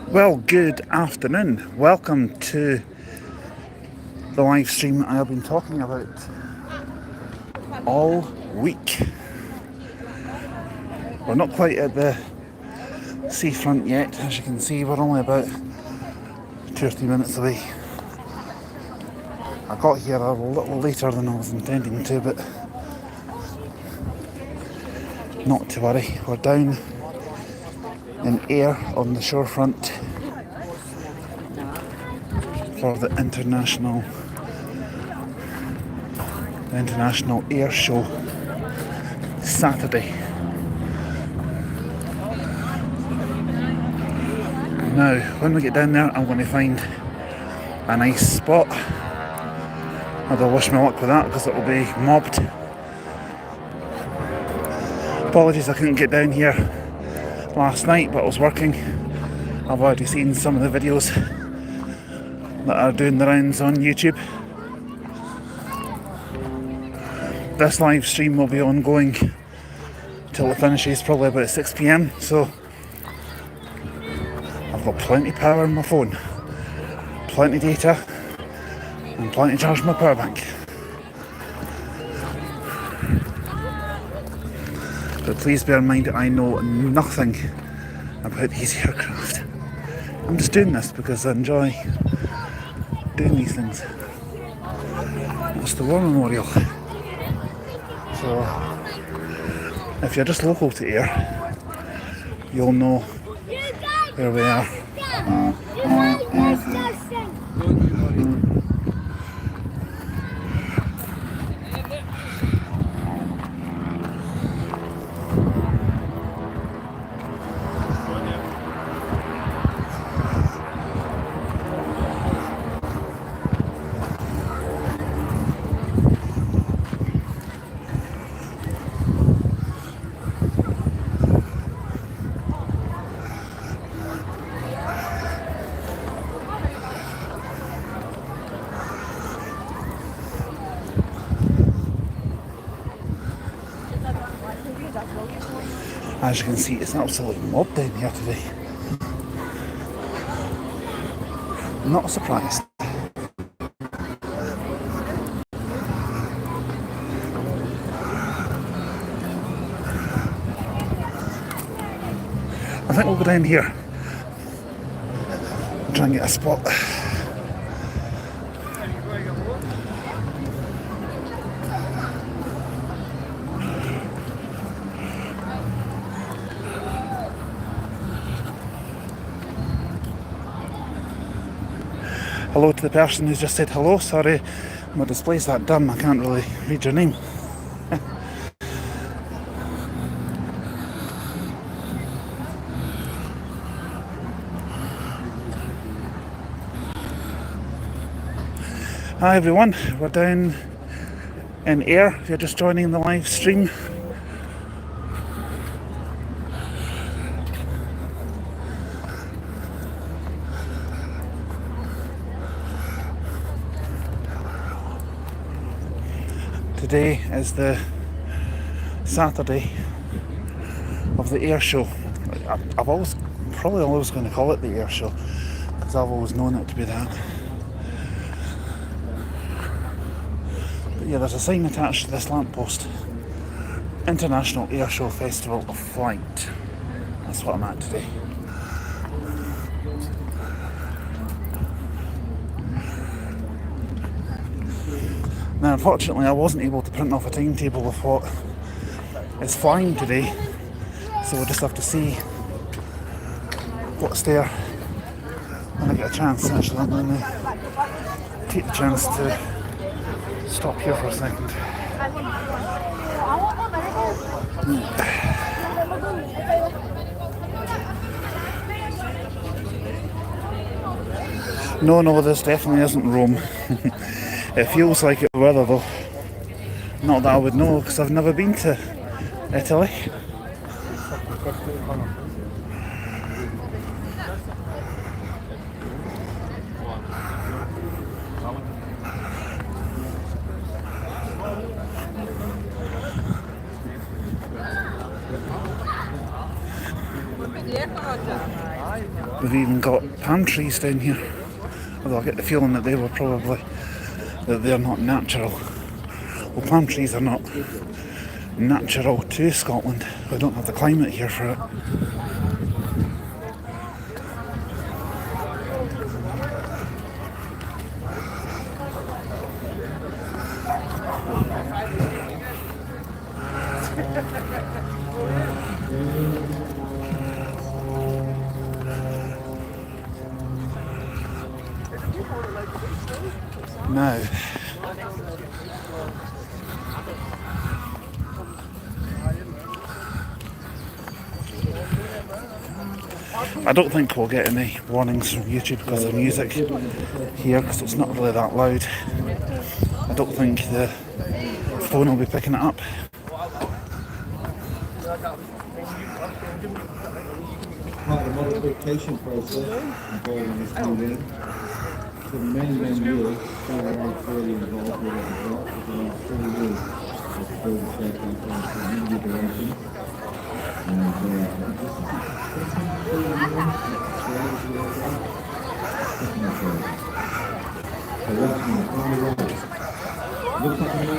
Well, good afternoon. Welcome to the live stream I have been talking about all week. We're not quite at the seafront yet. As you can see, we're only about 2 or 3 minutes away. I got here a little later than I was intending to, but not to worry. We're down in Ayr on the shorefront for the International Air Show Saturday. Now, when we get down there, I'm going to find a nice spot. And I'll wish me luck with that because it will be mobbed. Apologies I couldn't get down here last night, but I was working. I've already seen some of the videos that are doing the rounds on YouTube. This live stream will be ongoing till it finishes, probably about 6 PM, so I've got plenty of power on my phone, plenty of data, and plenty to charge my power bank. But please bear in mind that I know nothing about these aircraft. I'm just doing this because I enjoy doing these things. It's the War Memorial. So if you're just local to Ayr, you'll know where we are. As you can see, it's an absolute mob down here today. Not surprised. I think we'll go down here and try and get a spot. Hello to the person who's just said hello. Sorry, my display's that dumb, I can't really read your name. Hi everyone, we're down in Ayr if you're just joining the live stream. Today is the Saturday of the Ayr Show. I've probably always going to call it the Ayr Show because I've always known it to be that. But yeah, there's a sign attached to this lamppost. International Air Show Festival of Flight. That's what I'm at today. Now, unfortunately, I wasn't able to print off a timetable of what is flying today, so we'll just have to see what's there when I get a chance. Actually, I'm going to take the chance to stop here for a second. No, this definitely isn't Rome. It feels like it were though. Not that I would know, because I've never been to Italy. We've even got palm trees down here. Although I get the feeling that they're not natural. Well, palm trees are not natural to Scotland. We don't have the climate here for it. Now, I don't think we'll get any warnings from YouTube because of the music here, because it's not really that loud. I don't think the phone will be picking it up. Part of the modification process involving this new ring. For many years, Starlight really involved with it as well. For the last 3 years, it's built a shape like that for new direction. And this is looks like a new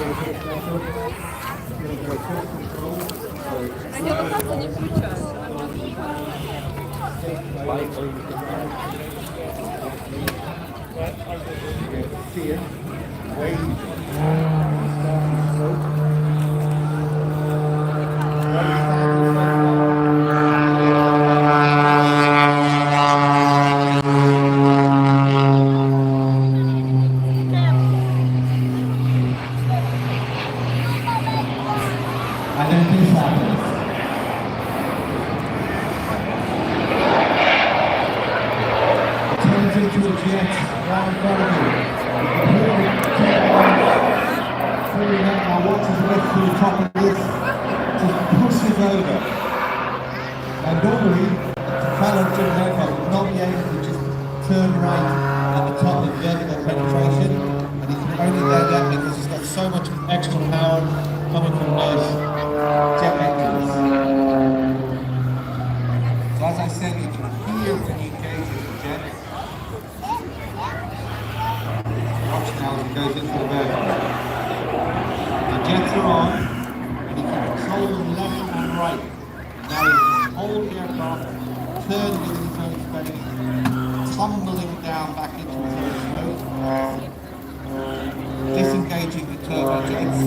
disengaging the turbojets.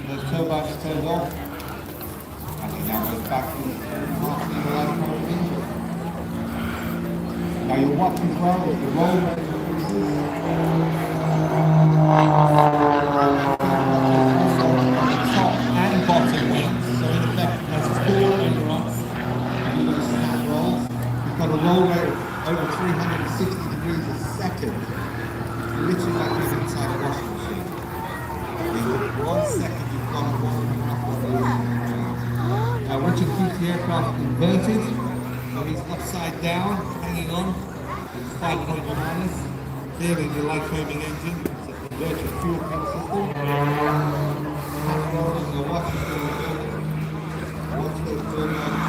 Those turbines turned off. And he now goes back to the now you'll watch as well as the roll top and bottom wings. So in effect it has 4 ailerons and you've got a snap rolls. You've got a roll rate over 360 degrees a second. Literally like being inside a washing machine. In 1 second you've got a 1.5 now once you keep the aircraft inverted, so he's upside down, hanging on, it's 5 minus. Clearly the light-homing engine, so convert your fuel pump system. Half rolling, you're watching the watch those turbines.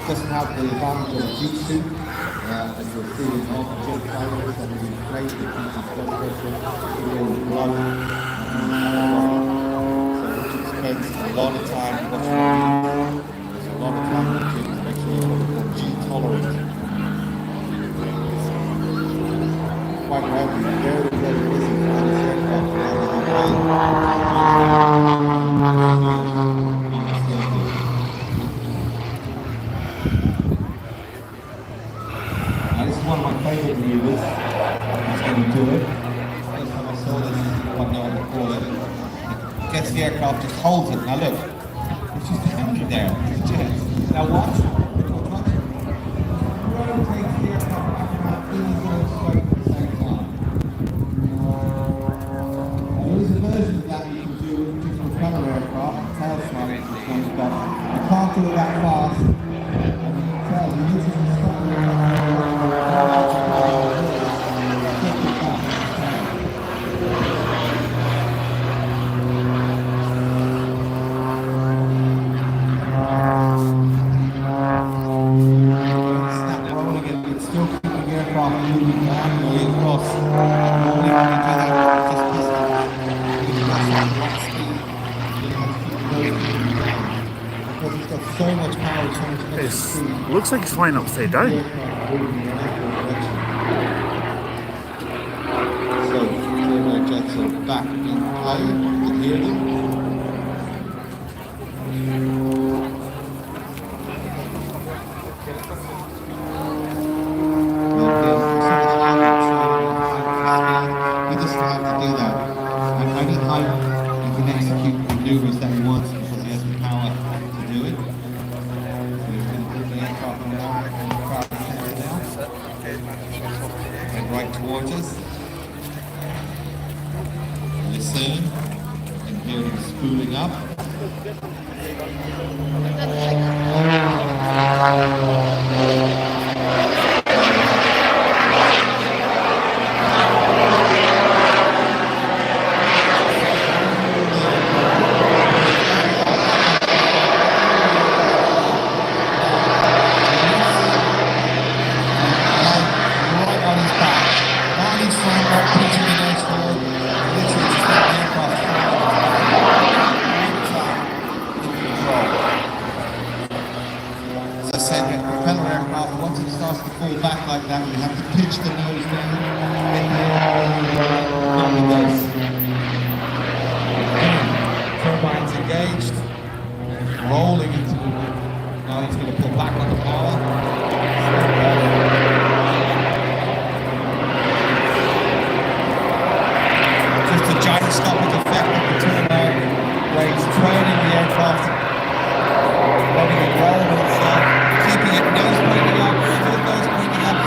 Doesn't have the advantage of G2, as you'll see in all the jet pilots and the inflation, the blood which spends a lot of time watching the news. There's a lot of time watching, especially what we call G-tolerant. Quite rightly, very, very busy for this aircraft around the Now this is one of my favourite maneuvers. He's going to do it. First time I saw this, I don't know what to call it. It gets the aircraft, just holds it. Now look, it's just hanging there. Now watch. Rotates the aircraft back around, feels going straight at the same time. Now there is a version of that you can do with a propeller aircraft, tail sliding and things, but you can't do it that fast. And you can tell you need to stop the so much power, so much It looks like it's flying upside down. So, turbo jets are back in play. You can hear them. You just have to do that. At any height, you can execute maneuvers that you want because he has the power to do it. So you can put the aircraft on now, and right towards us. Listen, and hear him spooling up. Like that, we have to pitch the nose down, turbines engaged, rolling into the wind. Now he's going to pull back on the power. Just a gyroscopic effect of the turbine blades trailing the aircraft, letting it roll with itself, keeping it nose pointing up, still nose pointing up,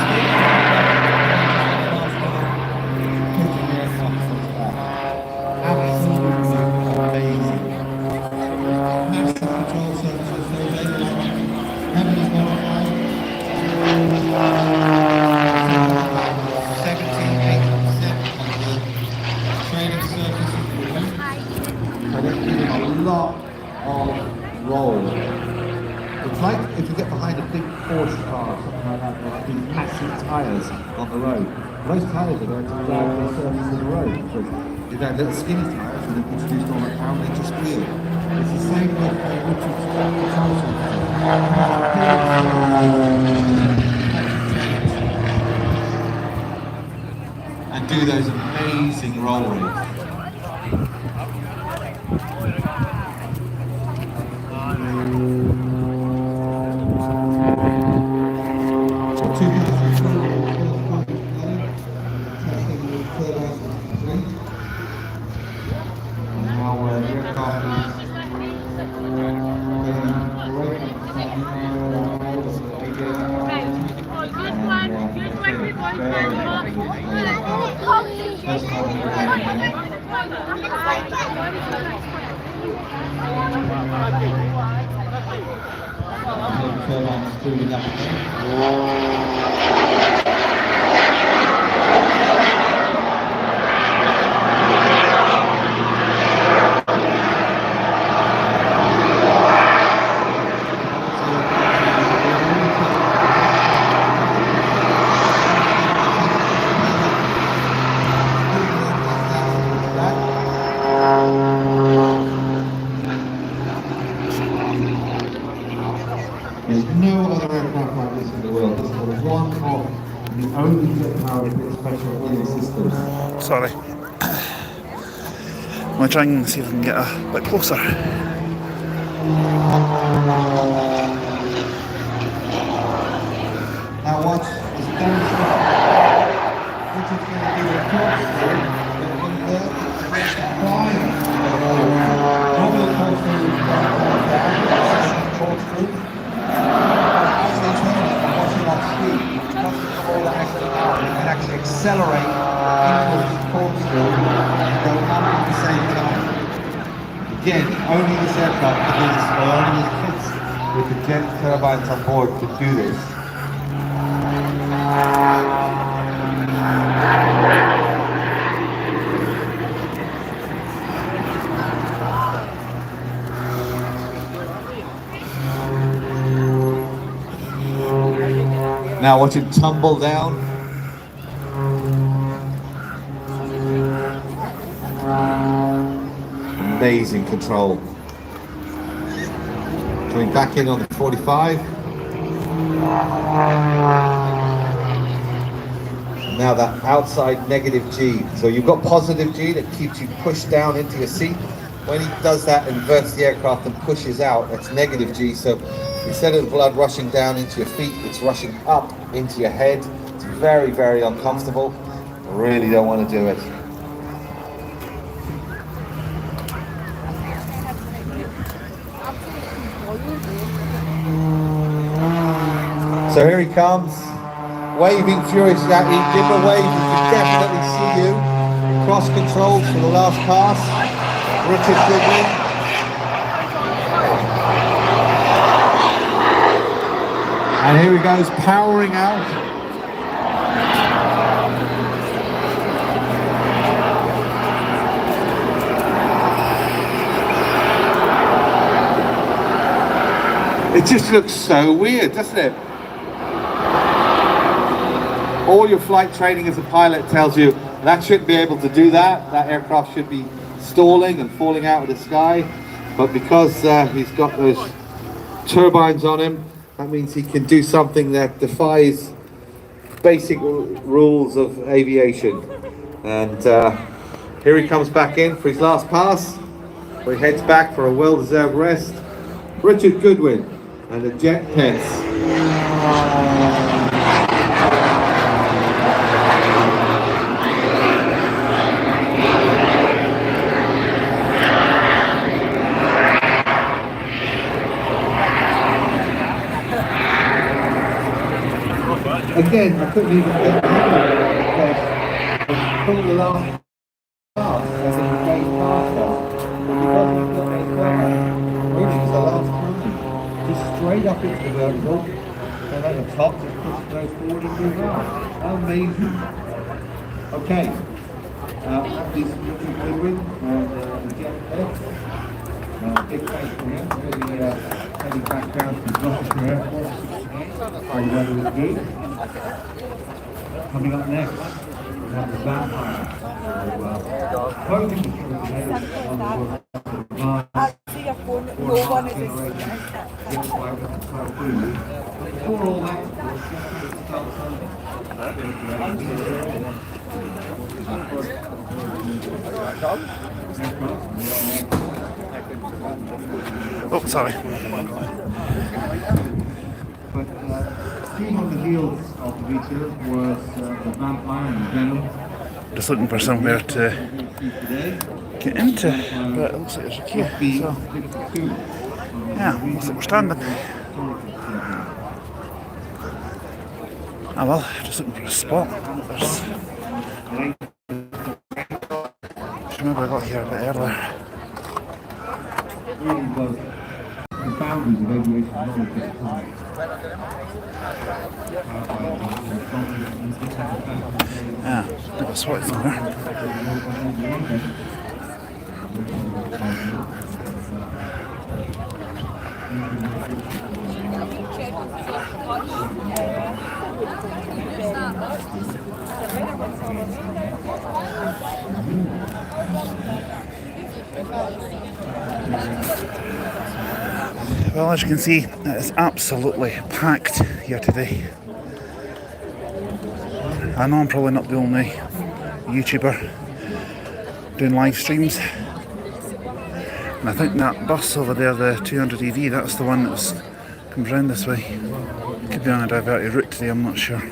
absolutely amazing. Massive control surfaces, so heavily modified. 17-8% on the training surface of the wing. So they're giving a lot of roll. It's like if you get behind a big Porsche car or something like that, there's these massive tyres on the road. Those tyres are going to drive the surface of the road because if they're little skinny tyres and they've introduced all that power, they just wheel. It's the same with Richard's control surfaces. And do those amazing roll rates. one of the only jet-powered special heating systems. Sorry. I'm going to try and see if I can get a bit closer. Now watch, it's very slow. Which is going to do a corkscrew, but on there, it's fine. Normal corkscrew is quite down, corkscrew. As they turn it, and watching that speed, because it's all that extra power, you can actually accelerate into this corkscrew and go up at the same time. Again, only this aircraft can do this, or only these kits with the jet turbines on board could do this. Now watch it tumble down. Amazing control. Coming back in on the 45. Now that outside negative G. So you've got positive G that keeps you pushed down into your seat. When he does that, inverts the aircraft and pushes out, that's negative G. So instead of the blood rushing down into your feet, it's rushing up into your head. It's very, very uncomfortable. I really don't want to do it. So here he comes, waving furiously at you. Give him a wave, he can definitely see you. Cross controls for the last pass. Richard Goodwin. And here he goes, powering out. It just looks so weird, doesn't it? All your flight training as a pilot tells you that shouldn't be able to do that. That aircraft should be stalling and falling out of the sky. But because he's got those turbines on him, that means he can do something that defies basic rules of aviation. And here he comes back in for his last pass, where he heads back for a well-deserved rest. Richard Goodwin and the Jet Pets. Again, I couldn't even get the because from the last pass, I think the gate faster. But because we've got a turn, really it's the last time. Just straight up into the vertical, so at the top, just push those forward and move out. Amazing. Okay, that is Richard Goodwin and the Jet Pets. Big thanks for him. Really heading back down to Gloucester Airport. All weather is good. Coming up next, we have the Vampire. Clothing distributors on board the Vans. No one is for all that, Oh, sorry. But seen on the heels of the feature was the Vampire and the Venom. Just looking for somewhere to get into, but it looks like there's a queue. So, yeah, looks like we're standing. Oh well, just looking for a spot. There's... I remember I got here a bit earlier. Really was the boundaries of aviation knowledge at the time. Yeah, bit of sweat somewhere. Well, as you can see, it is absolutely packed here today. I know I'm probably not the only YouTuber doing live streams. And I think that bus over there, the 200 EV, that's the one that's comes round this way. Could be on a diverted route today, I'm not sure.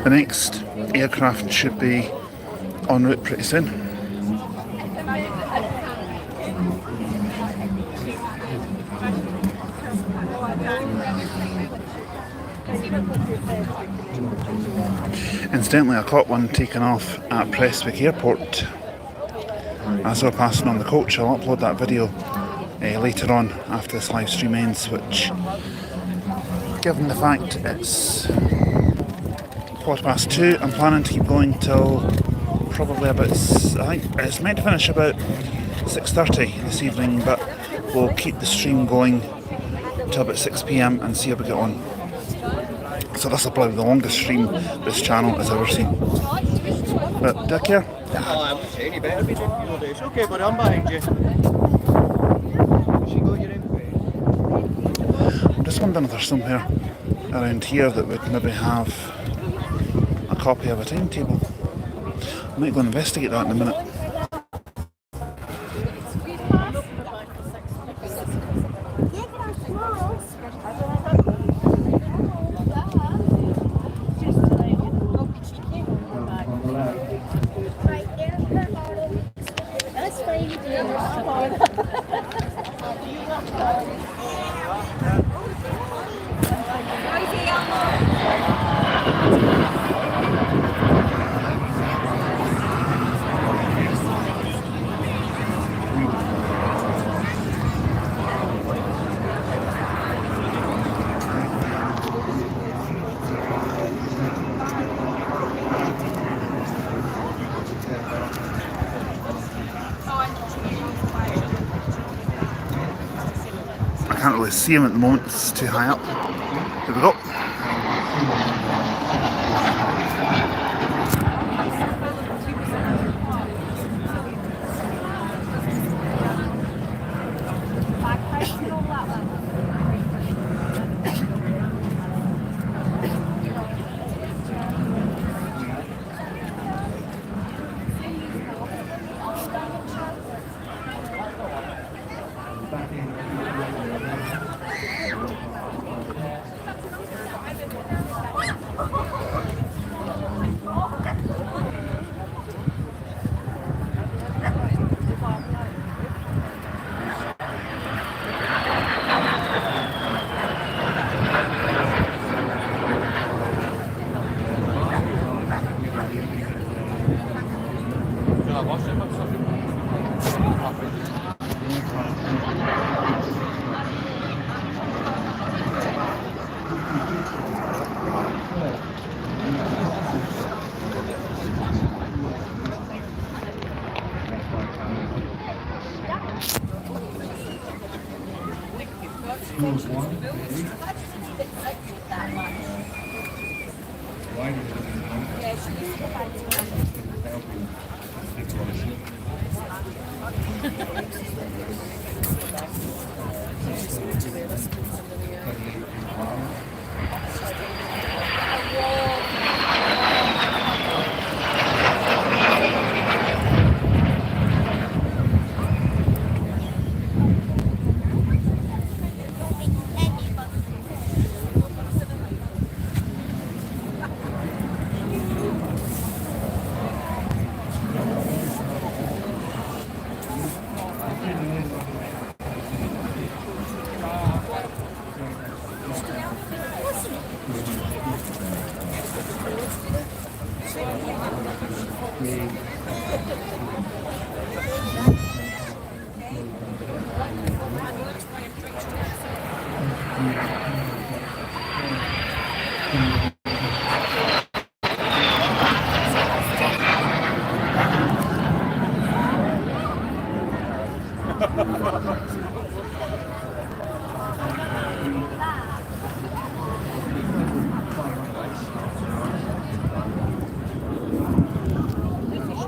The next aircraft should be en route pretty soon. Incidentally, I caught one taken off at Prestwick Airport as we're passing on the coach. I'll upload that video later on after this live stream ends, which, given the fact it's 2:15, I'm planning to keep going till probably about, I think it's meant to finish about 6:30 this evening, but we'll keep the stream going till about 6 PM and see how we get on. So this will probably be the longest stream this channel has ever seen. But do I care? Oh, I wouldn't say any better, but it's okay, but I'm behind you. She got your info. I'm just wondering if there's somewhere around here that would maybe have a copy of a timetable. I might go and investigate that in a minute. I can't really see him at the moment, it's too high up. Here we go.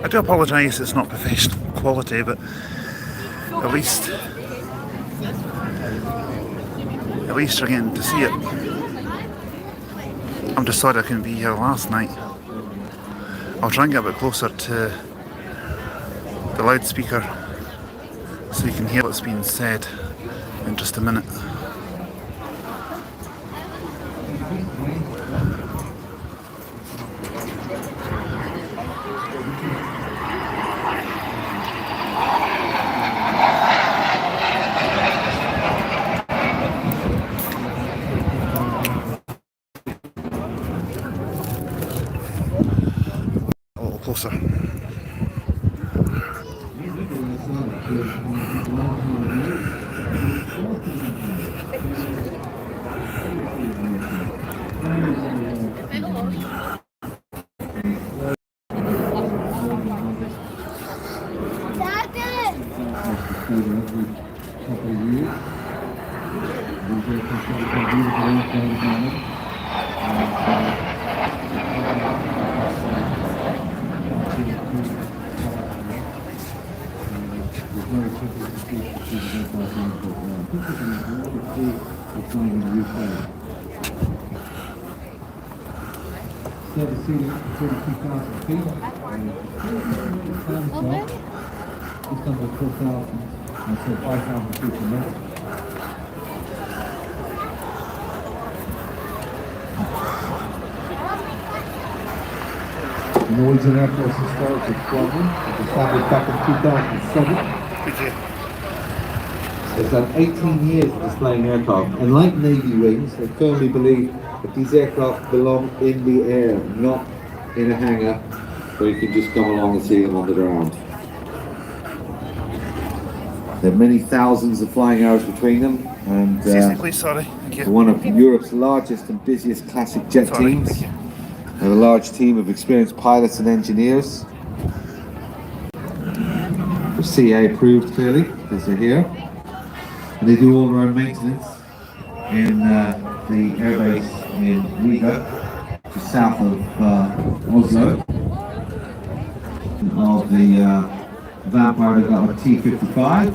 I do apologise it's not professional quality, but at least you're getting to see it. I'm just sorry I couldn't be here last night. I'll try and get a bit closer to the loudspeaker so you can hear what's being said in just a minute. A little closer. Just under 4,000 and so 5,000 feet per minute. The Norwegian Air Force Historical Squadron was established back in 2007. Thank you. It's done 18 years of displaying aircraft, and like Navy wings, they firmly believe that these aircraft belong in the air, not in a hangar where you can just come along and see them on the ground. There are many thousands of flying hours between them, and Excuse me, please, sorry. Thank you. one of Europe's largest and busiest classic jet Sorry, teams. thank you. They have a large team of experienced pilots and engineers. They're CA approved clearly, because they're here. And they do all their own maintenance in the airbase in Riga, just south of Oslo. Of the Vampire, they've got a T-55,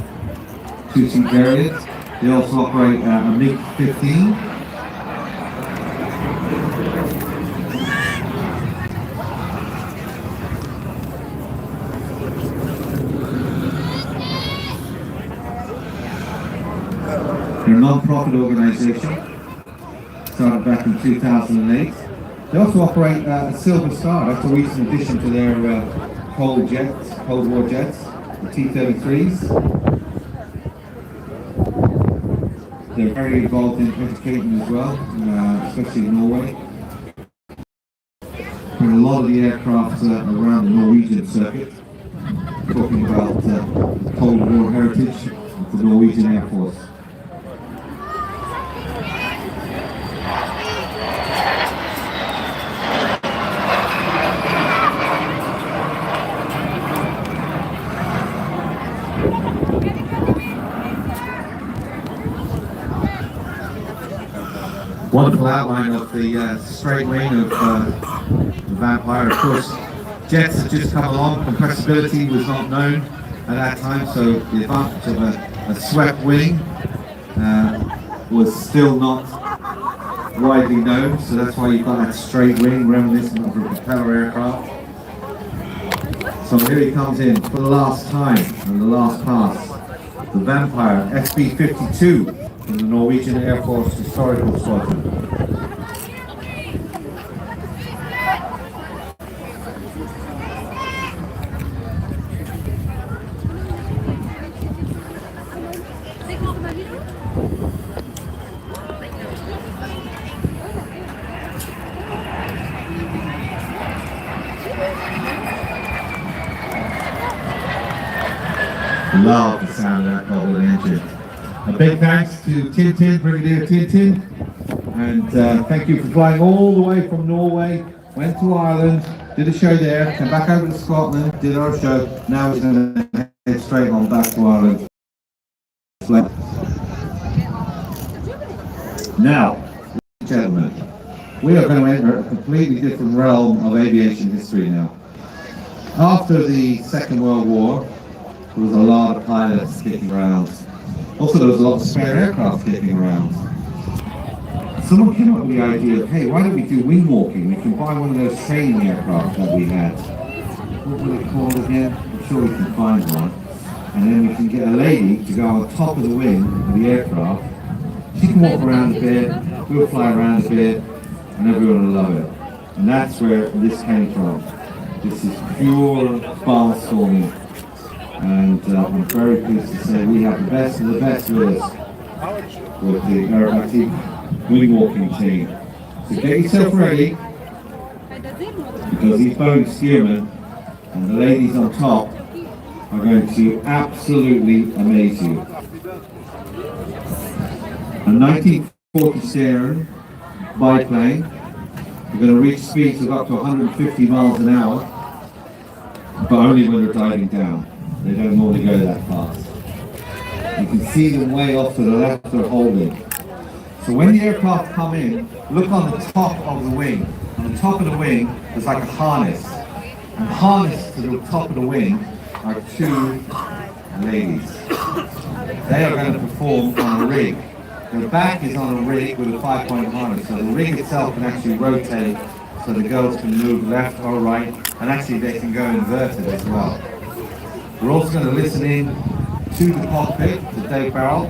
two-seat variant. They also operate a MiG-15. They're a non-profit organisation, started back in 2008. They also operate a Silver Star. That's a recent addition to their Cold War jets, the T-33s. They're very involved in education as well, especially in Norway. And a lot of the aircraft around the Norwegian circuit, talking about the Cold War heritage of the Norwegian Air Force. Wonderful outline of the straight wing of the Vampire. Of course, jets had just come along, compressibility was not known at that time, so the advantage of a swept wing was still not widely known, so that's why you've got that straight wing reminiscent of a propeller aircraft. So here he comes in for the last time, and the last pass. The Vampire SB-52 from the Norwegian Air Force Historical Squadron. Love the sound of that double engine. A big thanks to Tintin, Brigadier Tintin, and thank you for flying all the way from Norway, went to Ireland, did a show there, came back over to Scotland, did our show, now we're going to head straight on back to Ireland. Now, ladies and gentlemen, we are going to enter a completely different realm of aviation history now. After the Second World War, there was a lot of pilots kicking around. Also, there was a lot of spare aircraft kicking around. Someone came up with the idea of, hey, why don't we do wing walking? We can buy one of those training aircraft that we had. What were they called again? I'm sure we can find one. And then we can get a lady to go on top of the wing of the aircraft. She can walk around a bit, we'll fly around a bit, and everyone will love it. And that's where this came from. This is pure barnstorming. And I'm very pleased to say we have the best of the best with us with the aerobatic wing walking team. So get yourself ready, because these Boeing steermen and the ladies on top are going to absolutely amaze you. A 1947 biplane. We're going to reach speeds of up to 150 miles an hour, but only when they're diving down. They don't normally go that fast. You can see them way off to the left they're holding. So when the aircraft come in, look on the top of the wing. On the top of the wing, there's like a harness. And harnessed to the top of the wing are two ladies. They are going to perform on a rig. The back is on a rig with a 5-point harness, so the rig itself can actually rotate so the girls can move left or right, and actually they can go inverted as well. We're also going to listen in to the cockpit to Dave Barrell,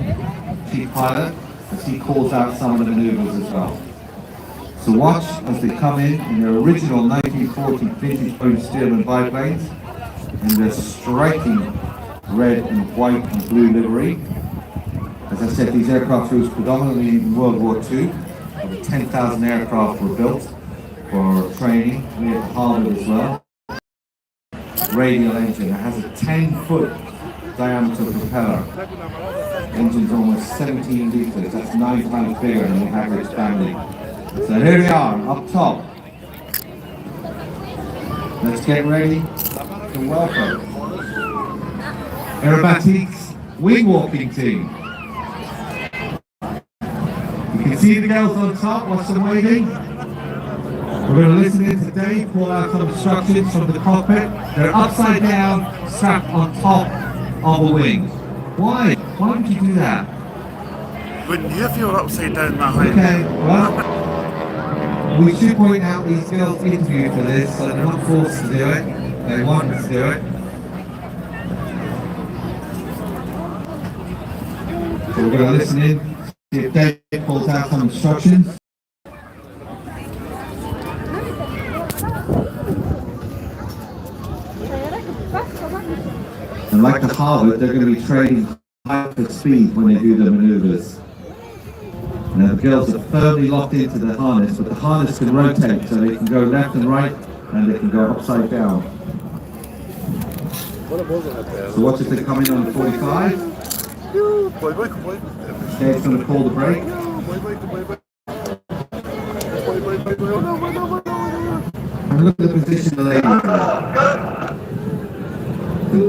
chief pilot, as he calls out some of the maneuvers as well. So watch as they come in their original 1940 vintage Boeing Stearman biplanes, in their striking red and white and blue livery. As I said, these aircraft were used predominantly in World War II. Over 10,000 aircraft were built for training. We have Harvard as well. Radial engine. It has a 10-foot diameter propeller. Engine's almost 17 litres. That's 9 times bigger than the average family. So here we are, up top. Let's get ready to welcome Aerobatic's wing walking team. You can see the girls on top, watch them waiting. We're going to listen in to Dave call out some instructions from the cockpit. They're upside down, strapped on top of a wing. Why? Why would you do that? Wouldn't you if you were upside down that high? Okay, well, we should point out these girls interviewed for this, so they're not forced to do it. They want to do it. So we're going to listen in, see if Dave pulls out some instructions. And like the Harvard, they're going to be training hyper speed when they do the maneuvers. Now the girls are firmly locked into the harness, but the harness can rotate, so they can go left and right, and they can go upside down. So watch as they come in on the 45. Dave's going to call the brake. And look at the position the ladies are in.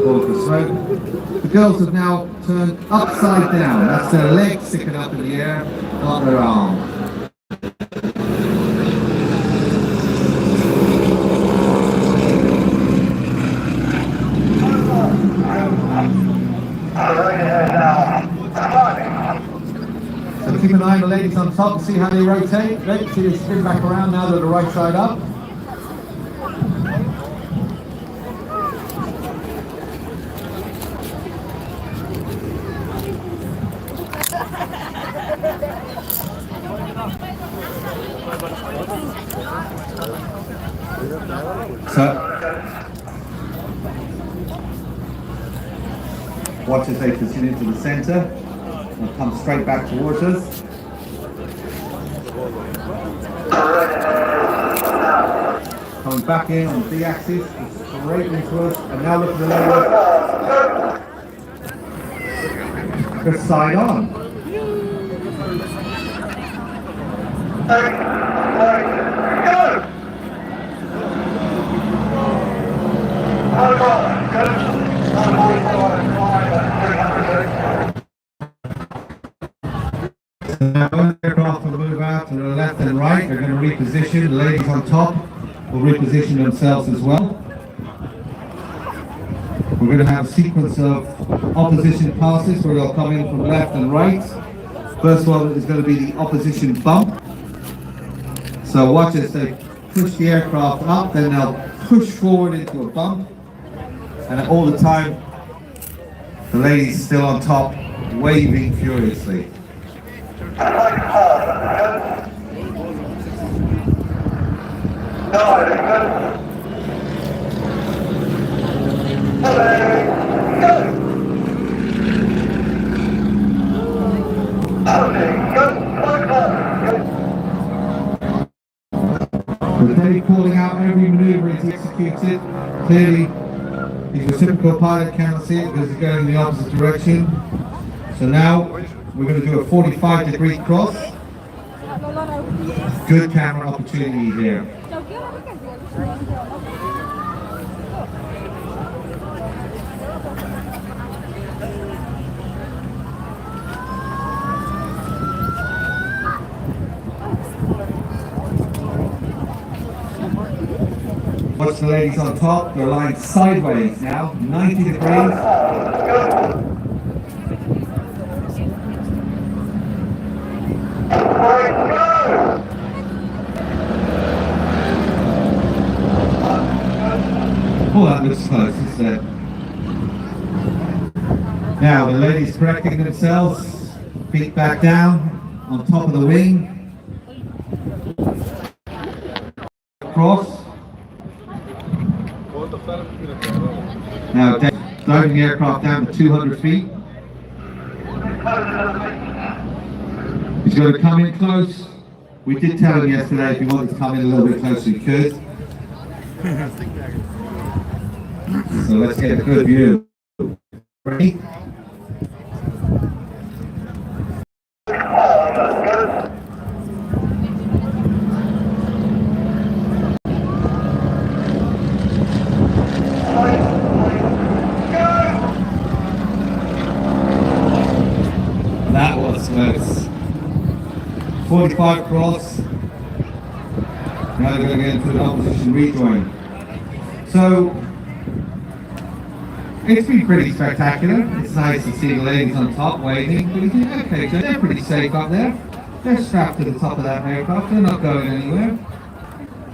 Call for smoke. The girls have now turned upside down. That's their legs sticking up in the air, not their arm. So keep an eye on the ladies on top, see how they rotate. Right, see they spin back around now they're the right side up. Watch as they position into the center and come straight back towards us. Coming back in on the B-axis, straight into us, and now look at the lady. Just side on. Now when the aircraft will move out to the left and right, they're going to reposition. The ladies on top will reposition themselves as well. We're going to have a sequence of opposition passes where they'll come in from left and right. First one is going to be the opposition bump. So watch as they push the aircraft up, then they'll push forward into a bump. And all the time, the lady's still on top, waving furiously. With Dave calling out every manoeuvre as he executes it, clearly his reciprocal pilot cannot see it because he's going in the opposite direction. So now we're going to do a 45-degree cross. Good camera opportunity here. Watch the ladies on top, they're lying sideways now, 90 degrees. Oh, that looks close, isn't it? Now the ladies correcting themselves, feet back down, on top of the wing. Cross. Now driving the aircraft down to 200 feet. He's going to come in close. We did tell him yesterday if he wanted to come in a little bit closer he could. So let's get a good view. Ready? That was close. 45 cross. Now they're going to get into an opposition rejoin. So it's been pretty spectacular. It's nice to see the ladies on top waving. But you think, okay, so they're pretty safe up there. They're strapped to the top of that aircraft. They're not going anywhere.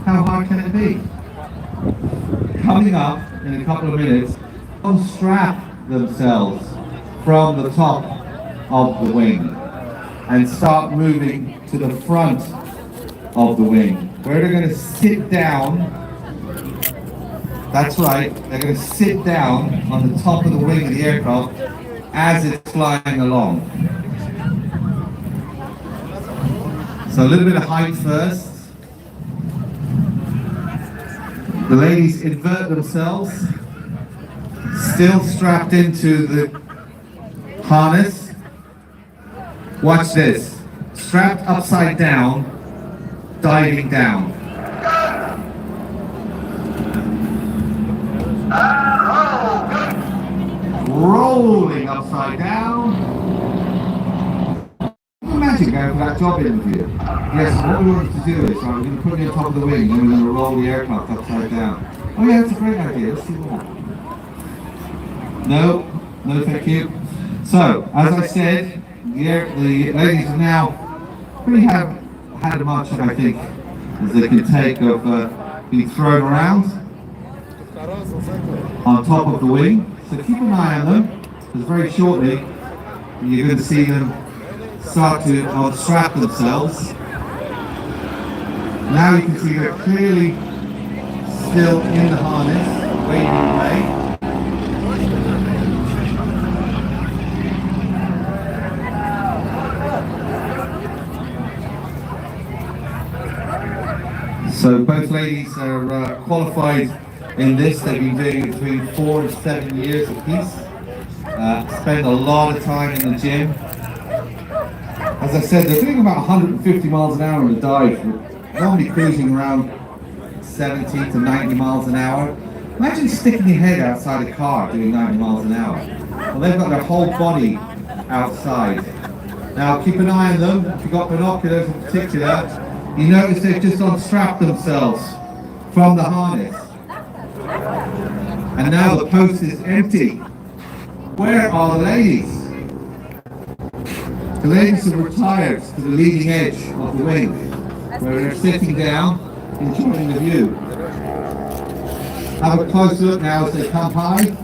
How hard can it be? Coming up in a couple of minutes, unstrap themselves from the top of the wing and start moving to the front of the wing, where they're going to sit down. That's right, they're going to sit down on the top of the wing of the aircraft as it's flying along. So a little bit of height first. The ladies invert themselves, still strapped into the harness. Watch this, strapped upside down, diving down. Rolling upside down. Imagine going for that job interview. Yes, what we want to do is, right, we're going to put you on top of the wing and we're going to roll the aircraft upside down. Oh yeah, that's a great idea, let's see what happens. No thank you. So, as I said, the ladies have now really had as much, I think, as they can take of being thrown around on top of the wing. So keep an eye on them, because very shortly you're going to see them start to unstrap themselves. Now you can see they're clearly still in the harness, waiting away. So both ladies are qualified in this. They've been doing it between 4 and 7 years apiece. Spend a lot of time in the gym. As I said, they're doing about 150 miles an hour in the dive. We're normally cruising around 70 to 90 miles an hour. Imagine sticking your head outside a car doing 90 miles an hour. Well, they've got their whole body outside. Now keep an eye on them. If you've got binoculars in particular, you notice they've just unstrapped themselves from the harness. And now the post is empty. Where are the ladies? The ladies have retired to the leading edge of the wing, where they're sitting down, enjoying the view. Have a close look now as they come high.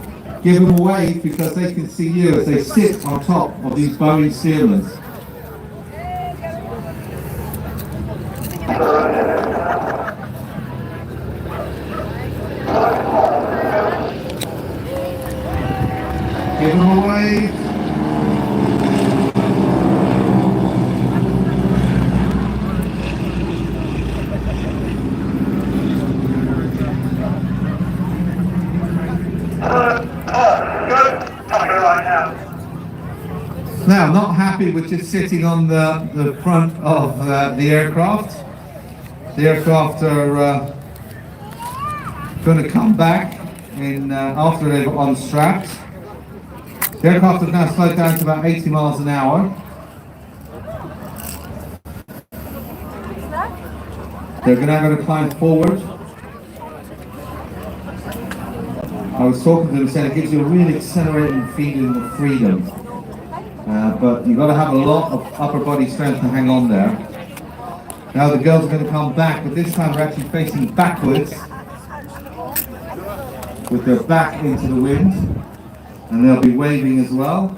Give them a wave because they can see you as they sit on top of these Boeing Stearmans. Give them a wave. Now, not happy with just sitting on the front of the aircraft. The aircraft are going to come back in after they've unstrapped. The aircraft have now slowed down to about 80 miles an hour. They're now going to climb forward. I was talking to them saying it gives you a really accelerating feeling of freedom. But you've got to have a lot of upper body strength to hang on there. Now the girls are going to come back, but this time they're actually facing backwards with their back into the wind, and they'll be waving as well.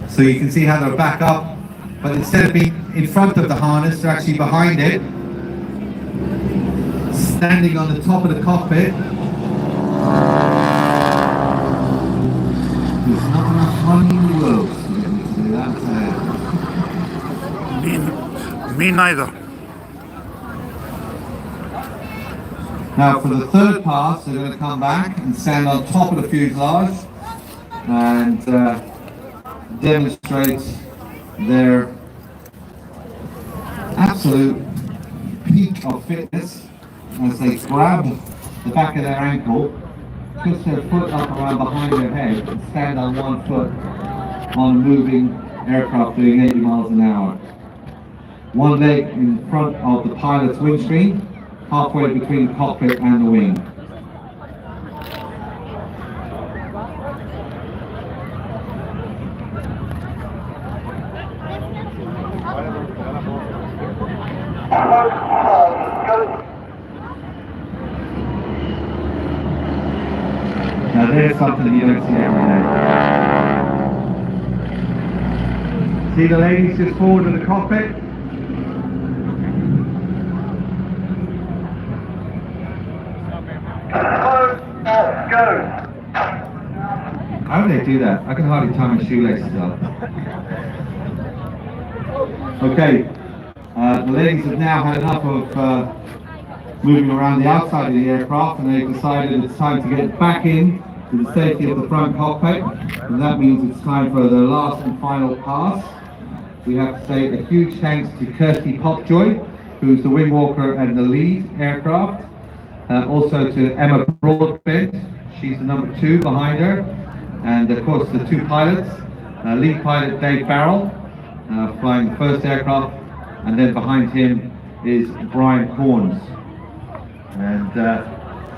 So you can see how they're back up, but instead of being in front of the harness, they're actually behind it, standing on the top of the cockpit. There's not enough money in the world to get me to do that. Me neither. Now for the third pass, they're going to come back and stand on top of the fuselage and demonstrate their absolute peak of fitness as they grab the back of their ankle, push their foot up around behind their head and stand on one foot on a moving aircraft doing 80 miles an hour. One leg in front of the pilot's windscreen, halfway between the cockpit and the wing. Now there's something you don't see every day. See the ladies just forward of the cockpit? How do they do that? I can hardly tie my shoelaces up. Okay, the ladies have now had enough of moving around the outside of the aircraft, and they've decided it's time to get back in to the safety of the front cockpit, and that means it's time for the last and final pass. We have to say a huge thanks to Kirsty Popjoy, who's the wing walker and the lead aircraft. Also to Emma Broadbent, she's the number 2 behind her, and of course the 2 pilots, lead pilot Dave Farrell, flying the first aircraft, and then behind him is Brian Horns. And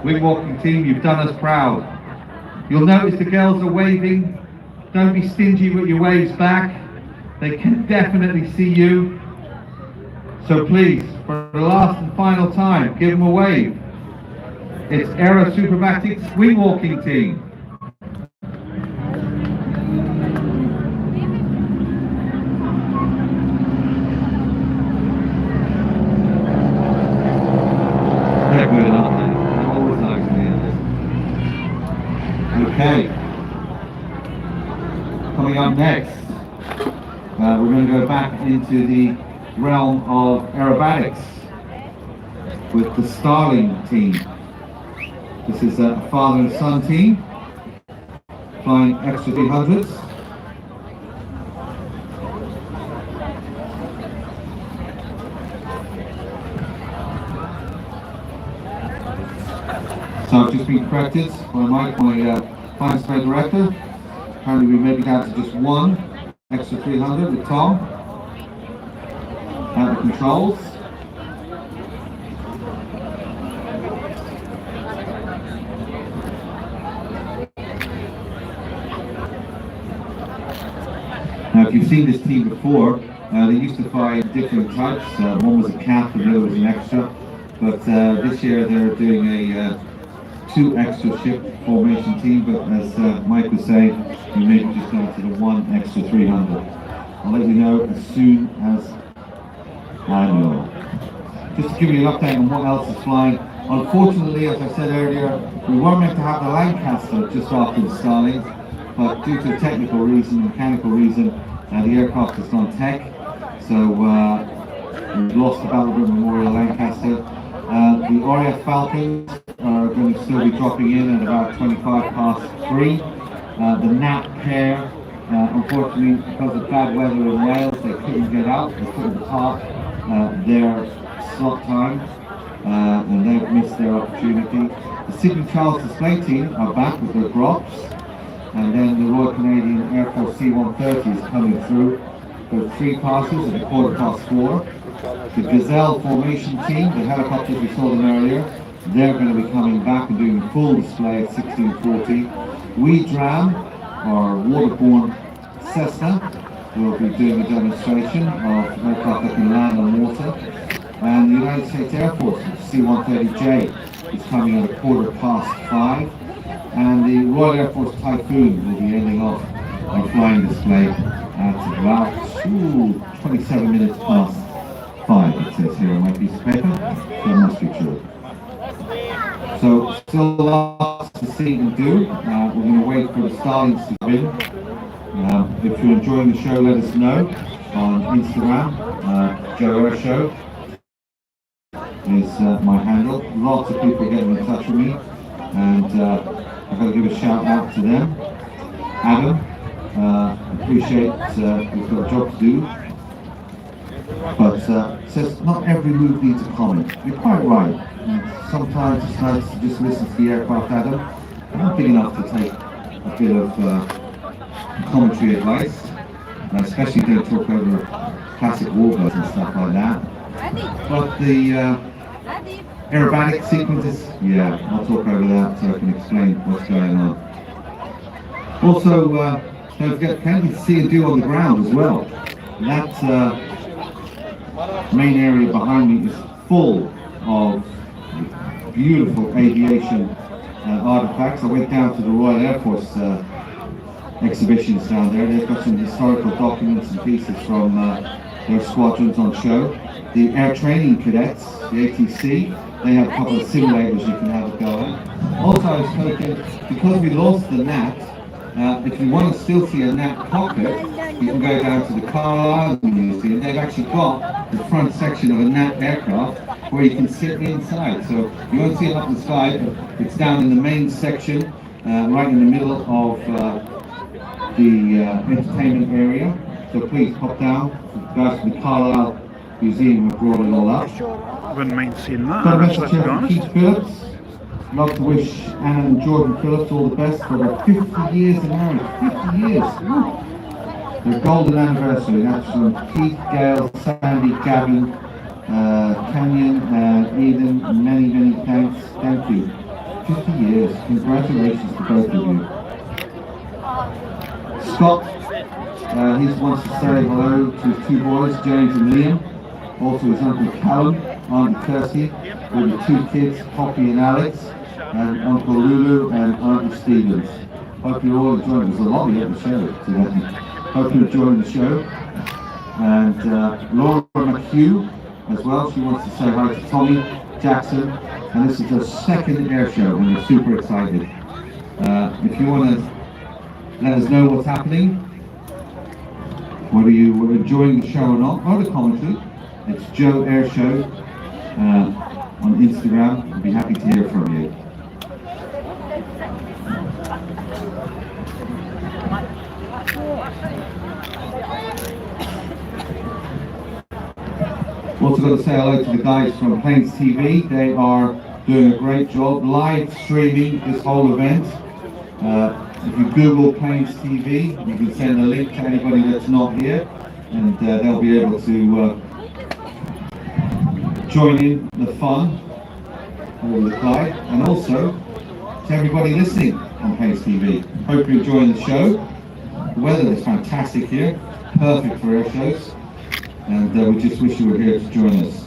wing walking team, you've done us proud. You'll notice the girls are waving. Don't be stingy with your waves back. They can definitely see you. So please, for the last and final time, give them a wave. It's Aero Supermatics wing walking team. They're good, aren't they? They're always nice to hear. Okay. Coming up next, we're going to go back into the realm of aerobatics with the Starling team. This is a father and son team flying extra 300s. So I've just been corrected by Mike, my finance director. Apparently we may be down to just one extra 300 with Tom at the controls. Now, if you've seen this team before, they used to fly different types. One was a cap and the other was an extra. But this year they're doing a 2 extra ship formation team. But as Mike was saying, we maybe just go to the 1 extra 300. I'll let you know as soon as I know. Just to give you an update on what else is flying. Unfortunately, as I said earlier, we were meant to have the Lancaster just after the Starlink, but due to a technical reason, mechanical reason, the aircraft has gone tech, so we've lost the Battlebird Memorial Lancaster. The RAF Falcons are going to still be dropping in at about 3:25. The Nat pair, unfortunately, because of bad weather in Wales, they couldn't get out. They couldn't depart their slot time, and they've missed their opportunity. The Sydney Charles display team are back with their Grops. And then the Royal Canadian Air Force C-130 is coming through for 3 passes at 4:15. The Gazelle formation team, the helicopters we saw them earlier, they're going to be coming back and doing a full display at 16:40. WeDram, our waterborne Cessna, will be doing a demonstration of aircraft that can land on water. And the United States Air Force C-130J is coming at 5:15. And the Royal Air Force Typhoon will be ending off a flying display at about 27 minutes past 5, it says here on my piece of paper, so it must be true. So, still lots to see and do. We're going to wait for the Starlings to come in. If you're enjoying the show, let us know on Instagram. Joe Air Show is my handle. Lots of people getting in touch with me, and I've got to give a shout out to them. Adam, appreciate we've got a job to do, but says not every move needs a comment. You're quite right. Sometimes it's nice to just listen to the aircraft, Adam. I'm not big enough to take a bit of commentary advice, especially don't talk over classic warbirds and stuff like that. But the aerobatic sequences, yeah, I'll talk over that so I can explain what's going on. Also, don't forget, plenty to see and do on the ground as well. That main area behind me is full of beautiful aviation artifacts. I went down to the Royal Air Force exhibitions down there. They've got some historical documents and pieces from their squadrons on show. The Air Training Cadets, the ATC, they have a couple of simulators you can have a go at. Also, I was thinking, because we lost the NAT, if you want to still see a NAT cockpit, you can go down to the Carlisle Museum. They've actually got the front section of a NAT aircraft where you can sit inside. So you won't see it up the sky, but it's down in the main section, right in the middle of the entertainment area. So please pop down. The guys from the Carlisle Museum have brought it all up. Wouldn't mind seeing that, So actually, to be honest. Keith Phillips. Love to wish Anna and Jordan Phillips all the best for their 50 years of marriage. 50 years! Woo. Their golden anniversary. That's from Keith, Gail, Sandy, Gavin, Canyon, Eden, and many, many thanks. Thank you. 50 years. Congratulations to both of you. Scott, he wants to say hello to his 2 boys, James and Liam. Also his uncle Callum, Auntie Kirsty, with the 2 kids, Poppy and Alex, and Uncle Lulu and Auntie Stevens. Hope you're all enjoying. There's a lot of you at the show today. Hope you're enjoying the show. And Laura McHugh as well. She wants to say hi to Tommy Jackson. And this is her 2nd air show, and we're super excited. If you want to let us know what's happening, whether you were enjoying the show or not, or the commentary, it's Joe Air Show on Instagram. I'd be happy to hear from you. Also got to say hello to the guys from Plains TV. They are doing a great job live streaming this whole event. If you Google Planes TV, you can send a link to anybody that's not here, and they'll be able to join in the fun over the Clyde, and also to everybody listening on Planes TV. Hope you're enjoying the show. The weather is fantastic here, perfect for air shows, and we just wish you were here to join us.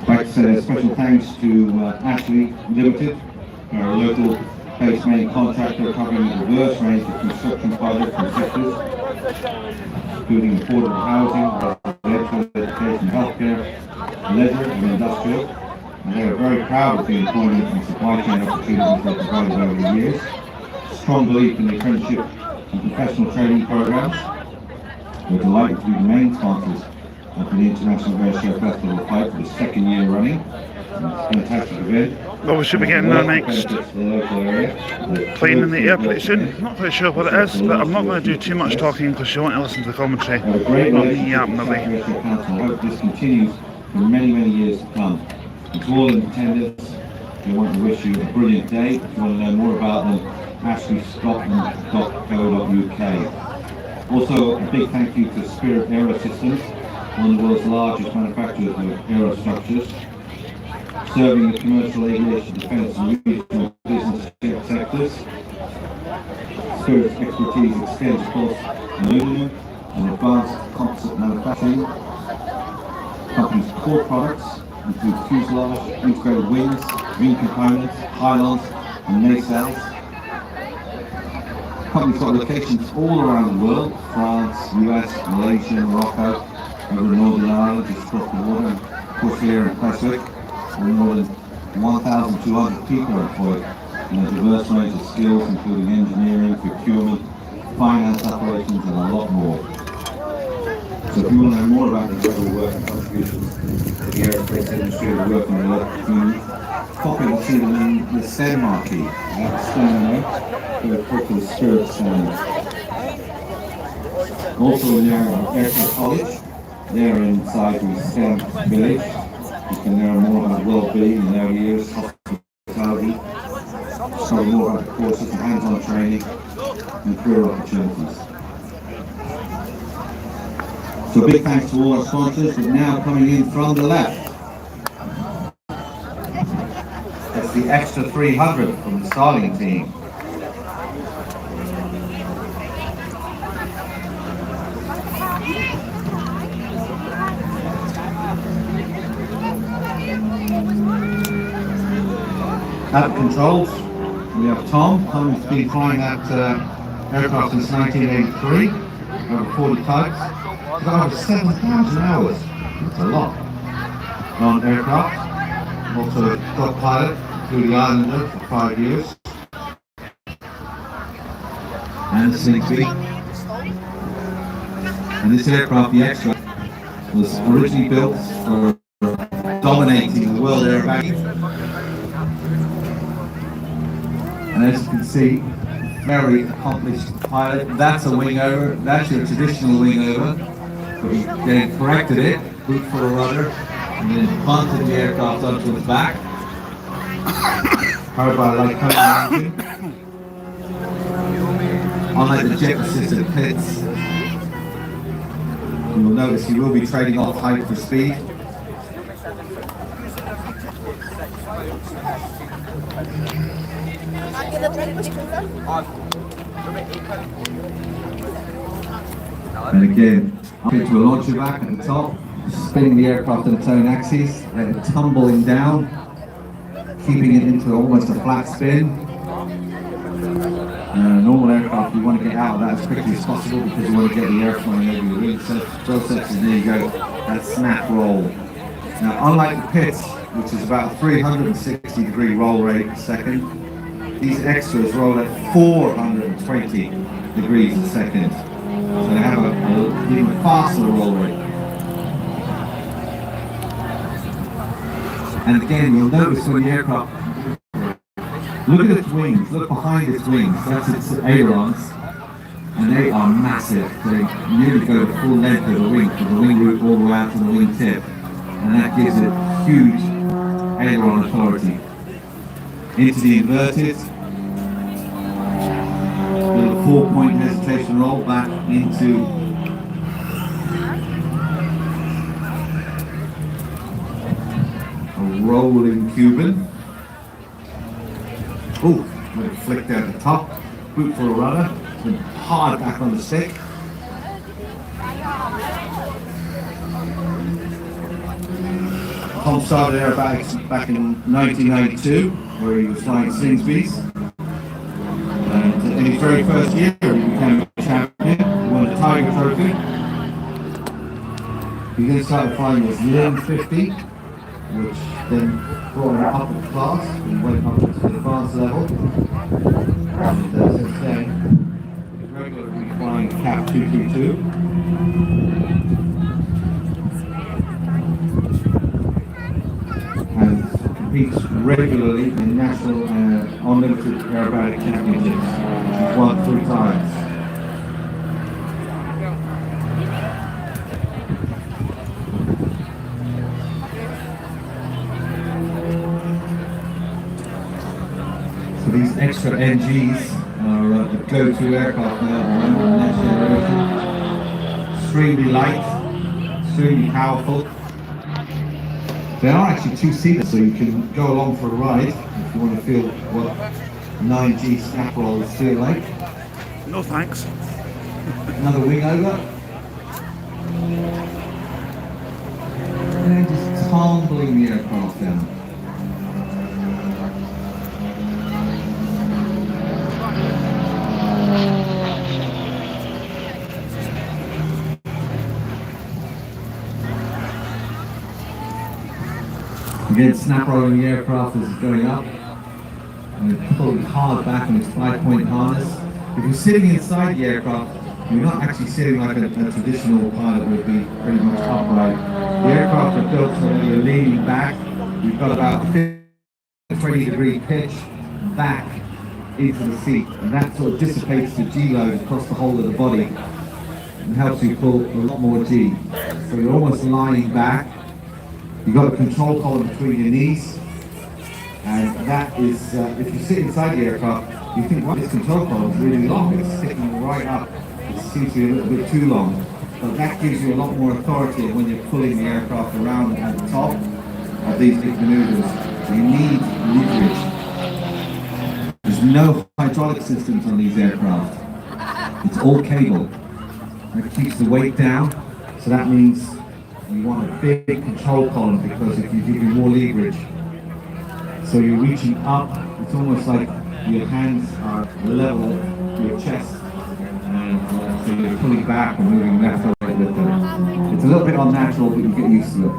I'd like to say a special thanks to Ashley Limited, our local base main contractor covering a diverse range of construction projects and sectors, including affordable housing, residential, education, healthcare, leisure and industrial. And they are very proud of the employment and supply chain opportunities they provided over the years. Strong belief in the apprenticeship and professional training programs. We're delighted to be the main sponsors of the International Air Show Festival Fight for the second year running. It's a fantastic event. Well, we should be getting our next plane in the air pretty soon. Not quite sure what it is, but I'm not going to do too much talking because you want to listen to the commentary, not me yapping away. I hope this continues for many, many years to come. And to all in attendance, we want to wish you a brilliant day. If you want to know more about them, ashleyscotland.co.uk. Also, a big thank you to Spirit Aerosystems, one of the world's largest manufacturers of aerostructures, serving the commercial aviation, defence and regional business jet sectors. Spirit's expertise extends across aluminum and advanced composite manufacturing. The company's core products include fuselage, integrated wings, wing components, pylons and nacelles. The company's got locations all around the world: France, US, Malaysia, Morocco, over in Northern Ireland, just across the water, and of course here in Prestwick. More than 1,200 people are employed in a diverse range of skills, including engineering, procurement, finance operations, and a lot more. So if you want to know more about the incredible work and contributions to the aerospace industry and the work in the local community, pop in and see them in the STEM marquee. Stand there, go to the Spirit stand. Also in their Aircraft College, they're inside the STEM village. You can learn more about well-being in early years, hospitality, discover more about the courses and hands-on training and career opportunities. So big thanks to all our sponsors, but now coming in from the left, it's the Extra 300 from the Starling team. At the controls, we have Tom. Tom's been flying that aircraft since 1983, over 40 types. He's got over 7,000 hours. That's a lot. On aircraft, also top pilot through the Islander for 5 years. And the Slingsby. And this aircraft, the Extra, was originally built for dominating the world airbag. And as you can see, very accomplished pilot. That's a wing over. That's your traditional wing over. But he then corrected it, boot for a rudder, and then bunted the aircraft onto its back. Powered by a light engine. Unlike the jet-assisted pits, you will notice you will be trading off height for speed. And again, up into a launcher back at the top, spinning the aircraft on its own axis, then tumbling down, keeping it into almost a flat spin. normal aircraft, you want to get out of that as quickly as possible because you want to get the airflow over your wing process, and there you go, that snap roll. Now, unlike the pits, which is about a 360 degree roll rate per second, these extras roll at 420 degrees a second. So they have an even faster roll rate. And again, you'll notice when the aircraft, look at its wings, look behind its wings, that's its ailerons, and they are massive. They nearly go the full length of the wing, from the wing root all the way out to the wing tip, and that gives it huge aileron authority. Into the inverted, little 4-point hesitation roll back into a rolling Cuban. Oh, little flick down the top, boot for a rudder, then hard back on the stick. Tom started aerobatics back in 1992, where he was flying Slingsby's. And in his very first year, he became a champion. He won the Tiger Trophy. He then started flying his Lynn 50, which then brought him up in class. He went up to the advanced level. And since then, he's regularly flying CAP 222. And competes regularly in national unlimited aerobatic championships. He's won 3 times. So these extra NGs are the go-to aircraft now at the next generation. Extremely light, extremely powerful. They are actually 2-seaters, so you can go along for a ride if you want to feel what 9G snap rolls feel like. No thanks. Another wing over. And just tumbling the aircraft down. Again, snap rolling the aircraft as it's going up, and pulling hard back on its 5-point harness. If you're sitting inside the aircraft, you're not actually sitting like a traditional pilot would be, pretty much upright. The aircraft are built so that you're leaning back. You've got about a 20-degree pitch back into the seat, and that sort of dissipates the G load across the whole of the body and helps you pull a lot more G. So you're almost lying back. You've got a control column between your knees, and that is, if you sit inside the aircraft, you think, well, this control column is really long, it's sticking right up, it seems to be a little bit too long, but that gives you a lot more authority when you're pulling the aircraft around at the top of these big maneuvers. You need leverage. There's no hydraulic systems on these aircraft. It's all cable. That keeps the weight down, so that means you want a big control column because if you give you more leverage, so you're reaching up, it's almost like your hands are level to your chest, and so you're pulling back and moving left or right with them. It's a little bit unnatural, but you get used to it.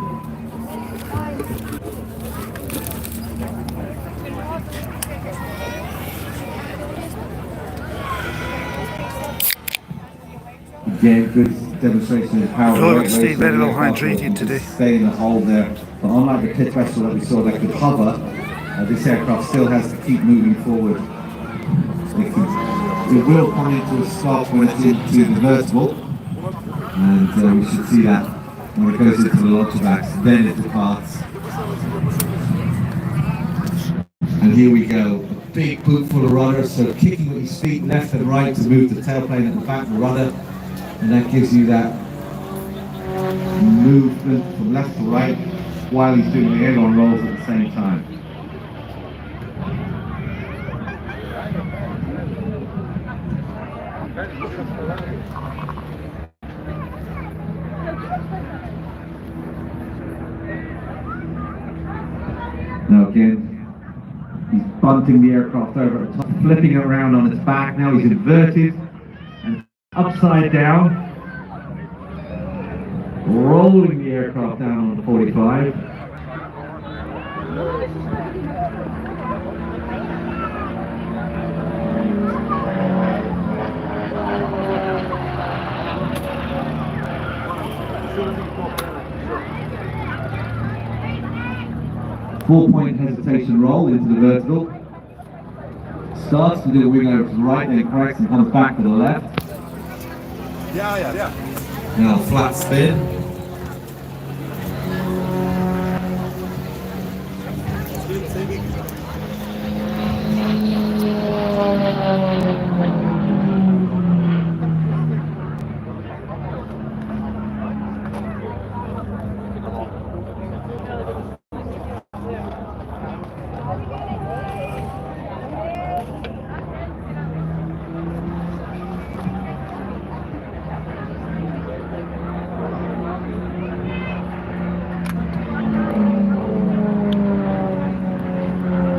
Again, good demonstration of power. Oh, it stayed very well hydrated today. Stay in the hole there, but unlike the pit vessel that we saw that could hover, this aircraft still has to keep moving forward. It will come into a stop when it's into the vertical, and we should see that when it goes into the launcher backs, then it departs. And here we go, a big boot full of rudder, so kicking with his feet left and right to move the tailplane at the back of the rudder. And that gives you that movement from left to right while he's doing the aileron rolls at the same time. Now again, he's bunting the aircraft over at the top. flipping around on its back. Now he's inverted and upside down, rolling the aircraft down on the 45. Four-point hesitation roll into the vertical. Starts to do a wing over to the right, then corrects and comes back to the left. Now flat spin.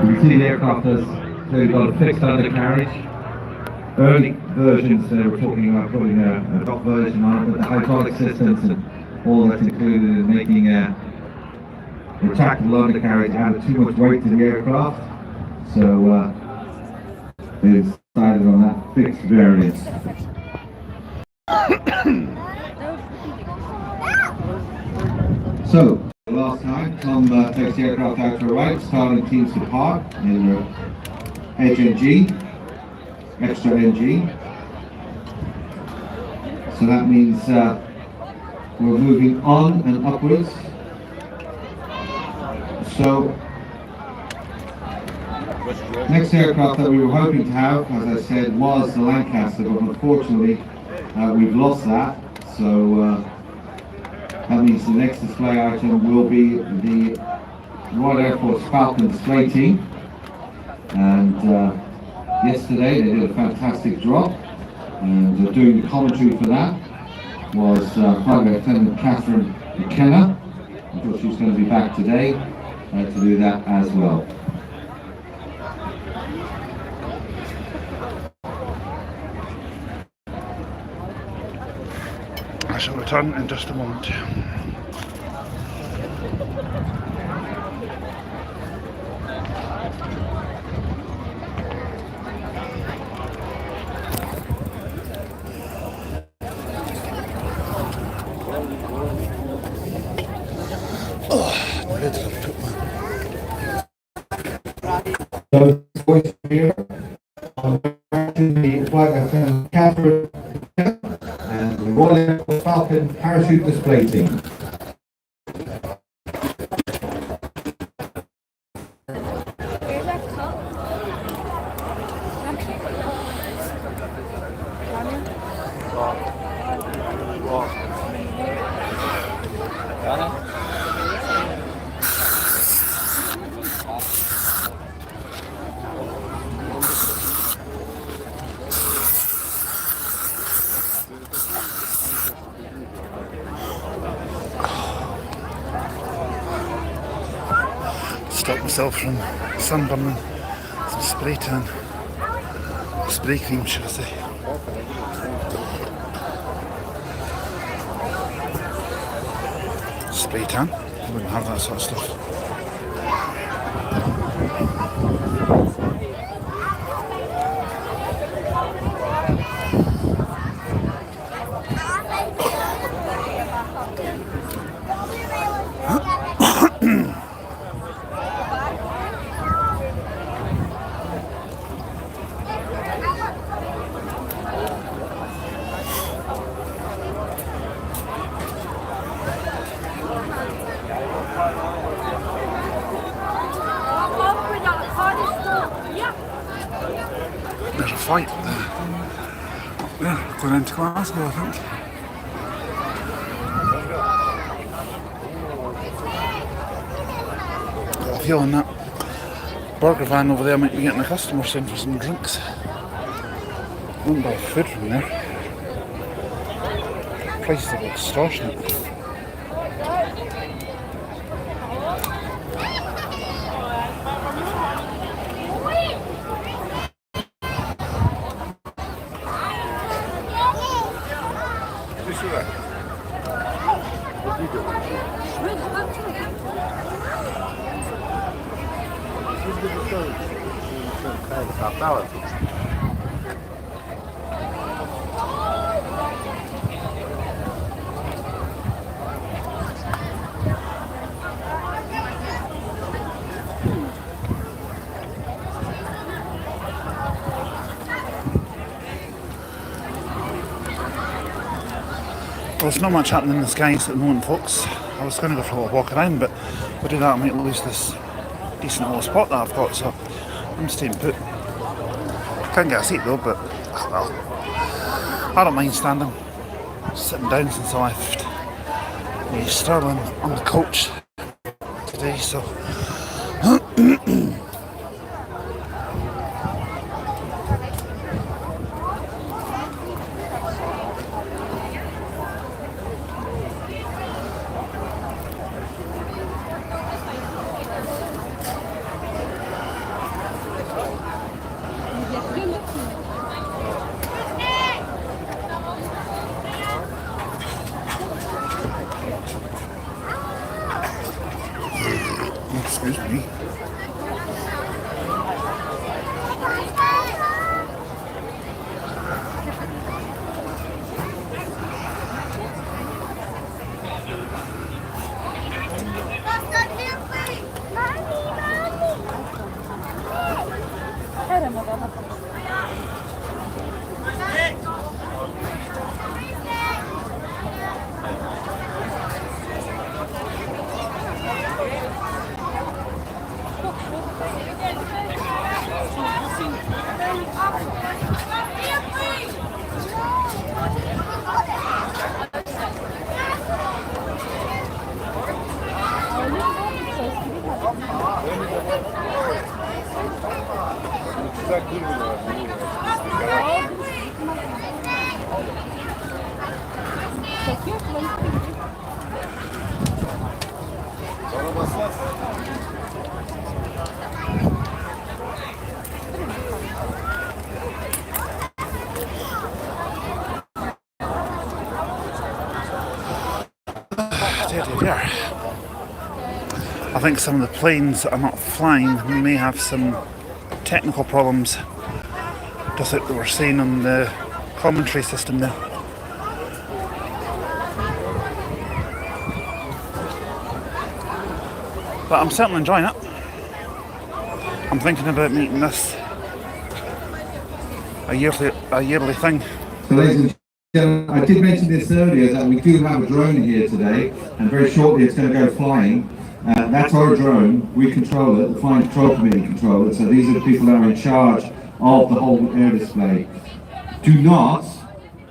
You can see the aircraft has clearly got a fixed undercarriage. Early versions they were talking about putting a top version on it, but the hydraulic systems and all that's included in making a retractable undercarriage added too much weight to the aircraft. So they decided on that fixed variant. So, last time, Tom takes the aircraft out to the right, starting teams to park in edge NG, extra NG. So that means we're moving on and upwards. So, next aircraft that we were hoping to have, as I said, was the Lancaster, but unfortunately we've lost that. So that means the next display item will be the Royal Air Force Falcon display team. And yesterday they did a fantastic drop, and doing the commentary for that was Private Lieutenant Catherine McKenna. I thought she was going to be back today to do that as well. I shall return in just a moment. So, voice here on the Flight Lieutenant Catherine and the Royal Air Force Falcon parachute display team. Stop myself from sunburning. Some spray tan. Spray cream, should I say. Spray tan? I wouldn't have that sort of stuff. There's a flight there, going into Glasgow, I think. Got a feeling that burger van over there might be getting a customer soon for some drinks. Wouldn't buy food from there. Prices are extortionate. Well, there's not much happening in the skies at the moment, folks. I was going to go for a little walk around, but if I do that I might lose this decent little spot that I've got, so I'm staying put. Can't get a seat though, but well, I don't mind standing. Sitting down since I left Stirling on the coach today, so excuse me. I think some of the planes that are not flying may have some technical problems, just like they were saying on the commentary system there. But I'm certainly enjoying it. I'm thinking about making this a yearly thing. So ladies and gentlemen, I did mention this earlier that we do have a drone here today, and very shortly it's going to go flying. That's our drone. We control it. The Flying Control Committee control it. So these are the people that are in charge of the whole air display. Do not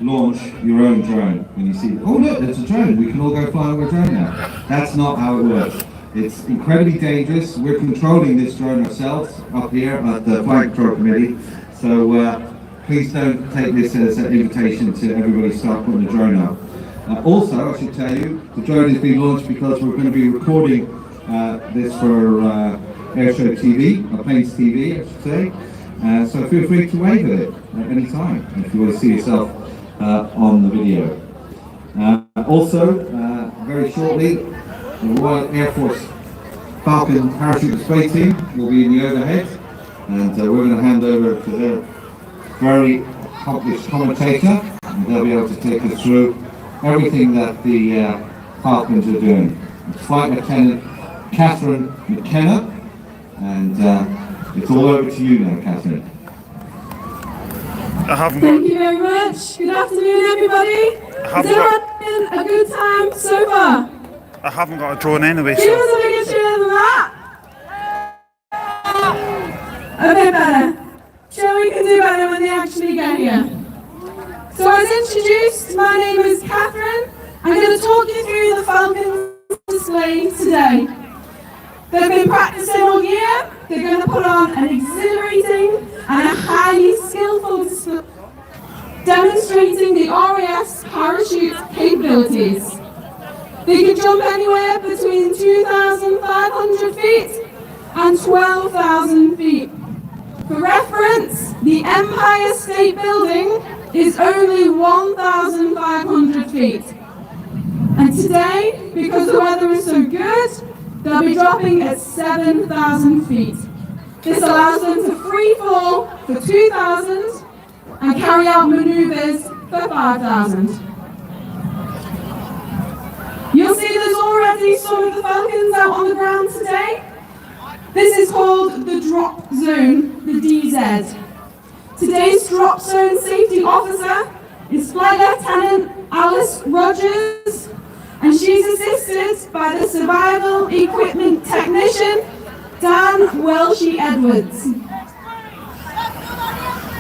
launch your own drone when you see, oh look, there's a drone. We can all go fly over a drone now. That's not how it works. It's incredibly dangerous. We're controlling this drone ourselves up here at the Flight Control Committee. So please don't take this as an invitation to everybody start putting the drone up. Also, I should tell you, the drone is being launched because we're going to be recording this for Airshow TV, or Planes TV, I should say. So feel free to wave at it at any time if you want to see yourself on the video. Also, very shortly, the Royal Air Force Falcon Parachute Display Team will be in the overhead, and we're going to hand over to their very accomplished commentator, and they'll be able to take us through everything that the Falcons are doing. Flight Lieutenant Catherine McKenna, and it's all over to you now, Catherine. Thank you very much. Good afternoon, everybody. Has everyone had a good time so far? I haven't got a drone anyway, Give us a bigger cheer than that. A bit better. Sure, we can do better when they actually get here. So as introduced, my name is Catherine. I'm going to talk you through the Falcon display today. They've been practicing all year. They're going to put on an exhilarating and a highly skillful display demonstrating the RAF's parachute capabilities. They can jump anywhere between 2,500 feet and 12,000 feet. For reference, the Empire State Building is only 1,500 feet. And today, because the weather is so good, they'll be dropping at 7,000 feet. This allows them to free fall for 2,000 and carry out maneuvers for 5,000. You'll see there's already some of the Falcons out on the ground today. This is called the Drop Zone, the DZ. Today's Drop Zone Safety Officer is Flight Lieutenant Alice Rogers, and she's assisted by the Survival Equipment Technician, Dan Welshie Edwards.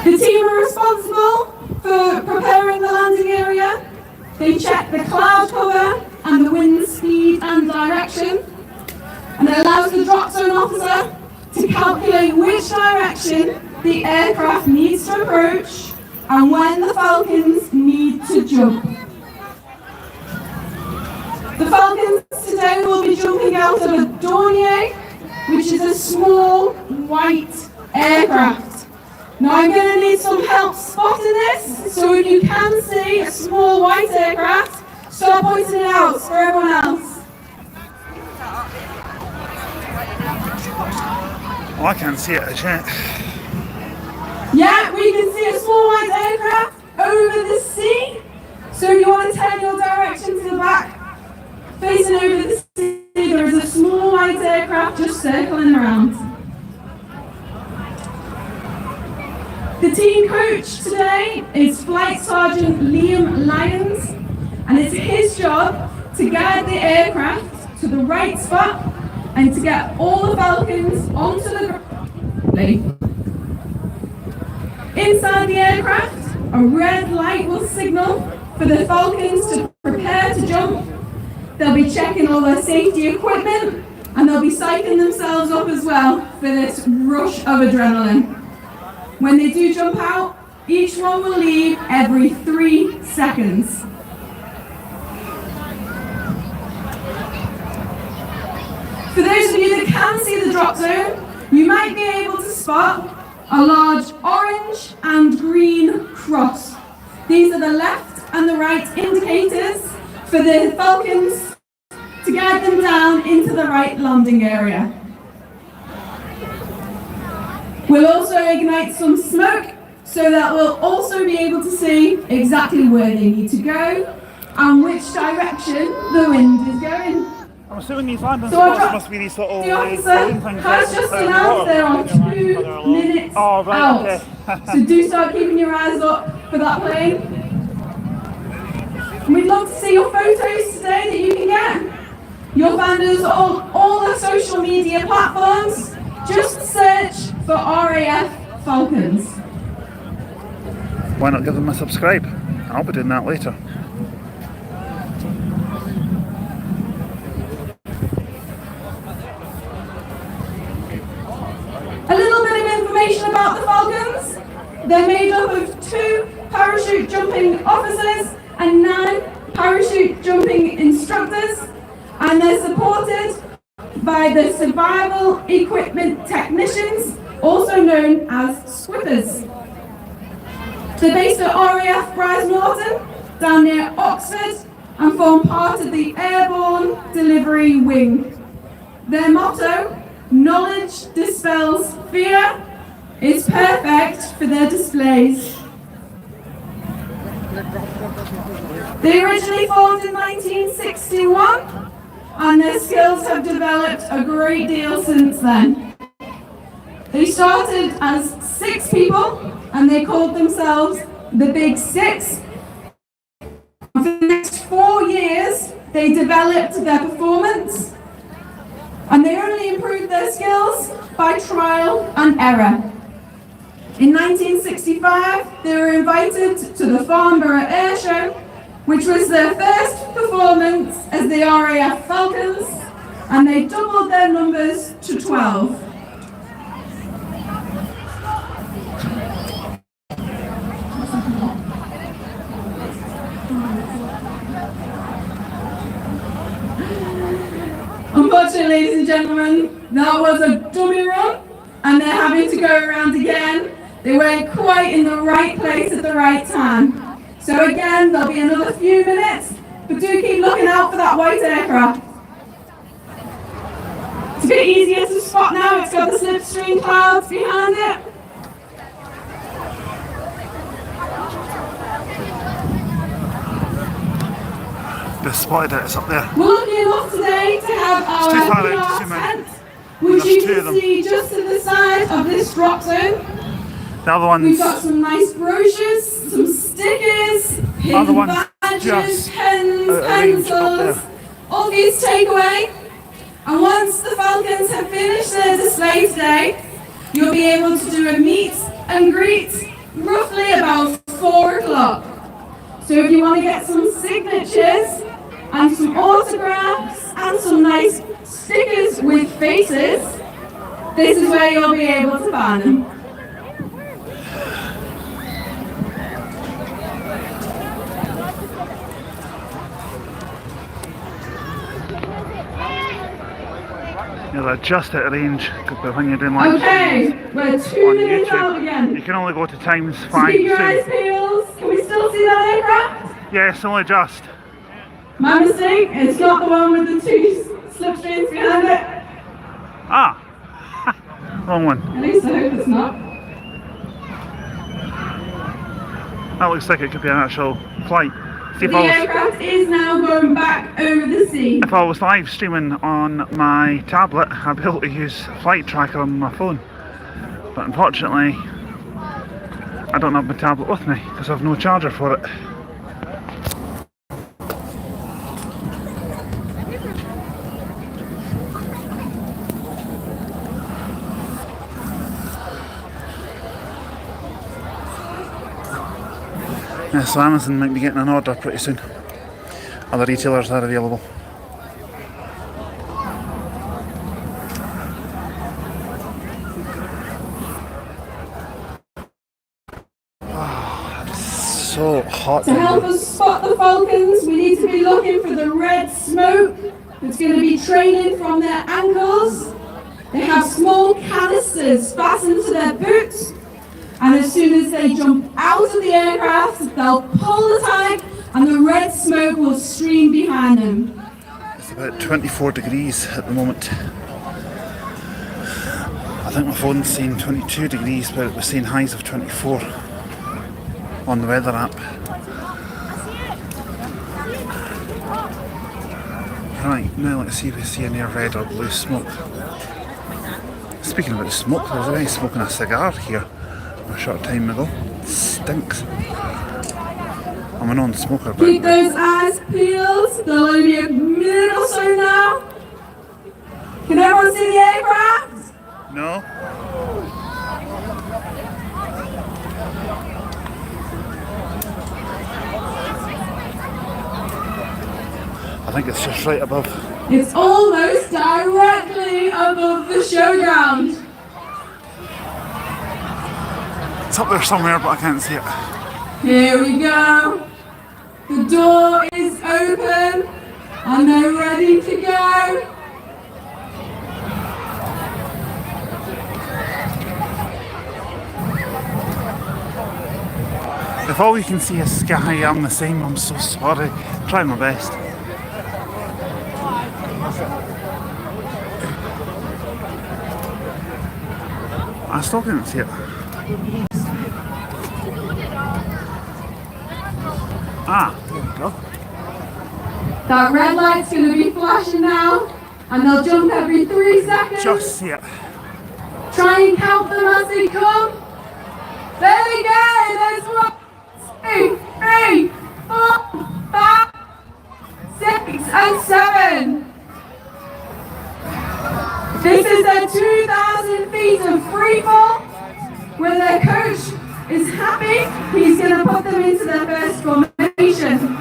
The team are responsible for preparing the landing area. They check the cloud cover and the wind speed and direction, and it allows the drop zone officer to calculate which direction the aircraft needs to approach and when the Falcons need to jump. The Falcons today will be jumping out of a Dornier, which is a small white aircraft. Now I'm going to need some help spotting this, so if you can see a small white aircraft, start pointing it out for everyone else. Oh, I can't see it as yet. Yeah, we can see a small white aircraft over the sea. So if you want to turn your direction to the back, facing over the sea, there is a small white aircraft just circling around. The team coach today is Flight Sergeant Liam Lyons, and it's his job to guide the aircraft to the right spot and to get all the Falcons onto the ground. Inside the aircraft, a red light will signal for the Falcons to prepare to jump. They'll be checking all their safety equipment, and they'll be psyching themselves up as well for this rush of adrenaline. When they do jump out, each one will leave every 3 seconds. For those of you that can see the drop zone, you might be able to spot a large orange and green cross. These are the left and the right indicators for the Falcons to guide them down into the right landing area. We'll also ignite some smoke so that we'll also be able to see exactly where they need to go and which direction the wind is going. I'm assuming these landing So spots must be these sort of the officer has just announced there are 2 minutes Oh, right, out. okay. So do start keeping your eyes up for that plane. And we'd love to see your photos today that you can get. You'll find us on all the social media platforms. Just search for RAF Falcons. Why not give them a subscribe? I'll be doing that later. A little bit of information about the Falcons. They're made up of 2 parachute jumping officers and 9 parachute jumping instructors, and they're supported by the Survival Equipment Technicians, also known as SWIPers. They're based at RAF Brize Norton, down near Oxford, and form part of the Airborne Delivery Wing. Their motto, "Knowledge dispels fear," is perfect for their displays. They originally formed in 1961, and their skills have developed a great deal since then. They started as 6 people, and they called themselves the Big Six. For the next 4 years, they developed their performance, and they only improved their skills by trial and error. In 1965, they were invited to the Farnborough Air Show, which was their first performance as the RAF Falcons, and they doubled their numbers to 12. Unfortunately, ladies and gentlemen, that was a dummy run, and they're having to go around again. They weren't quite in the right place at the right time. So again, there'll be another few minutes but do keep looking out for that white aircraft. It's a bit easier to spot now, it's got the slipstream clouds behind it. Just spotted it, it's up there. We're lucky enough today to have our too far out to PR zoom in. tent, which There's you two of can them. see just to the side of this drop zone. The other We've one's got some nice brochures, some stickers, Other pin one's badges, just pens, out of range up pencils, there. all these takeaway. And once the Falcons have finished their display today, you'll be able to do a meet and greet roughly about 4 o'clock. So if you want to get some signatures and some autographs and some nice stickers with faces, this is where you'll be able to find them. You're just out of range but when you're doing like Okay, we're 2 on minutes out YouTube. again. You can only go to times So 5 keep your eyes soon. peeled. Can we still see that aircraft? Yes, only just. My mistake, it's not the one with the 2 slipstreams behind it. Ah! Wrong one. At least I hope it's not. That looks like it could be an actual flight. See, The aircraft is now going back over the sea. if I was live streaming on my tablet, I'd be able to use Flight Tracker on my phone. But unfortunately, I don't have my tablet with me because I have no charger for it. Yeah, so Amazon might be getting an order pretty soon. Other retailers are available. So hot. To help us spot the Falcons, we need to be looking for the red smoke that's going to be trailing from their ankles. They have small canisters fastened to their boots, and as soon as they jump out of the aircraft, they'll pull the tag and the red smoke will stream behind them. It's about 24 degrees at the moment. I think my phone's saying 22 degrees, but it was saying highs of 24 on the weather app. Right, now let's see if we see any red or blue smoke. Speaking about the smoke, there was a guy smoking a cigar here a short time ago. It stinks. I'm a non-smoker, but Keep those eyes peeled. There'll only be a minute or so now. Can everyone see the aircraft? no. I think it's just right above. It's almost directly above the showground. It's up there somewhere, but I can't see it. Here we go. The door is open and they're ready to go. If all you can see is sky, I'm the same. I'm so sorry. Try my best. I still can't see it. Ah, there we go. That red light's going to be flashing now and they'll jump every 3 seconds. Just see it. Try and count them as they come. There we go. There's 1, 2, 3, 4, 5, 6, and 7. This is their 2,000 feet of free fall. When their coach is happy, he's going to put them into their first formation.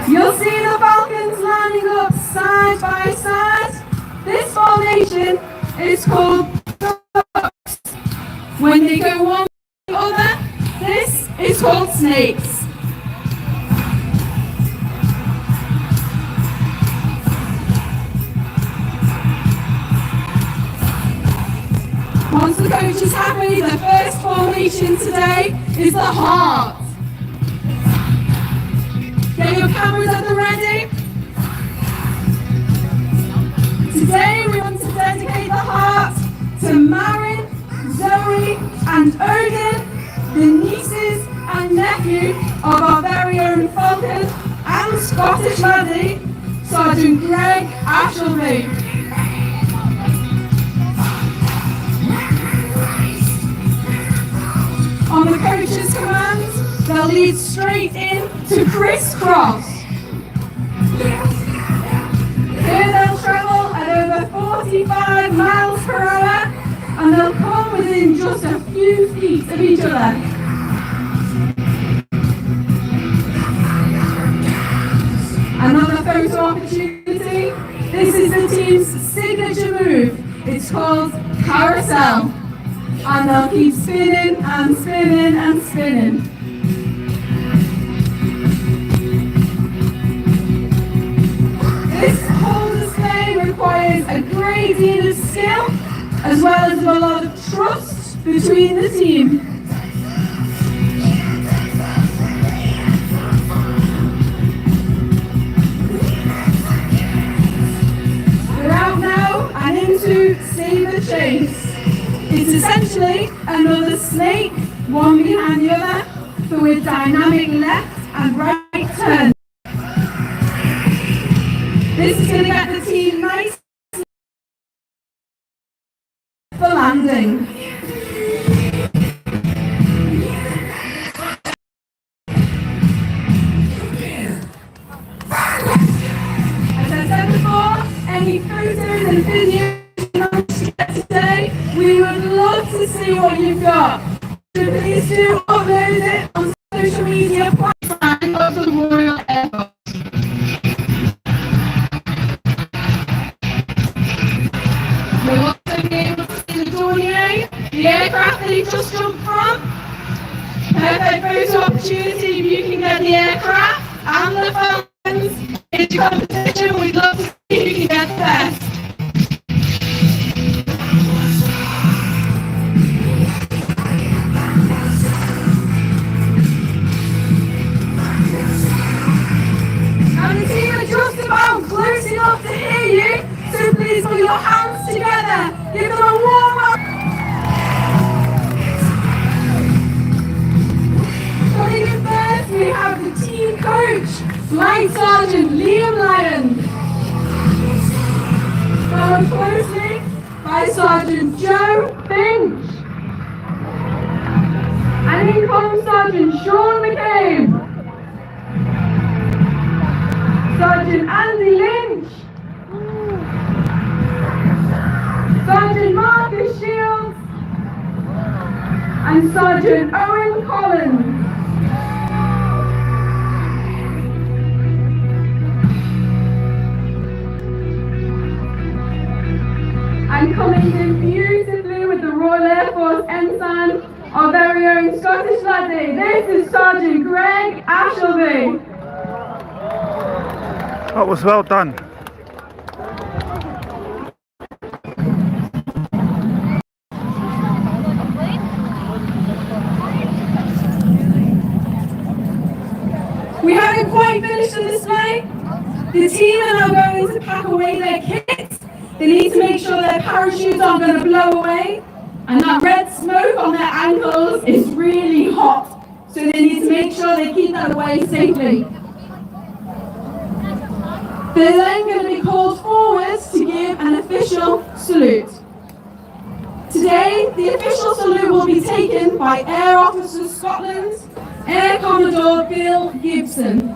You'll see the Falcons lining up side by side. This formation is called ducks. When they go one to the other, this is called snakes. Once the coach coach is happy. The first formation today is the heart. Get your cameras at the ready. Today we want to dedicate the heart to Marin, Zoe and Odin, the nieces and nephew of our very own Falcon and Scottish laddie, Sergeant Greg Ashleby. On the coach's command, they'll lead straight in to crisscross. Here they'll travel at over 45 miles per hour and they'll come within just a few feet of each other. Another photo opportunity. This is the team's signature move. It's called carousel. And they'll keep spinning and spinning and spinning. This whole display requires a great deal of skill as well as a lot of trust between the team. We're out now and into Save the Chase. It's essentially another snake, one behind the other, but with dynamic left and right turns. This is going to get the team nice for landing. As I said before, any photos and videos today, we would love to see what you've got. So please do upload it on social media platforms of the Royal Air Force. We'll also be able to see the Dornier, the aircraft that he just jumped from. Perfect photo opportunity if you can get the aircraft and the Falcons into competition. We'd love to see if you can get the best. And the team are just about close enough to hear you, so please put your hands together. Give them a warm up. Coming in first, we have the team coach, Flight Sergeant Liam Lyons. Followed closely by Sergeant Joe Finch. And in comes Sergeant Sean McCabe. Sergeant Andy Lynch. Sergeant Marcus Shields. And Sergeant Owen Collins. And coming in beautifully with the Royal Air Force ensign, our very own Scottish laddie, this is Sergeant Greg Ashleby. That was well done. We haven't quite finished the display. The team are now going to pack away their kits. They need to make sure their parachutes aren't going to blow away. And that red smoke on their ankles is really hot. So they need to make sure they keep that away safely. They're then going to be called forwards to give an official salute. Today, the official salute will be taken by Air Officers Scotland, Air Commodore Bill Gibson.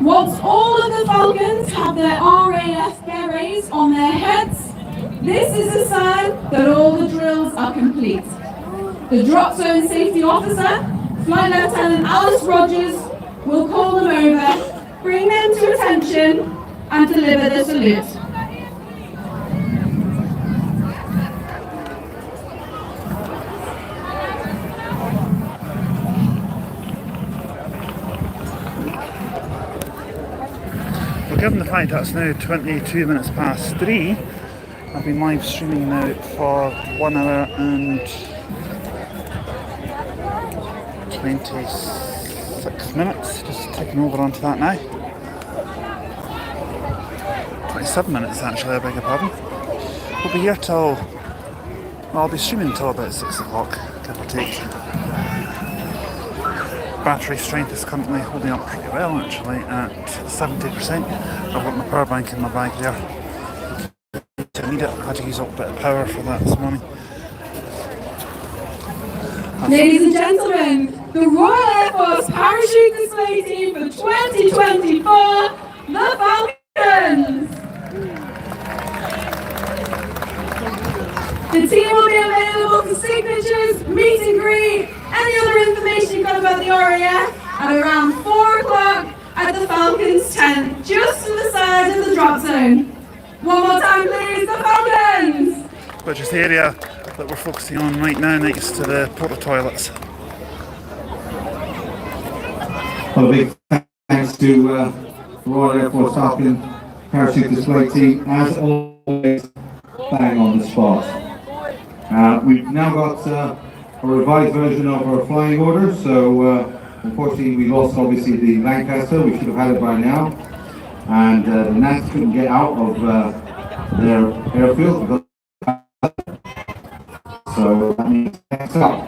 Once all of the Falcons have their RAF berets on their heads, this is a sign that all the drills are complete. The Drop Zone Safety Officer, Flight Lieutenant Alice Rogers, will call them over, bring them to attention, and deliver the salute. given the fact that it's now 22 minutes past 3, I've been live streaming now for 1 hour and 26 minutes. Just taking over onto that now. 27 minutes actually, I beg your pardon. We'll be here till, well, I'll be streaming till about 6 o'clock, give or take. Battery strength is currently holding up pretty well actually at 70%. I've got my power bank in my bag there. I need it. I had to use up a bit of power for that this morning. Ladies and gentlemen, the Royal Air Force Parachute Display Team for 2024, the Falcons! The team will be available for signatures, meet and greet, any other information you've got about the RAF at around 4 o'clock at the Falcons tent, just to the side of the drop zone. One more time please, the Falcons! Which is the area that we're focusing on right now next to the porta toilets. Well, a big thanks to Royal Air Force Falcon Parachute Display Team, as always, bang on the spot. We've now got a revised version of our flying order, so unfortunately we lost obviously the Lancaster, we should have had it by now, and the Nats couldn't get out of their airfield, so that means next up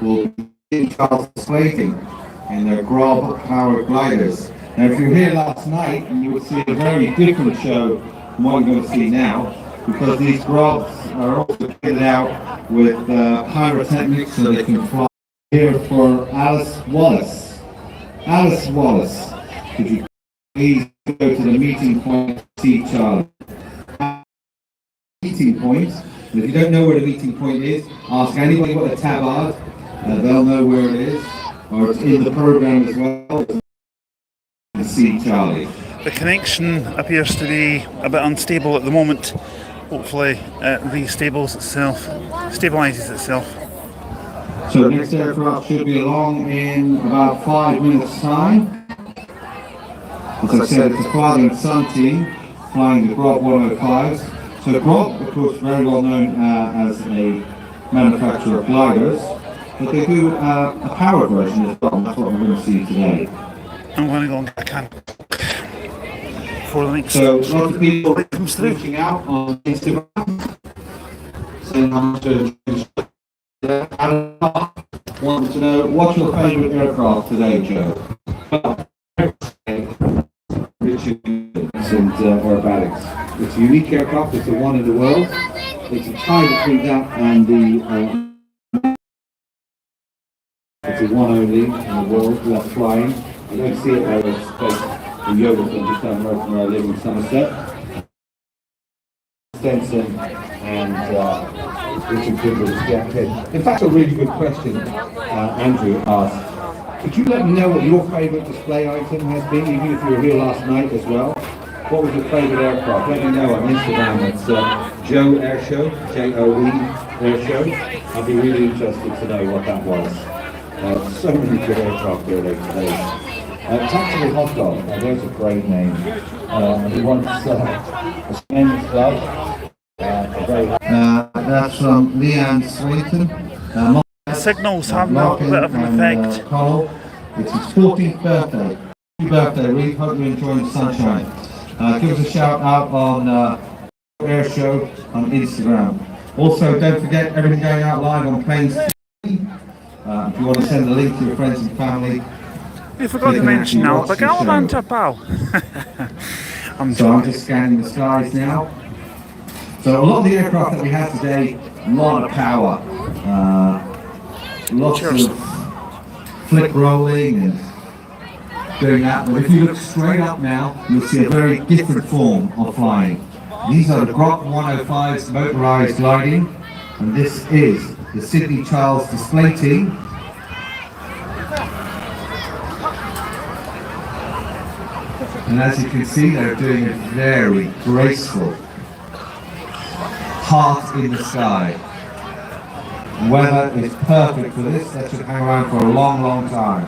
will be Charles Display Team in their Grob powered gliders. Now if you were here last night, you would see a very different show from what you're going to see now, because these Grobs are also kitted out with pyrotechnics so they can fly. Here for Alice Wallace. Alice Wallace, could you please go to the meeting point, see Charlie? Meeting point, and if you don't know where the meeting point is, ask anybody what a tabard, they'll know where it is, or it's in the program as well. See Charlie. The connection appears to be a bit unstable at the moment. Hopefully it restabilizes itself. So the next aircraft should be along in about 5 minutes time. As I said, it's a father and son team flying the Grob 105s. So Grob, of course, very well known as a manufacturer of gliders, but they do a powered version as well, and that's what we're going to see today. I'm going to go and get a can for the next. So lots of people reaching out on Instagram, saying how much wanted to know, what's your favourite aircraft today, Joe? Richard and aerobatics. It's a unique aircraft, it's the one in the world. It's a tie between that and the it's the one only in the world left flying. I don't see it out of space in Yeovil, just down the road from where I live in Somerset. Stenson and Richard Goodwin's jacket. In fact, a really good question Andrew asked. Could you let me know what your favourite display item has been, even if you were here last night as well? What was your favourite aircraft? Let me know on Instagram. It's Joe Airshow, J-O-E Airshow. I'd be really interested to know what that was. So many good aircraft here today. Tactical Hot Dog, there's a great name. He wants a men's club. That's from Leanne Swayton. The signals having a bit of an effect. It's his 14th birthday. Happy birthday, Reed. Hope you're enjoying the sunshine. Give us a shout out on Air Show on Instagram. Also, don't forget everything going out live on Planes TV. If you want to send a link to your friends and family. You forgot to mention now, the Galvanta pal. I'm just scanning the skies now. So a lot of the aircraft that we have today, a lot of power. Lots of flick rolling and doing that, but if you look straight up now, you'll see a very different form of flying. These are the Grob 105's motorised gliding, and this is the Sydney Charles Display Team. And as you can see, they're doing it very graceful. Heart in the sky. Weather is perfect for this. That should hang around for a long, long time.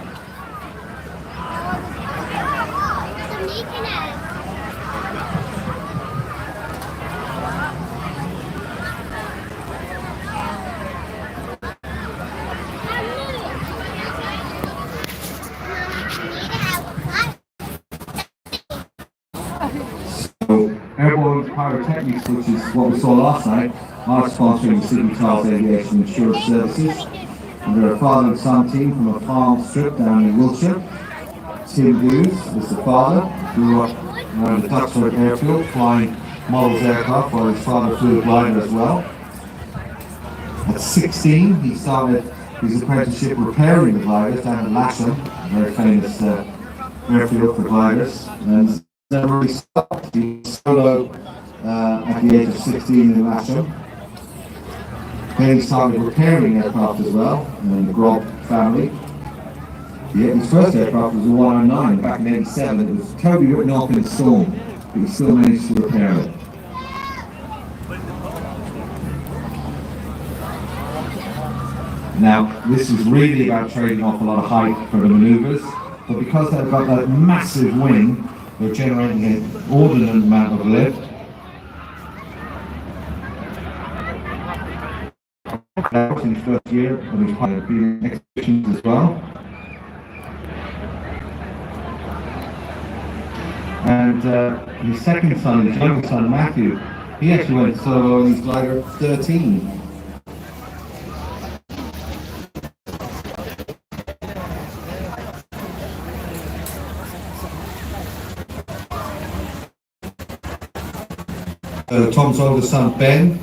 Pyrotechnics, which is what we saw last night, are sponsoring the Sydney Charles Aviation Insurance Services. And they're a father and son team from a farm strip down in Wiltshire. Tim Hughes is the father, grew up around the Duxford airfield flying models aircraft, while his father flew a glider as well. At 16, he started his apprenticeship repairing the gliders down at Lasham, a very famous airfield for gliders. And then he stopped. He was solo at the age of 16 in Lasham. Then he started repairing aircraft as well, in the Grob family. His first aircraft was a 109 back in '87. It was totally written off in a storm, but he still managed to repair it. Now, this is really about trading off a lot of height for the manoeuvres, but because they've got that massive wing, they're generating an inordinate amount of lift. In his first year, and he's part of the expeditions as well. And his second son, his younger son Matthew, he actually went solo on his glider at 13. Tom's older son Ben,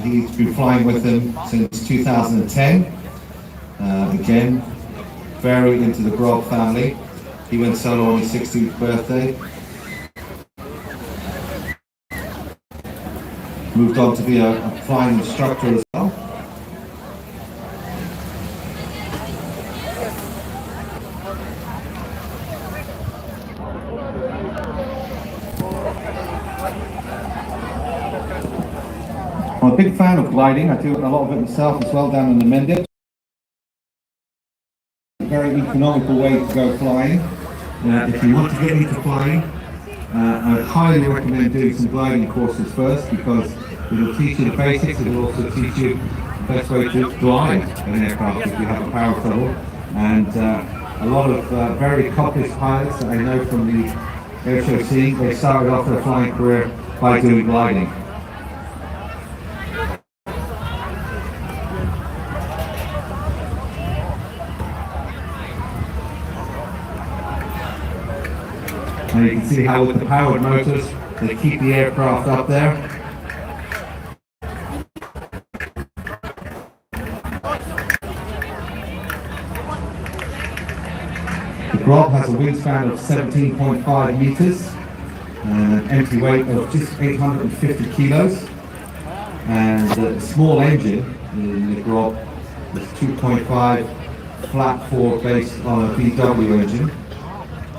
he's been flying with him since 2010. Again, very into the Grob family. He went solo on his 16th birthday. Moved on to be a flying instructor as well. I'm a big fan of gliding. I do a lot of it myself as well down in the Mendip. A very economical way to go flying. If you want to get into flying, I highly recommend doing some gliding courses first, because it'll teach you the basics. It'll also teach you the best way to glide an aircraft if you have a power trouble. And a lot of very accomplished pilots that I know from the airshow scene, they started off their flying career by doing gliding. Now you can see how with the powered motors, they keep the aircraft up there. The Grob has a wingspan of 17.5 meters, an empty weight of just 850 kilos, and the small engine in the Grob is 2.5 flat 4 based on a VW engine.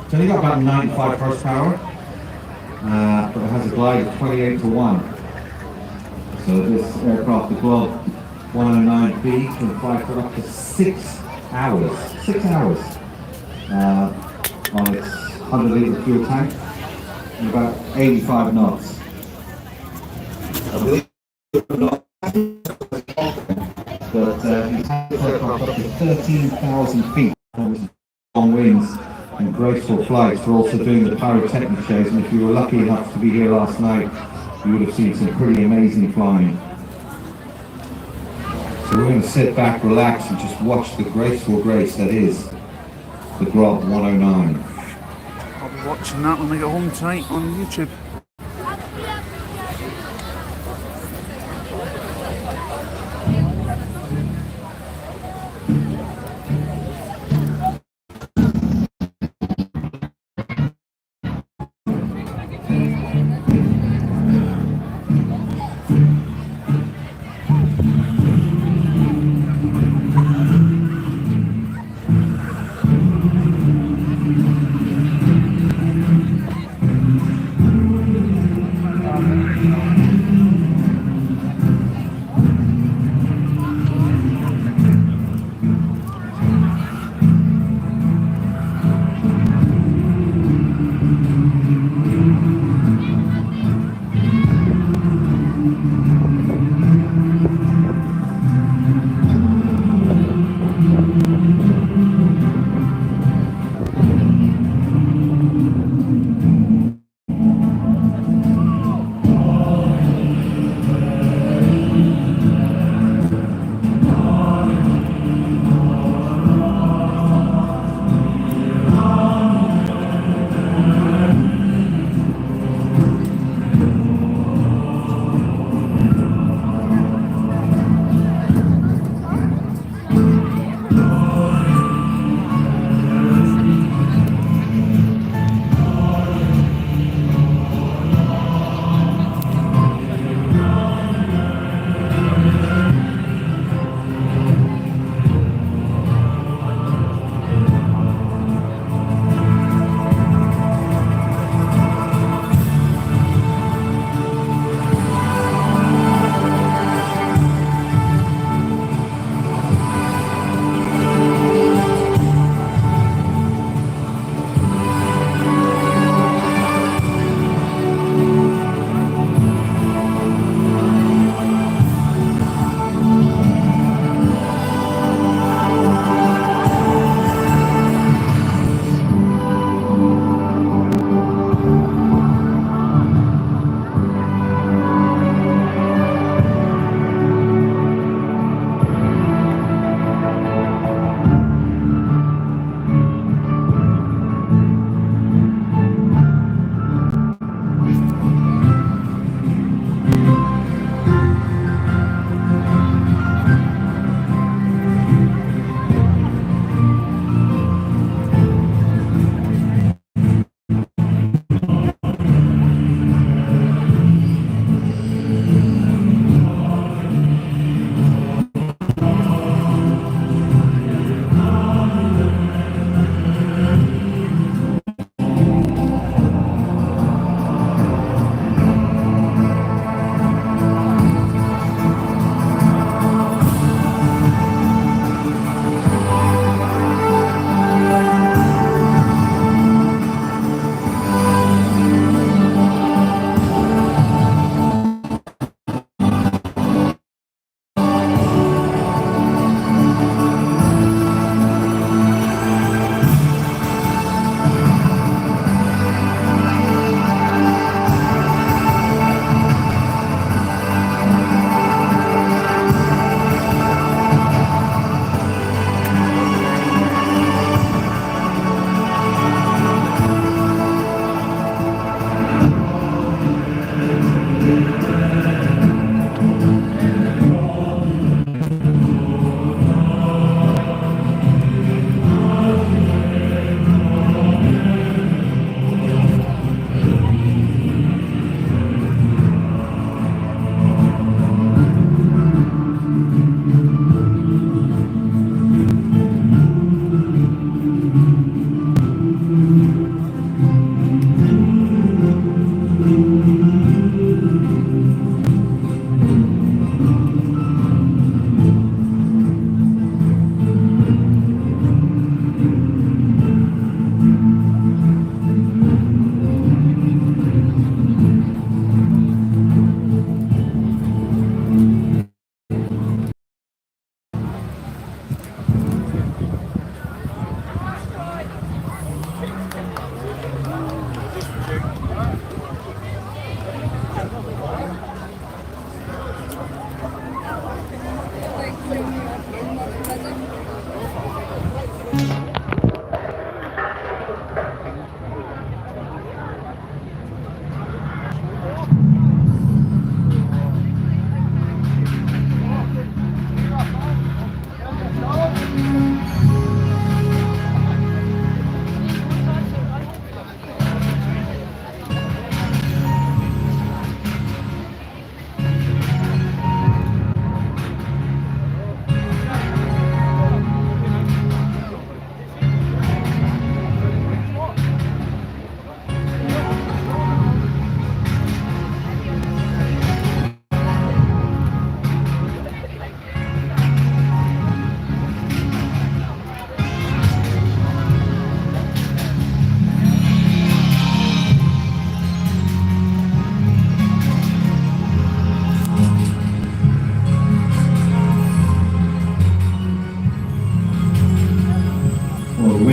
It's only got about 95 horsepower, but it has a glide of 28-1. So this aircraft, the Grob 109B, can fly for up to 6 hours. 6 hours on its 100-litre fuel tank and about 85 knots. But it's aircraft up to 13,000 feet on wings and graceful flights for also doing the pyrotechnic shows. And if you were lucky enough to be here last night, you would have seen some pretty amazing flying. So we're going to sit back, relax, and just watch the graceful grace that is the Grob 109. I'll be watching that when we get home tonight on YouTube.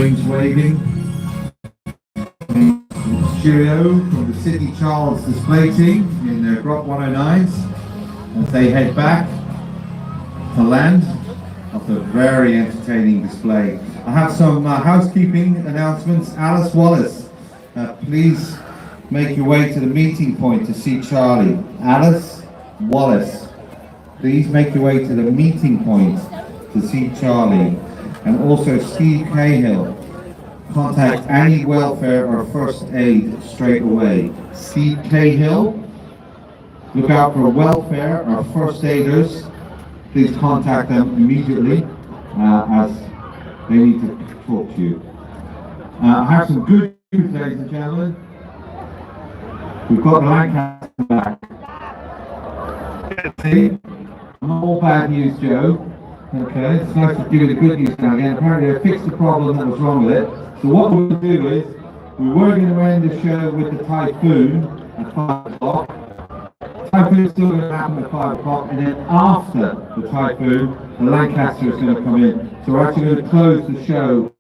Wings waving. Cheerio from the Sydney Charles display team in their Grot 109s as they head back to land after a very entertaining display. I have some housekeeping announcements. Alice Wallace, please make your way to the meeting point to see Charlie. Alice Wallace, please make your way to the meeting point to see Charlie. And also Steve Cahill, contact Annie Welfare or First Aid straight away. Steve Cahill, look out for welfare or first aiders. Please contact them immediately as they need to talk to you. I have some good news, ladies and gentlemen. We've got the Lancaster back. See? Not all bad news, Joe. Okay, it's nice to give you the good news now again. Apparently they fixed the problem that was wrong with it. So what we'll do is, we were going to end the show with the Typhoon at 5 o'clock. Typhoon's still going to happen at 5 o'clock, and then after the Typhoon, the Lancaster is going to come in. So we're actually going to close the show.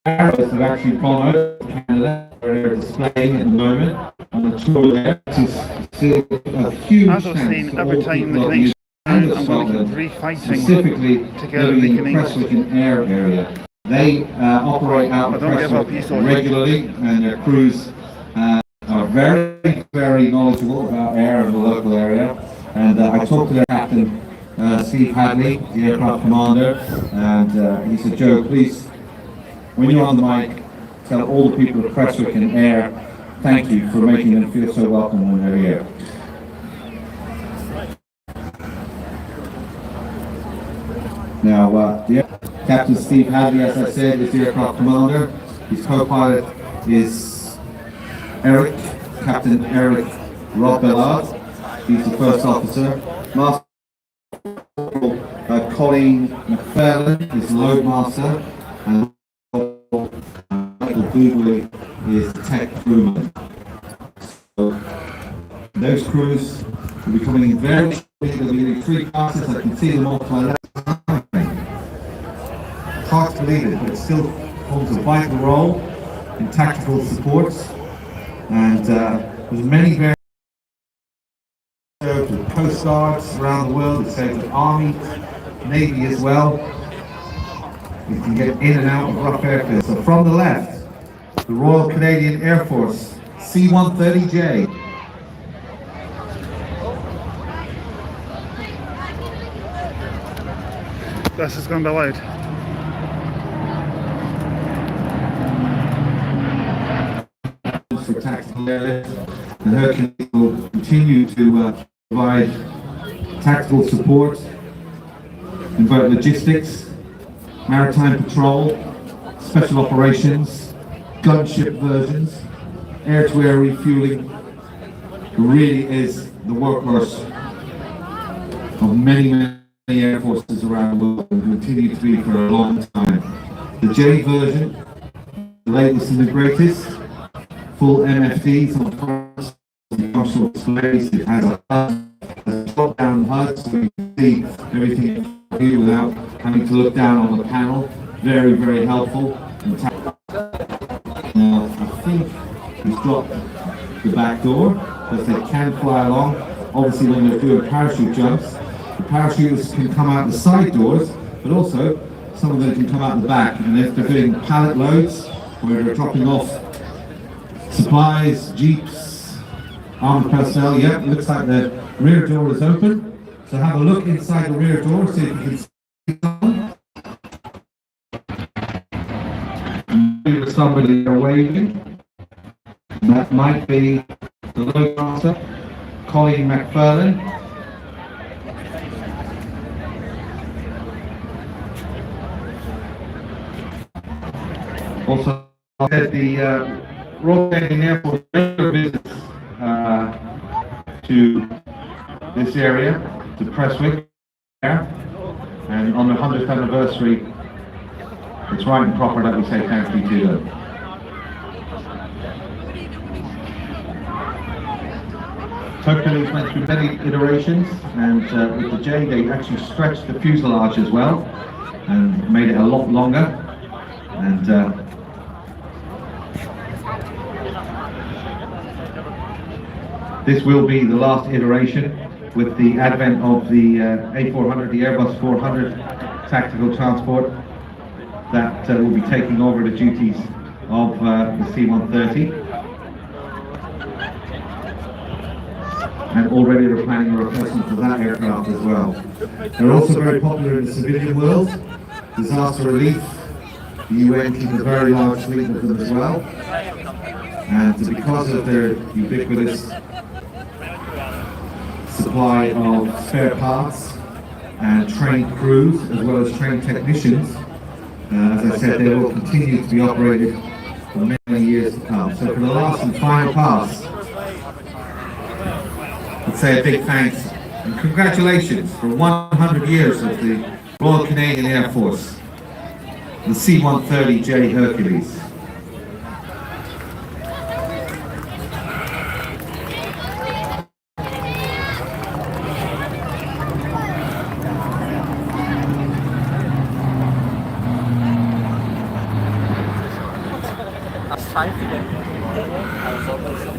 Arrows have actually gone over to Canada, where they're displaying at the moment on the tour there. It's a huge As I've seen every time the Canadians and I'm going to keep refighting specifically together living in in the Prestwick and Ayr area. They operate out of I don't give up, Prestwick you saw it. regularly, and their crews are very, very knowledgeable about Ayr and the local area. And I talked to their captain, Steve Hadley, the aircraft commander, and he said, Joe, please, when you're on the mic, tell all the people of Prestwick and Ayr, thank you for making them feel so welcome when they're here. Now, Captain Steve Hadley, as I said, is the aircraft commander. His co-pilot is Eric, Captain Eric Rob-Bellard. He's the first officer. Master Colleen McFarlane is the load master, and Michael Boogley is the tech crewman. So those crews will be coming in very shortly. There'll be only 3 classes. I can see them all to my left. It's hard to believe it, but it still holds a vital role in tactical support. And there's many various with Coast Guards around the world. It's the Army, Navy as well. You can get in and out of rough airfields. So from the left, the Royal Canadian Air Force C-130J. This is going to be loud. For tactical airlift, and Hercules will continue to provide tactical support in both logistics, maritime patrol, special operations, gunship versions, air-to-air refueling. It really is the workhorse of many air forces around the world and continue to be for a long time. The J version, the latest and the greatest, full MFDs on front, functional displays. It has a top-down HUD, so you can see everything here without having to look down on the panel. Very, very helpful. Now, I think he's dropped the back door, because they can fly along. Obviously, when they're doing parachute jumps, the parachuters can come out the side doors, but also some of them can come out the back. And if they're doing pallet loads, where they're dropping off supplies, jeeps, armed personnel, yeah, it looks like the rear door is open. So have a look inside the rear door, see if you can see someone. Maybe somebody there waving. And that might be the load master, Colleen McFarlane. Also, the Royal Canadian Air Force regular visits to this area, to Prestwick, and on the 100th anniversary, it's right and proper that we say thank you to them. Hercules went through many iterations, and with the J they actually stretched the fuselage as well, and made it a lot longer, and This will be the last iteration with the advent of the A400, the Airbus 400 tactical transport that will be taking over the duties of the C-130. And already they're planning a replacement for that aircraft as well. They're also very popular in the civilian world. Disaster relief, the UN keep a very large fleet of them as well. And because of their ubiquitous supply of spare parts and trained crews as well as trained technicians, as I said, they will continue to be operated for many years to come. So for the last and final pass, let's say a big thanks and congratulations for 100 years of the Royal Canadian Air Force, the C-130J Hercules.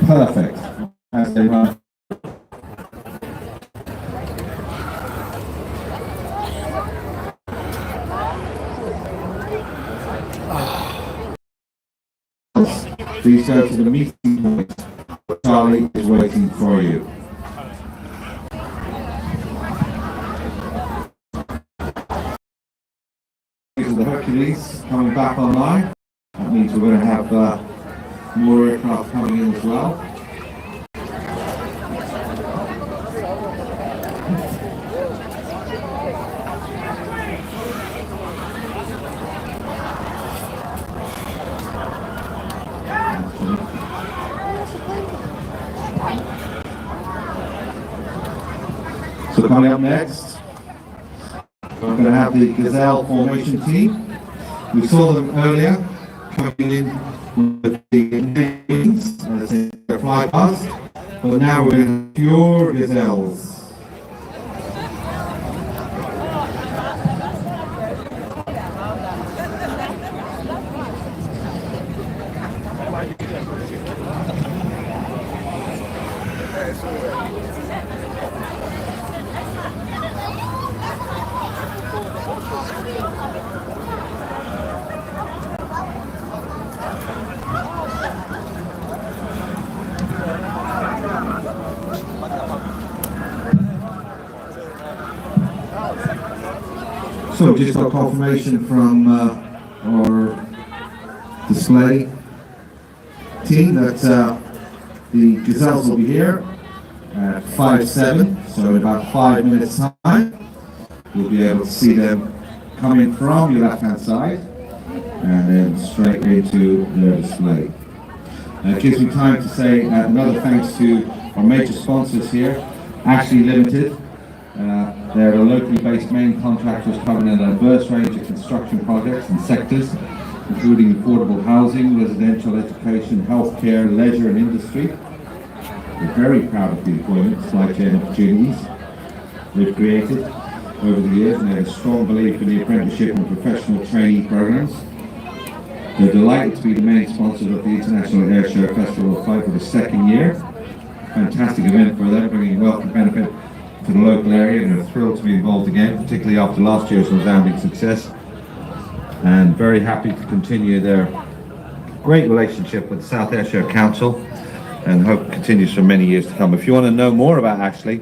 Perfect. As they run. Please go to the meeting point. Charlie is waiting for you. These are the Hercules coming back online. That means we're going to have more aircraft coming in as well. So coming up next, we're going to have the Gazelle formation team. We saw them earlier coming in with the names as they fly past, but now we're in pure Gazelles. So just got confirmation from our display team that the Gazelles will be here at 5-7, so in about 5 minutes time you'll be able to see them coming from your left hand side and then straight into their display. It gives me time to say another thanks to our major sponsors here, Ashley Limited. They're a locally based main contractors covering a diverse range of construction projects and sectors, including affordable housing, residential, education, healthcare, leisure and industry. We're very proud of the employment supply chain opportunities they've created over the years, and they have a strong belief in the apprenticeship and professional training programs. They're delighted to be the main sponsor of the International Air Show Festival of Flight for the second year. Fantastic event for them, bringing wealth and benefit to the local area, and are thrilled to be involved again, particularly after last year's resounding success, and very happy to continue their great relationship with the South Ayrshire Council and hope it continues for many years to come. If you want to know more about Ashley,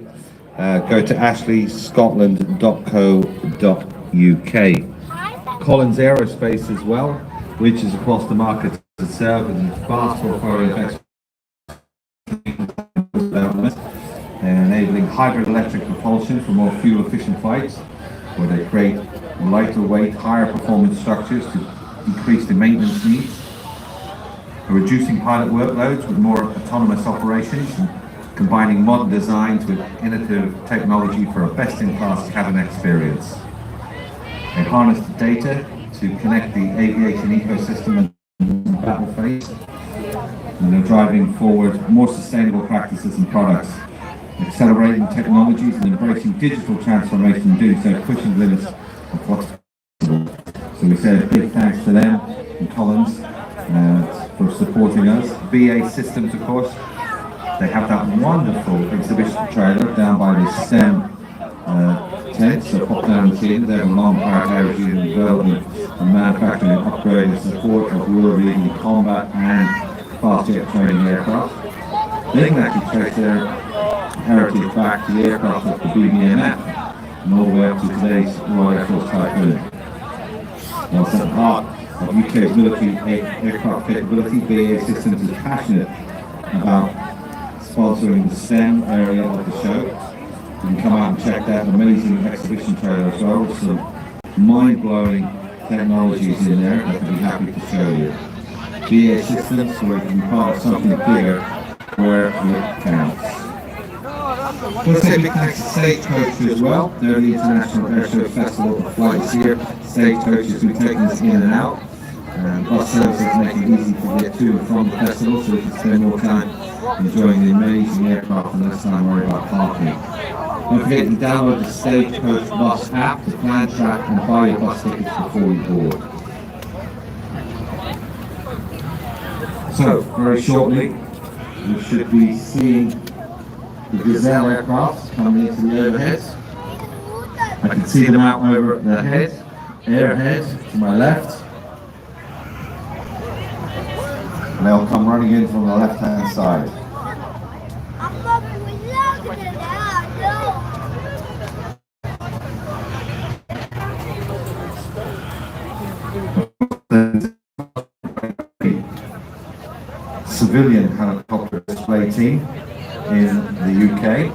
go to ashleyscotland.co.uk. Collins Aerospace as well, which is across the market to serve with a vast portfolio of expertise, enabling hybrid electric propulsion for more fuel-efficient flights, where they create lighter weight, higher performance structures to decrease the maintenance needs, reducing pilot workloads with more autonomous operations, and combining modern designs with innovative technology for a best-in-class cabin experience. They harness the data to connect the aviation ecosystem and battle phase, and they're driving forward more sustainable practices and products, accelerating technologies and embracing digital transformation, and doing so pushing the limits of what's possible. So we say a big thanks to them and Collins for supporting us. BAE Systems, of course, They have that wonderful exhibition trailer down by the STEM tent, so pop down and see it. They have a long power carriage in development and manufacturing and upgrade and support of world-leading combat and fast jet training aircraft. They can actually trace their heritage back to the aircraft of the BBMF and all the way up to today's Royal Air Force Typhoon. Well, at the heart of UK's military aircraft capability, BAE Systems is passionate about sponsoring the STEM area of the show. You can come out and check that amazing exhibition trailer as well, with some mind-blowing technologies in there that I'll be happy to show you. BAE Systems, so we can be part of something bigger where it counts. We'll say big thanks to Stagecoach as well. They're the International Airshow Festival of flights here. Stagecoach has been taking us in and out. Bus services make it easy to get to and from the festival, so we can spend more time enjoying the amazing aircraft and less time worry about parking. Don't forget to download the Stagecoach Bus app to plan, track and buy your bus tickets before you board. So, very shortly, we should be seeing the Gazelle aircraft coming into the overheads. I can see them out over the airhead to my left. And they'll come running in from the left-hand side. Civilian helicopter display team in the UK,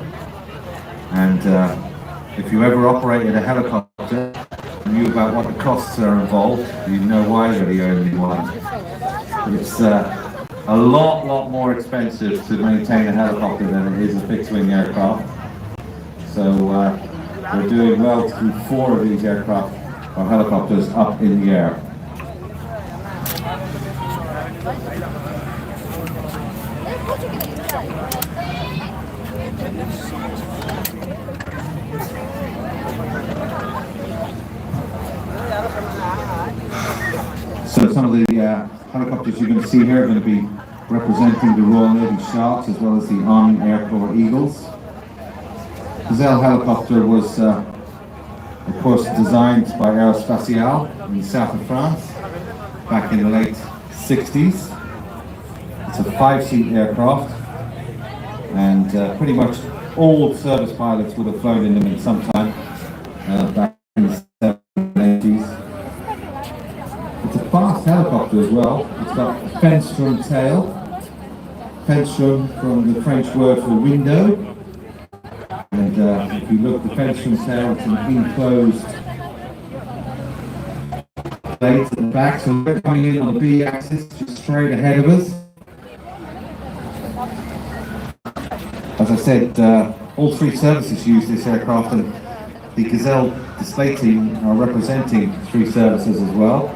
and if you ever operated a helicopter and knew about what the costs are involved, you know why they're the only one. It's a lot more expensive to maintain a helicopter than it is a fixed-wing aircraft. So we're doing well to keep 4 of these aircraft or helicopters up in the air. So some of the helicopters you're going to see here are going to be representing the Royal Navy Sharks as well as the Army Air Corps Eagles. Gazelle helicopter was, of course, designed by Aerospatiale in the south of France back in the late 60s. It's a 5-seat aircraft, and pretty much all service pilots would have flown in them at some time back in the 70s. It's a fast helicopter as well. It's got a Fenstrom tail. Fenstrom from the French word for window. And if you look, the Fenstrom tail, it's an enclosed plate at the back. So we're coming in on the B axis, just straight ahead of us. As I said, all 3 services use this aircraft, and the Gazelle display team are representing 3 services as well.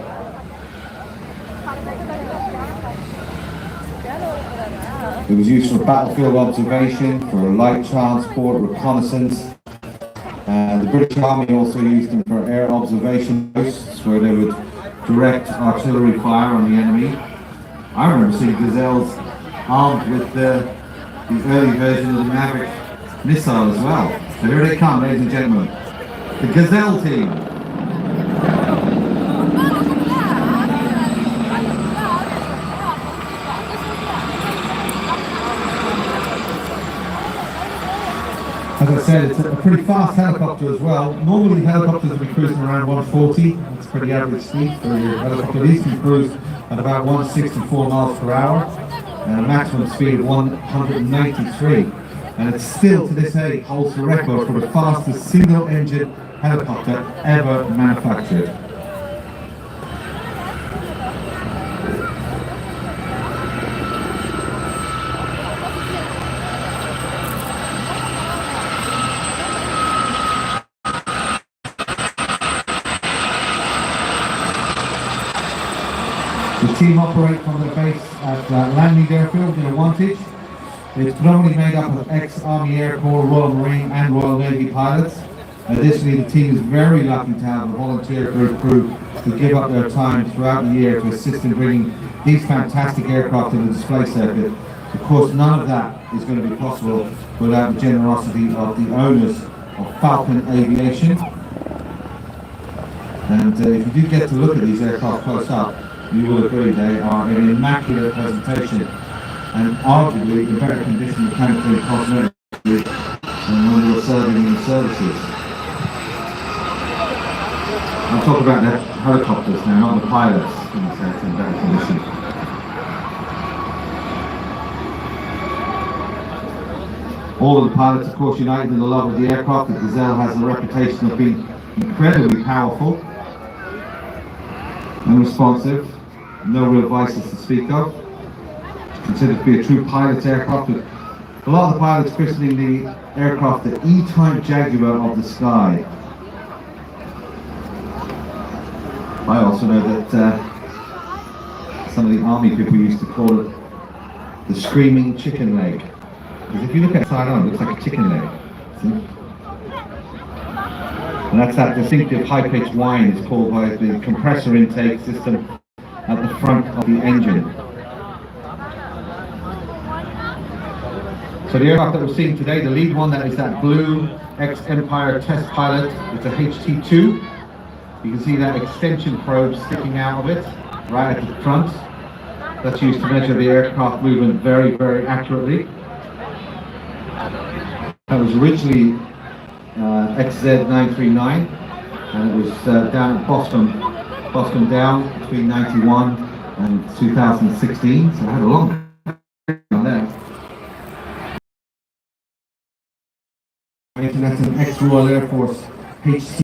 It was used for battlefield observation, for light transport, reconnaissance. The British Army also used them for air observation posts, where they would direct artillery fire on the enemy. I remember seeing Gazelles armed with the early version of the Maverick missile as well. So here they come, ladies and gentlemen. The Gazelle team. As I said, it's a pretty fast helicopter as well. Normally helicopters will be cruising around 140. That's pretty average speed for your helicopter. These can cruise at about 164 miles per hour and a maximum speed of 193. And it still, to this day, holds the record for the fastest single-engine helicopter ever manufactured. The team operate from their base at Langley Airfield near Wantage. It's predominantly made up of ex-Army Air Corps, Royal Marine and Royal Navy pilots. Additionally, the team is very lucky to have a volunteer crew to give up their time throughout the year to assist in bringing these fantastic aircraft to the display circuit. Of course, none of that is going to be possible without the generosity of the owners of Falcon Aviation. And if you do get to look at these aircraft close up, you will agree they are an immaculate presentation and arguably in better condition mechanically and cosmetically than when they were serving in the services. I'll talk about the helicopters now, not the pilots, in better condition. All of the pilots, of course, united in the love of the aircraft. The Gazelle has a reputation of being incredibly powerful and responsive, no real vices to speak of. It's considered to be a true pilot aircraft, with a lot of the pilots christening the aircraft the E-Type Jaguar of the sky. I also know that some of the army people used to call it the screaming chicken leg. Because if you look at it side on, it looks like a chicken leg. See? And that's that distinctive high-pitched whine is called by the compressor intake system at the front of the engine. So the aircraft that we're seeing today, the lead one, that is that blue ex-Empire test pilot, it's a HT2. You can see that extension probe sticking out of it, right at the front. That's used to measure the aircraft movement very, very accurately. That was originally XZ939, and it was down at Boston Down between 91 and 2016, so I had a long time on there. That's an ex-Royal Air Force HT,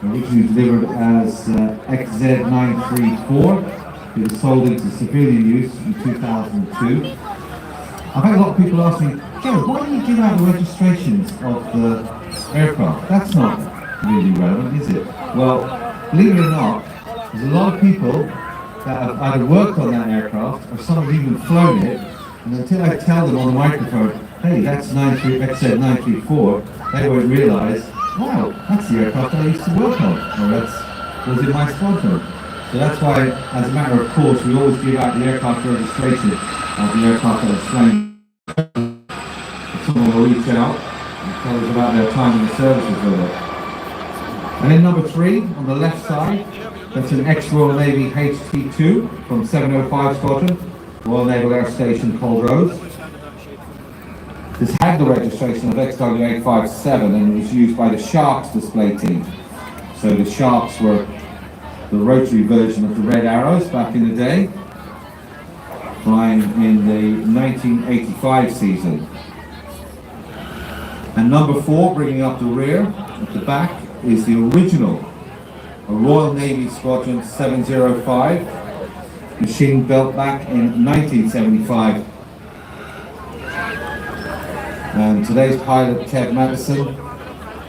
originally delivered as XZ934. It was sold into civilian use in 2002. I've had a lot of people ask me, Joe, why do you give out the registrations of the aircraft? That's not really relevant, is it? Well, believe it or not, there's a lot of people that have either worked on that aircraft or some have even flown it, and until I tell them on the microphone, hey, that's XZ934, they won't realise, wow, that's the aircraft I used to work on, or that was in my squadron. So that's why, as a matter of course, we always give out the aircraft registration of the aircraft that was flown. Someone will reach out and tell us about their time in the services with it. And then number 3, on the left side, that's an ex-Royal Navy HT2 from 705 Squadron, Royal Naval Air Station, Culdrose. This had the registration of XW857 and was used by the Sharks display team. So the Sharks were the rotary version of the Red Arrows back in the day, flying in the 1985 season. And number 4, bringing up the rear, at the back, is the original, a Royal Navy Squadron 705, machine built back in 1975. And today's pilot, Kev Madison,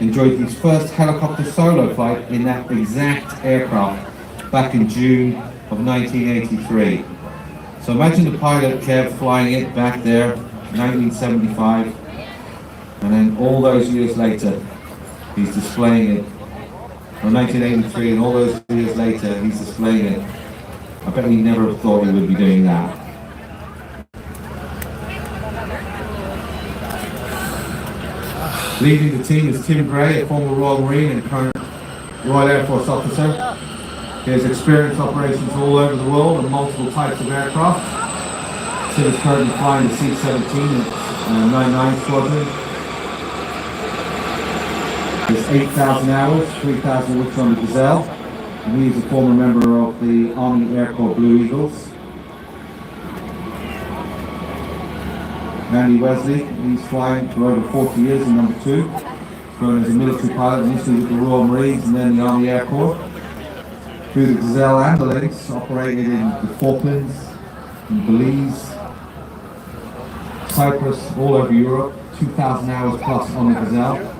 enjoyed his first helicopter solo flight in that exact aircraft back in June of 1983. So imagine the pilot, Kev, flying it back there, 1975, and then all those years later, he's displaying it. Or 1983, and all those years later, he's displaying it. I bet he never thought he would be doing that. Leading the team is Tim Gray, a former Royal Marine and current Royal Air Force officer. He has experienced operations all over the world on multiple types of aircraft. Tim is currently flying the C-17 at 99 Squadron. There's 8,000 hours, 3,000 weeks on the Gazelle, and he is a former member of the Army Air Corps Blue Eagles. Andy Wesley, he's flying for over 40 years in number 2, going as a military pilot initially with the Royal Marines and then the Army Air Corps. Through the Gazelle and the Lynx, operated in the Falklands, in Belize, Cyprus, all over Europe, 2,000 hours plus on the Gazelle.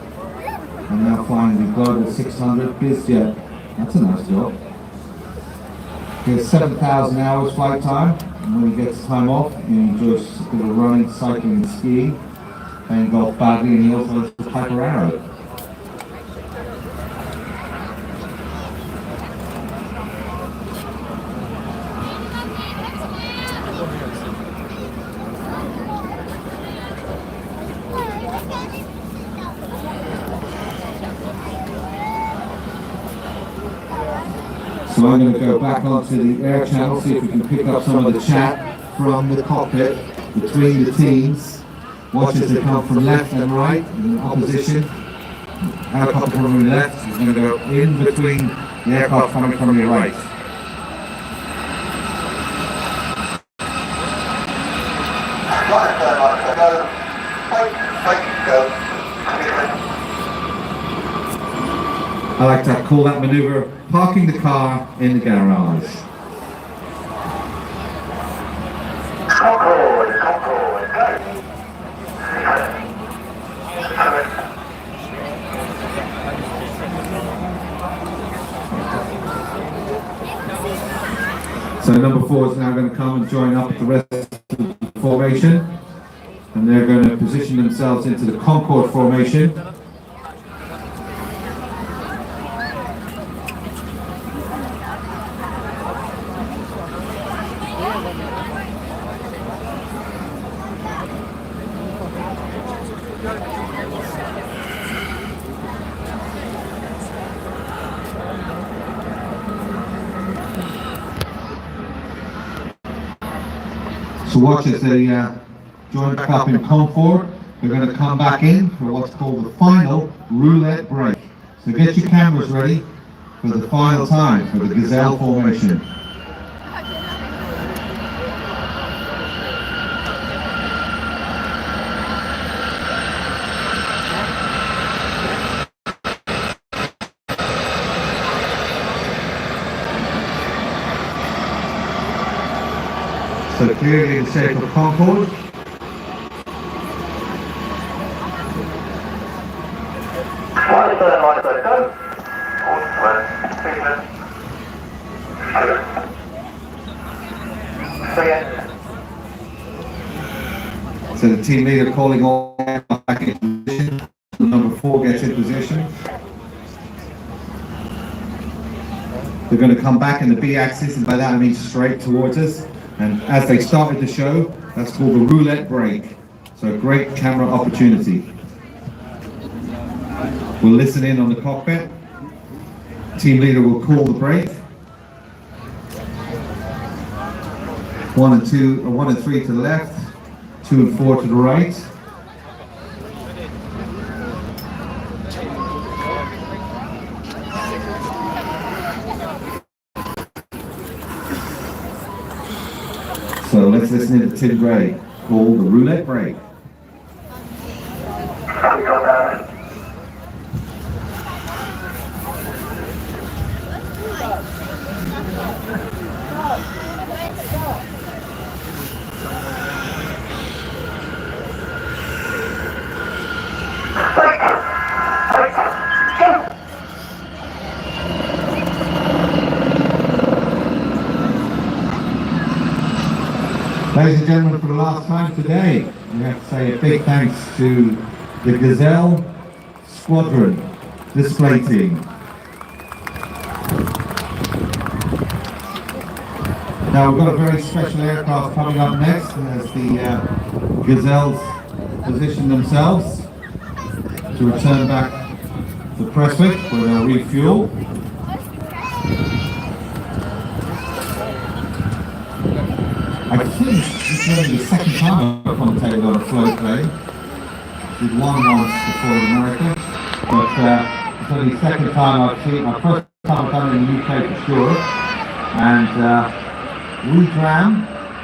And now flying the Global 600 BizJet. That's a nice job. He has 7,000 hours flight time, and when he gets time off, he enjoys a bit of running, cycling and skiing, playing golf badly, and he also has the Piper Arrow. So I'm going to go back onto the air channel, see if we can pick up some of the chat from the cockpit between the teams. Watch as they come from left and right in opposition. Helicopter coming from the left is going to go in between the aircraft coming from your right. I like to call that maneuver parking the car in the garage. So number 4 is now going to come and join up with the rest of the formation, and they're going to position themselves into the Concorde formation. So watch as they join back up in Concorde. They're going to come back in for what's called the final roulette break. So get your cameras ready for the final time for the Gazelle formation. So clearly in the shape of Concorde. So the team leader calling all back in position. Number 4 gets in position. They're going to come back in the B axis, and by that I mean straight towards us. And as they started the show, that's called the roulette break. So a great camera opportunity. We'll listen in on the cockpit. Team leader will call the break. 1 and 2, or 1 and 3 to the left, 2 and 4 to the right. So let's listen in to Tim Gray, called the roulette break. Ladies and gentlemen, for the last time today, we have to say a big thanks to the Gazelle Squadron display team. Now we've got a very special aircraft coming up next as the Gazelles position themselves to return back to Prestwick where they'll refuel. I think it's only the second time I've commentated on a float plane. Did one once before in America, but it's only the second time I've seen. My first time I've done it in the UK for sure. And Woodram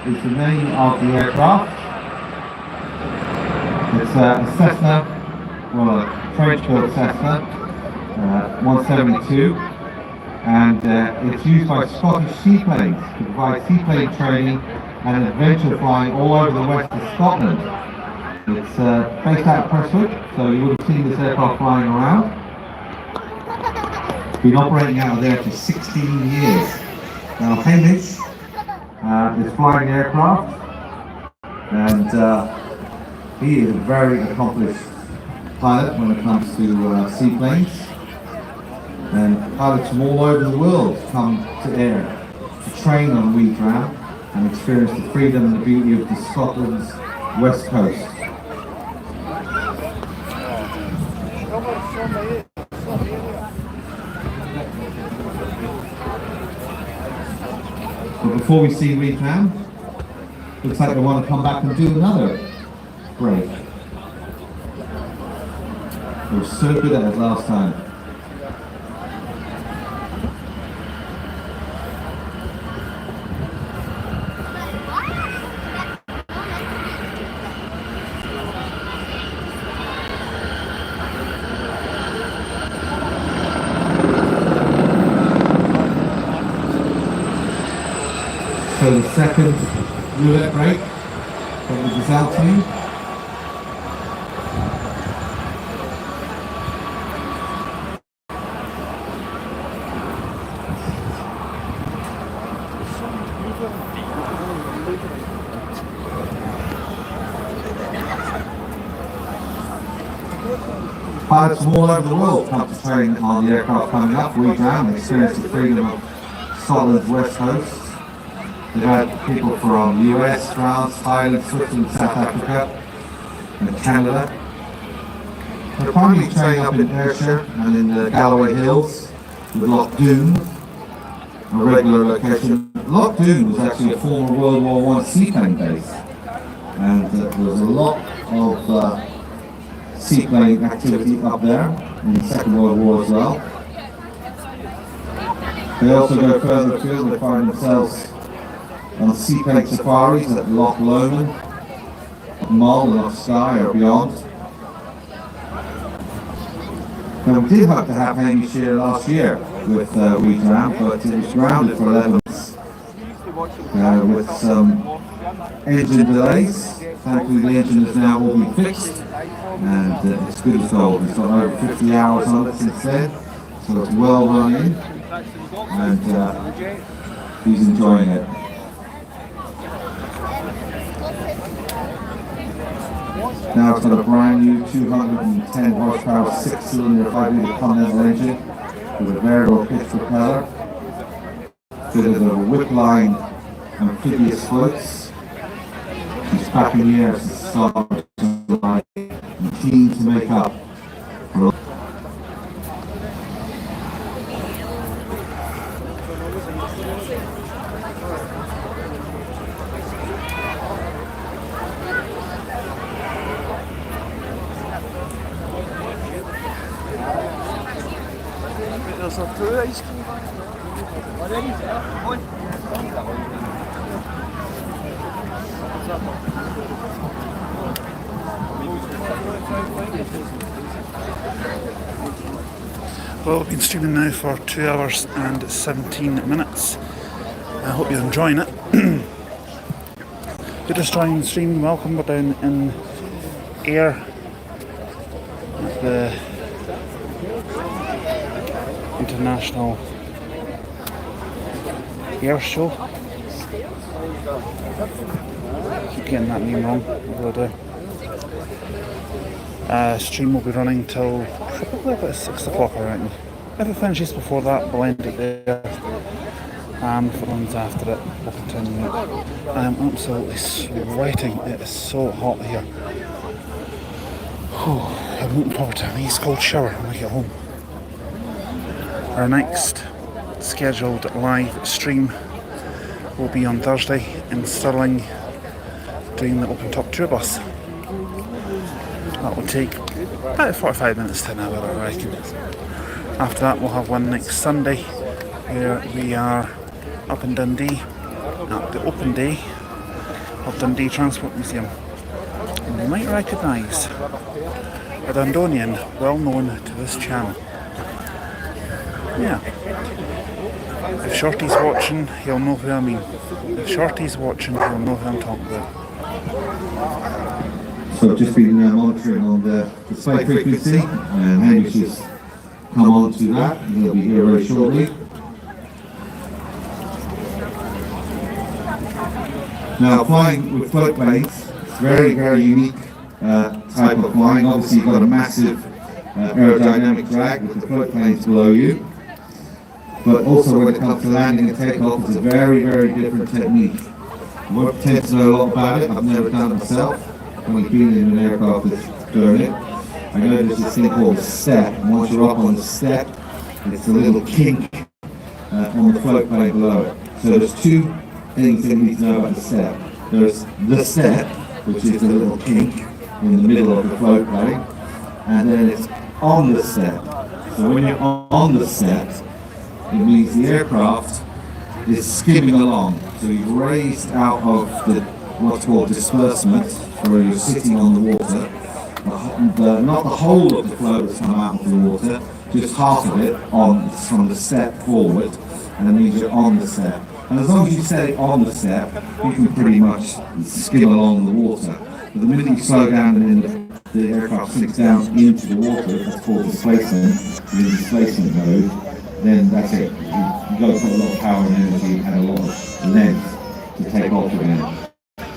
is the name of the aircraft. It's a Cessna, well, a French-built Cessna 172, and it's used by Scottish seaplanes to provide seaplane training and adventure flying all over the west of Scotland. It's based out of Prestwick, so you would have seen this aircraft flying around. Been operating out of there for 16 years. Now Hamish is flying the aircraft, and he is a very accomplished pilot when it comes to seaplanes. And pilots from all over the world come to air to train on Woodram and experience the freedom and the beauty of the Scotland's west coast. But before we see Reed-Tram, looks like they want to come back and do another break. They were so good at it last time. So the second roulette break from the Gazelle team. Pilots from all over the world come to train on the aircraft coming up. Reed-Tram and experience the freedom of Scotland's west coast. They've had people from US, France, Ireland, Switzerland, South Africa and Canada. They're primarily training up in Ayrshire and in the Galloway Hills with Loch Doon, a regular location. Loch Doon was actually a former World War I seaplane base, and there was a lot of seaplane activity up there in the Second World War as well. They also go further afield. They find themselves on seaplane safaris at Loch Lomond, Mull, and Loch Skye or beyond. Now we did hope to have Hamish here last year with Reed-Tram, but it was grounded for 11 months with some engine delays. Thankfully the engine is now all been fixed and it's good as gold. It's got over 50 hours on it since then, so it's well running and he's enjoying it. Now it's got a brand new 210 horsepower 6-cylinder 5-litre Continental engine with a variable pitch propeller, fitted with a whip-line amphibious floats. He's back in the air since the start of July and keen to make up for Well, we've been streaming now for 2 hours and 17 minutes. I hope you're enjoying it. If you're just joining the stream, welcome. We're down in Ayr at the International Air Show. Keep getting that name wrong, although I do. Stream will be running till probably about 6 o'clock, I reckon. If it finishes before that, we'll end it there. If it runs after it, we'll continue it. I am absolutely sweating. It is so hot here. I'm looking forward to a nice cold shower when I get home. Our next scheduled live stream will be on Thursday in Stirling, doing the open top tour bus. That will take about 45 minutes to an hour, I reckon. After that we'll have one next Sunday where we are up in Dundee at the open day of Dundee Transport Museum. And you might recognise a Dundonian well known to this channel. Yeah. If Shorty's watching, he'll know who I mean. If Shorty's watching, he'll know who I'm talking about. So I've just been monitoring on the display frequency, and Hamish has come on to that, and he'll be here very shortly. Now, flying with float planes, it's very, very unique type of flying. Obviously, you've got a massive aerodynamic drag with the float planes below you. But also when it comes to landing and takeoff, it's a very, very different technique. I won't pretend to know a lot about it. I've never done it myself. I've only been in an aircraft that's doing it. I know there's this thing called step, and once you're up on the step, it's a little kink on the float plane below it. So there's two things that you need to know about the step. There's the step, which is the little kink in the middle of the float plane, and then it's on the step. So when you're on the step, it means the aircraft is skimming along. So you've raised out of the what's called disbursement, where you're sitting on the water. Not the whole of the float has come out of the water, just half of it from the step forward, and it means you're on the step. And as long as you stay on the step, you can pretty much skim along the water. But the minute you slow down and then the aircraft sinks down into the water, that's called displacement, in displacement mode, then that's it. You've got to put a lot of power and energy and a lot of length to take off again.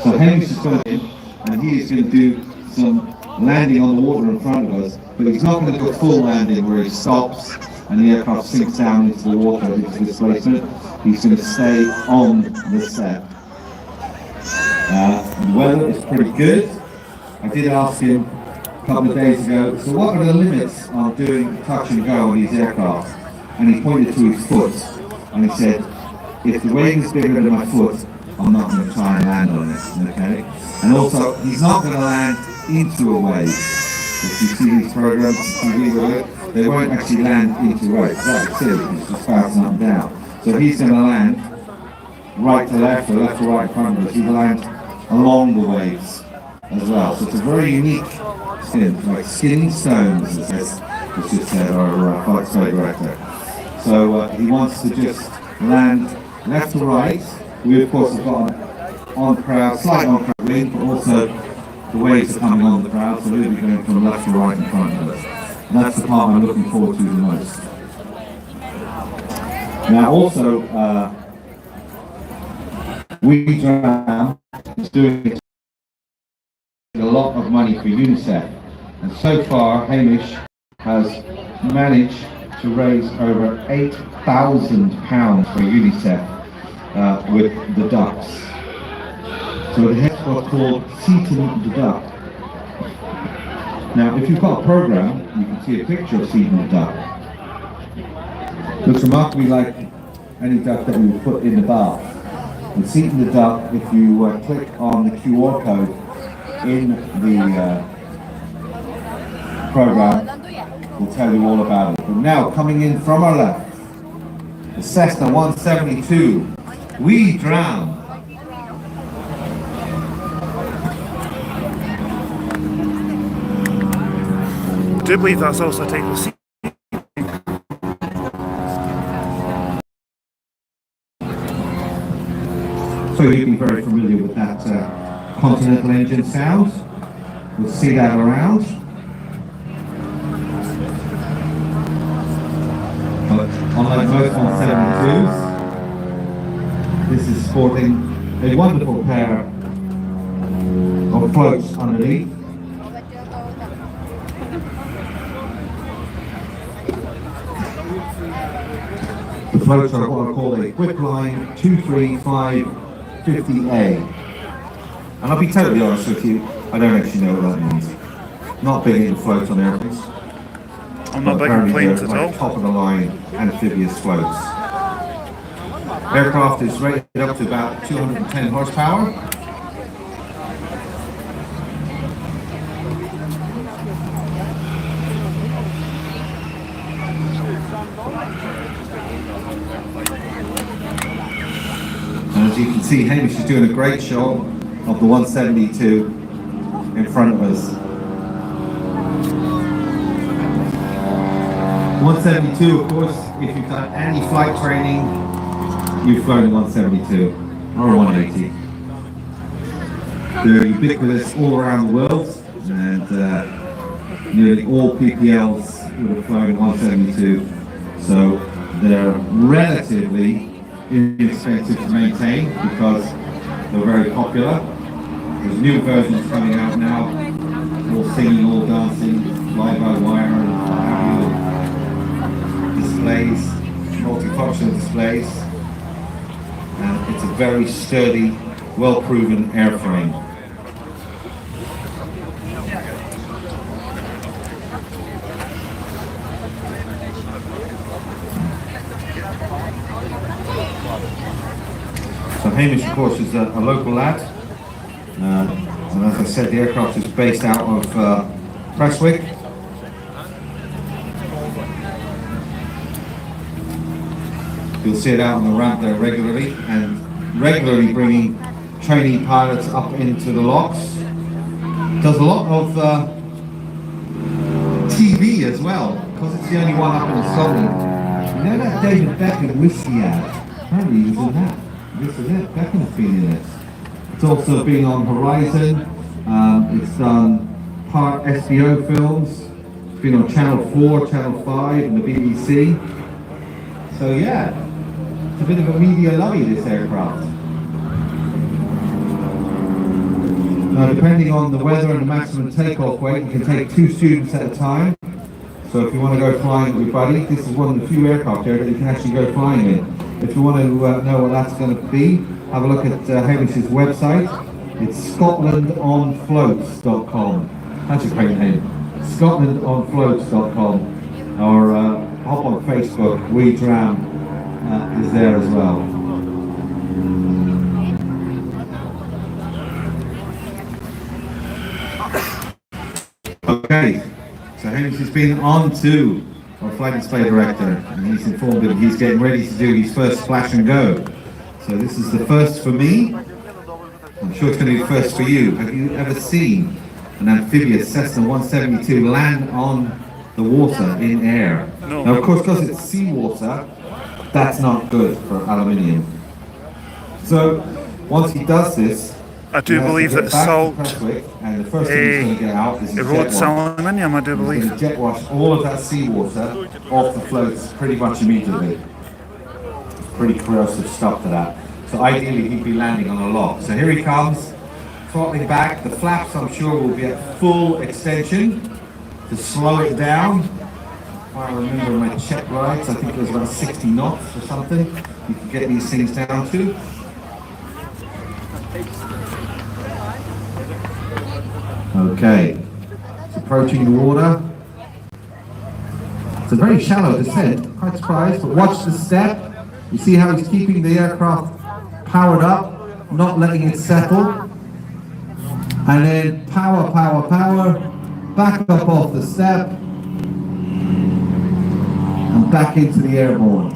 So Hamish is going in, and he is going to do some landing on the water in front of us, but he's not going to do a full landing where he stops and the aircraft sinks down into the water into displacement. He's going to stay on the step. The weather is pretty good. I did ask him a couple of days ago, so what are the limits on doing touch and go on these aircraft? And he pointed to his foot, and he said, if the wing is bigger than my foot, I'm not going to try and land on it, okay? And also, he's not going to land into a wave. If you see these programs, they won't actually land into waves. That's it, it's just bouncing up and down. So he's going to land right to left, or left to right in front of us. He's going to land along the waves as well. So it's a very unique skin, like skinning stones, as just said our flight school director. So he wants to just land left to right. We of course have got an on-crowd, slight on-crowd wind, but also the waves are coming on the crowd, so we'll be going from left to right in front of us. And that's the part I'm looking forward to the most. Now also, We Drown is doing a lot of money for UNICEF, and so far Hamish has managed to raise over £8,000 for UNICEF with the ducks. So it has what's called Seating the Duck. Now if you've got a program, you can see a picture of Seating the Duck. Looks remarkably like any duck that we would put in the bath. And Seating the Duck, if you click on the QR code in the program, will tell you all about it. But now, coming in from our left, the Cessna 172, We Drown. I do believe that's also taking the seat. So you'd be very familiar with that Continental engine sound. We'll see that around. But unlike most 172s, this is sporting a wonderful pair of floats underneath. The floats are what I call a Quipline 23550A. And I'll be totally honest with you, I don't actually know what that means. Not big into floats on airplanes. I'm not big on planes at all. Top of the line amphibious floats. Aircraft is rated up to about 210 horsepower. And as you can see, Hamish is doing a great show of the 172 in front of us. 172, of course, if you've done any flight training, you've flown a 172 or a 180. They're ubiquitous all around the world, and nearly all PPLs would have flown a 172, so they're relatively inexpensive to maintain because they're very popular. There's new versions coming out now, all singing, all dancing, fly-by-wire and what have you. Displays, multifunctional displays, and it's a very sturdy, well-proven airframe. So So Hamish, of course, is a local lad. And as I said, the aircraft is based out of Prestwick. You'll see it out on the ramp there regularly, and regularly bringing trainee pilots up into the locks. Does a lot of TV as well, because it's the only one up in Scotland. You know that David Beckham whiskey ad? Apparently he was in that. This is it, Beckham's been in it. It's also been on Horizon, it's done part SBO films, it's been on Channel 4, Channel 5 and the BBC. So yeah, it's a bit of a media lovey, this aircraft. Now depending on the weather and the maximum takeoff weight, you can take 2 students at a time. So if you want to go flying with your buddy, this is one of the few aircraft here that you can actually go flying in. If you want to know what that's going to be, have a look at Hamish's website. It's scotlandonfloats.com. That's a great name. scotlandonfloats.com. Or hop on Facebook, WeDram is there as well. Okay, so Hamish has been on to our flight display director, and he's informed that he's getting ready to do his first flash and go. So this is the first for me. I'm sure it's going to be the first for you. Have you ever seen an amphibious Cessna 172 land on the water in air? No. Now of course, because it's seawater, that's not good for aluminium. So once he does this, I do believe that salt and the first thing he's going to get out is erodes aluminium, I do He's going believe. to jet wash all of that seawater off the floats pretty much immediately. Pretty corrosive stuff to that. So ideally he'd be landing on a lock. So here he comes, throttling back. The flaps I'm sure will be at full extension to slow it down. If I remember my check rides, I think it was about 60 knots or something you can get these things down to. Okay, it's approaching the water. It's a very shallow descent, quite surprised, but watch the step. You see how he's keeping the aircraft powered up, not letting it settle. And then power, power, power, back up off the step, and back into the airborne.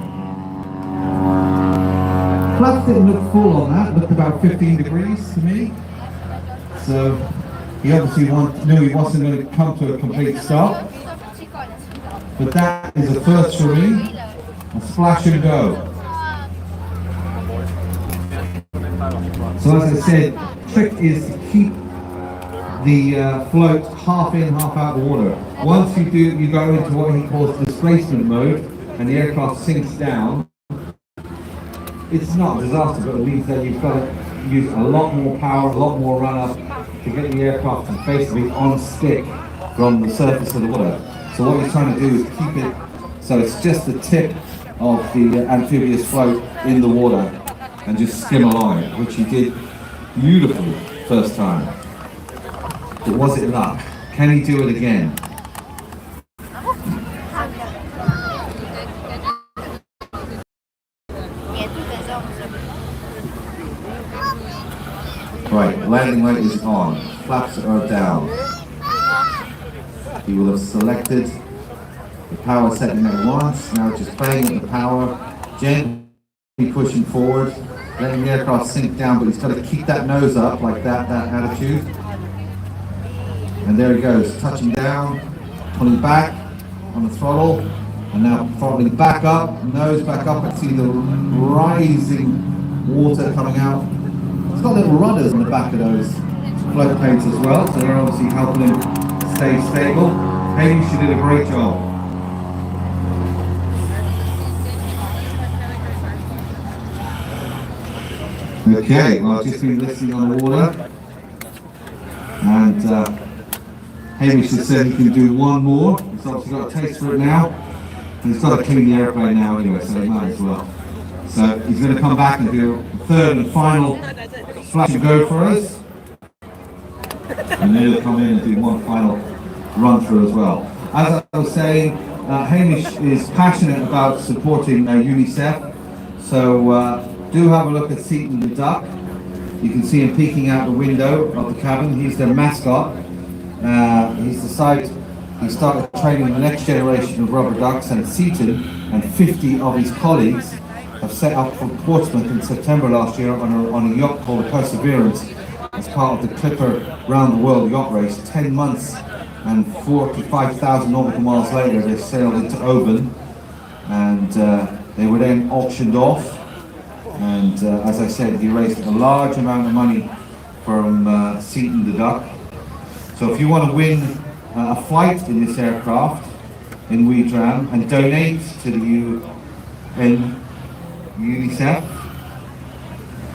Flaps didn't look full on that, looked about 15 degrees to me. So he obviously knew he wasn't going to come to a complete stop. But that is a first for me, a splash and go. So as I said, trick is to keep the float half in, half out of the water. Once you do, you go into what he calls displacement mode, and the aircraft sinks down. It's not a disaster, but it means that you've got to use a lot more power, a lot more run up to get the aircraft to basically on stick from the surface of the water. So what you're trying to do is keep it so it's just the tip of the amphibious float in the water and just skim along it, which he did beautifully first time. But was it luck? Can he do it again? Right, landing light is on, flaps are down. He will have selected the power setting at once, now just playing with the power, gently pushing forward, letting the aircraft sink down, but he's got to keep that nose up like that attitude. And there he goes, touching down, pulling back on the throttle, and now throttling back up, nose back up, and see the rising water coming out. It's got little rudders on the back of those float plates as well, so they're obviously helping him stay stable. Hamish did a great job. Okay, well I've just been listening on the water, and Hamish has said he can do one more. He's obviously got a taste for it now, and he's got to clean the airplane now anyway, so he might as well. So he's going to come back and do a third and final flash and go for us, and then he'll come in and do one final run through as well. As I was saying, Hamish is passionate about supporting UNICEF, so do have a look at Seaton the duck. You can see him peeking out the window of the cabin. He's their mascot. He's decided he started training the next generation of rubber ducks, and Seaton and 50 of his colleagues have set up for Portsmouth in September last year on a yacht called the Perseverance as part of the Clipper Round the World yacht race. 10 months and 4,000 to 5,000 nautical miles later, they sailed into Oban, and they were then auctioned off. And as I said, he raised a large amount of money from Seaton the duck. So if you want to win a flight in this aircraft in WeDram and donate to the UN UNICEF,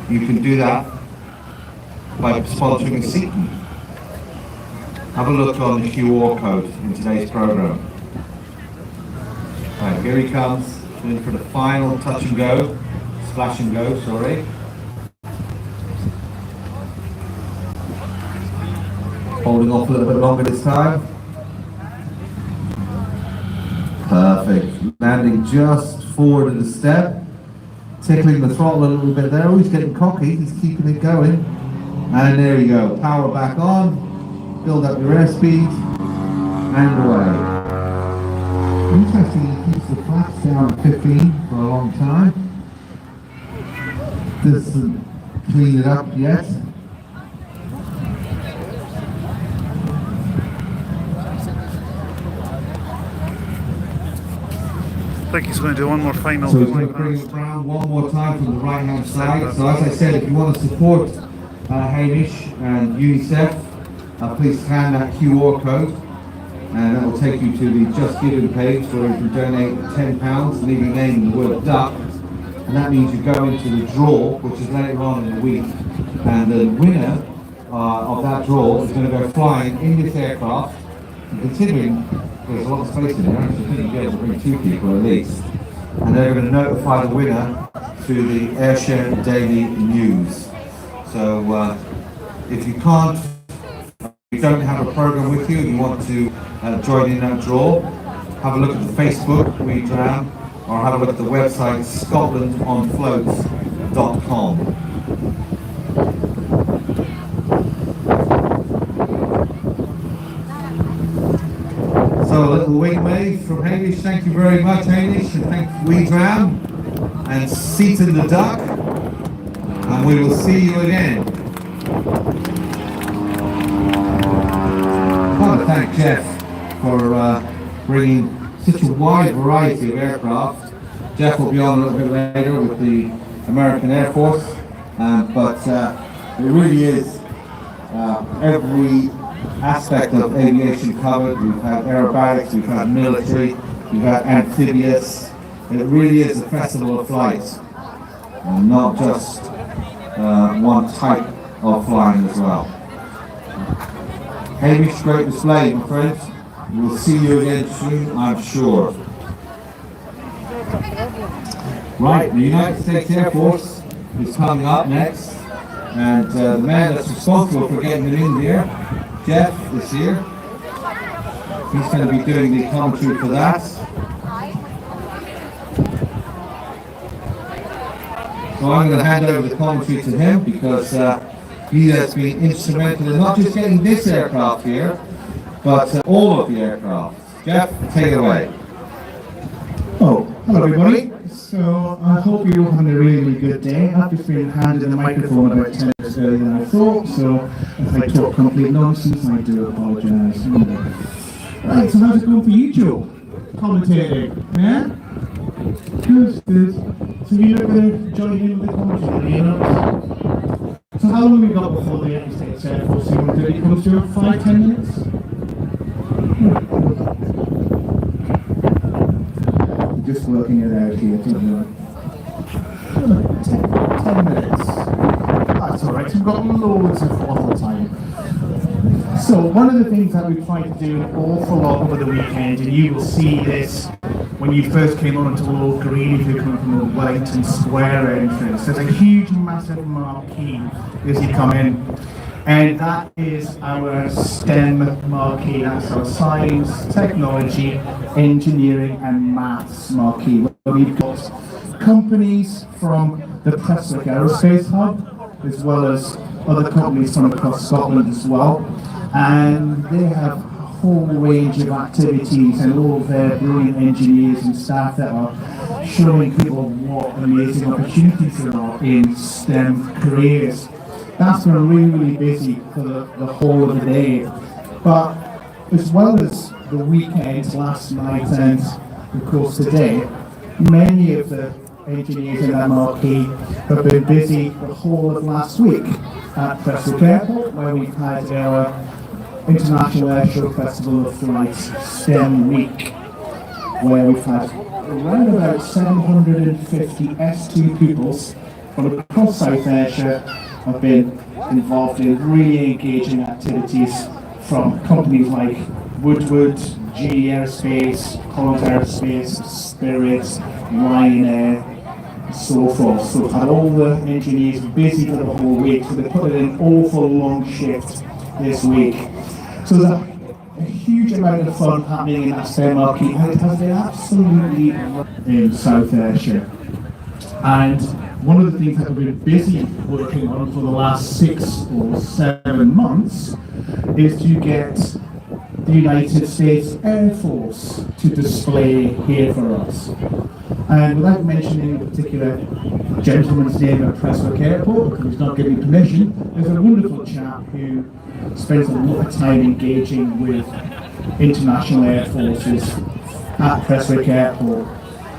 you can do that by sponsoring Seaton. Have a look on the QR code in today's program. Right, here he comes, in for the final touch and go, splash and go, sorry. Holding off a little bit longer this time. Perfect. Landing just forward of the step. Tickling the throttle a little bit there. Oh, he's getting cocky. He's keeping it going. And there you go. Power back on. Build up your airspeed. And away. Interesting, he keeps the flaps down at 15 for a long time. Doesn't clean it up yet. I think he's going to do one more final. So he's going to bring it round one more time from the right hand side. So as I said, if you want to support Hamish and UNICEF, please scan that QR code, and that will take you to the Just Giving page where you can donate £10, leaving your name in the word duck, and that means you go into the draw, which is later on in the week, and the winner of that draw is going to go flying in this aircraft. And considering there's a lot of space in there, I think you'll be able to bring 2 people at least, and they're going to notify the winner through the Ayrshire Daily News. So if you can't, you don't have a program with you, you want to join in that draw, have a look at the Facebook WeDram, or have a look at the website scotlandonfloats.com. So a little wing wave from Hamish. Thank you very much, Hamish, and thank WeDram and Seaton the duck, and we will see you again. I want to thank Jeff for bringing such a wide variety of aircraft. Jeff will be on a little bit later with the American Air Force, but it really is every aspect of aviation covered. We've had aerobatics, we've had military, we've had amphibious. It really is a festival of flights, and not just one type of flying as well. Hamish, great display, my friends. We'll see you again soon, I'm sure. Right, the United States Air Force is coming up next, and the man that's responsible for getting it in there, Jeff, is here. He's going to be doing the commentary for that. So I'm going to hand over the commentary to him because he has been instrumental in not just getting this aircraft here, but all of the aircraft. Jeff, take it away. Oh, hello everybody. So I hope you're all having a really good day. I've just been handed a microphone about 10 minutes earlier than I thought, so if I talk complete nonsense, I do apologise. Right, so how's it going for you, Joe? Commentating, yeah? Good, good. So you're going to join in with the commentary, you know? So how long have we got before the United States Air Force C-130 comes through? 5-10 minutes? Just working it out here, 10 minutes. That's alright, we've got loads of waffle time. So one of the things that we've tried to do an awful lot over the weekend, and you will see this when you first came on to Old Green, if you're coming from the Wellington Square entrance, there's a huge massive marquee as you come in. And that is our STEM marquee. That's our science, technology, engineering and maths marquee. Where we've got companies from the Prestwick Aerospace Hub, as well as other companies from across Scotland as well. And they have a whole range of activities and all of their brilliant engineers and staff that are showing people what amazing opportunities there are in STEM careers. That's been really, really busy for the whole of the day. But as well as the weekend, last night and of course today, many of the engineers in that marquee have been busy the whole of last week at Prestwick Airport, where we've had our International Airshow Festival of Flight STEM Week, where we've had around about 750 S2 pupils from across South Ayrshire have been involved in really engaging activities from companies like Woodward, GE Aerospace, Collins Aerospace, Spirit, Ryanair, and so forth. So we've had all the engineers busy for the whole week, so they put in an awful long shift this week. So there's a huge amount of fun happening in that STEM marquee, and it has been absolutely in South Ayrshire. And one of the things that we've been busy working on for the last 6 or 7 months is to get the United States Air Force to display here for us. And without mentioning a particular gentleman's name at Prestwick Airport, because he's not giving permission, there's a wonderful chap who spends a lot of time engaging with international air forces at Prestwick Airport.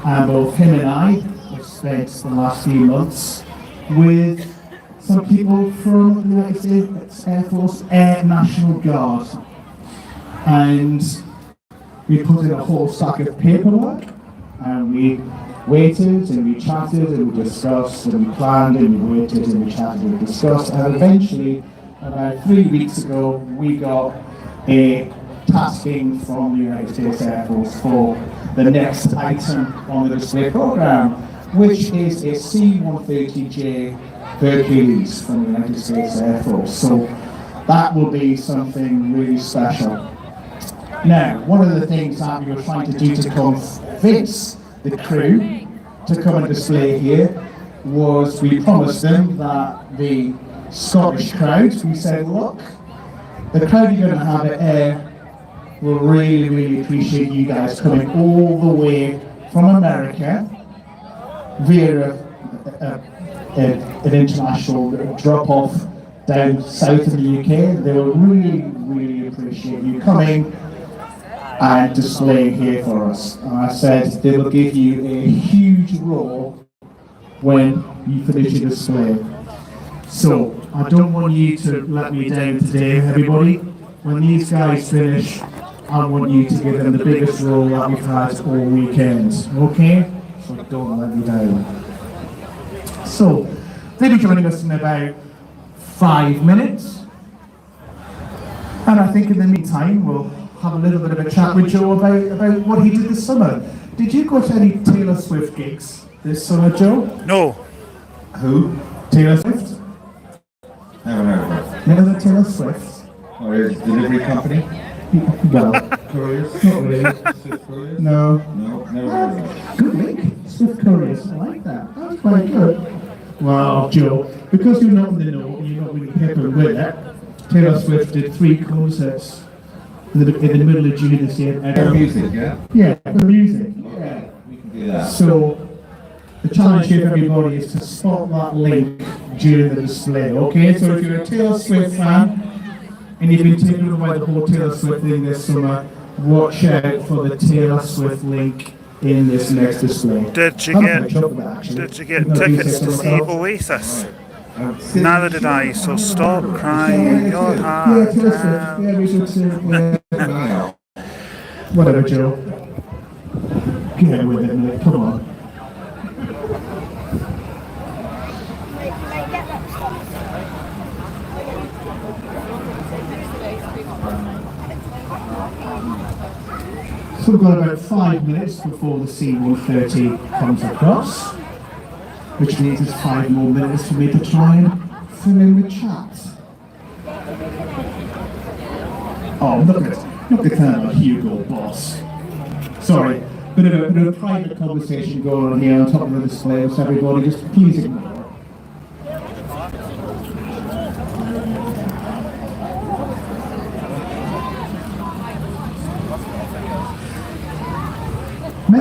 And both him and I have spent the last few months with some people from the United States Air Force Air National Guard. And we put in a whole stack of paperwork, and we waited and we chatted and we discussed and we planned and we waited and we chatted and we discussed, and eventually, about 3 weeks ago, we got a tasking from the United States Air Force for the next item on the display program, which is a C-130J Hercules from the United States Air Force. So that will be something really special. Now, one of the things that we were trying to do to convince the crew to come and display here was we promised them that the Scottish crowd, we said, look, the crowd you're going to have at Air will really, really appreciate you guys coming all the way from America via an international drop-off down south of the UK. They will really, really appreciate you coming and displaying here for us. And I said they will give you a huge role when you finish your display. So I don't want you to let me down today, everybody. When these guys finish, I want you to give them the biggest role that we've had all weekend. Okay? So don't let me down. So they'll be joining us in about 5 minutes. And I think in the meantime, we'll have a little bit of a chat with Joe about what he did this summer. Did you go to any Taylor Swift gigs this summer, Joe? No. Who? Taylor Swift? Never heard of her. Never Taylor Swift? Or is delivery company? Well, Couriers? not really. Swift Couriers? No. No, never heard of her. Good link. Swift Couriers. I like that. That's quite good. Well, Joe, because you're not in the know and you're not really hip and with it, Taylor Swift did 3 concerts in the middle of June this year. Her music, yeah? Yeah, the music. Yeah. We can do that. So the challenge here for everybody is to spot that link during the display. Okay, so if you're a Taylor Swift fan and you've been taken over by the whole Taylor Swift thing this summer, watch out for the Taylor Swift link in this next display. Did you get tickets to see Oasis? Neither did I, so stop crying your Yeah, heart Taylor Swift. out. Yeah, we should too. Yeah. Whatever, Joe. Get with it, mate. Come on. So we've got about 5 minutes before the C-130 comes across, which means it's 5 more minutes for me to try and fill in the chat. Oh, look at that, Hugo Boss. Sorry, bit of a private conversation going on here on top of the display with everybody. Just please ignore.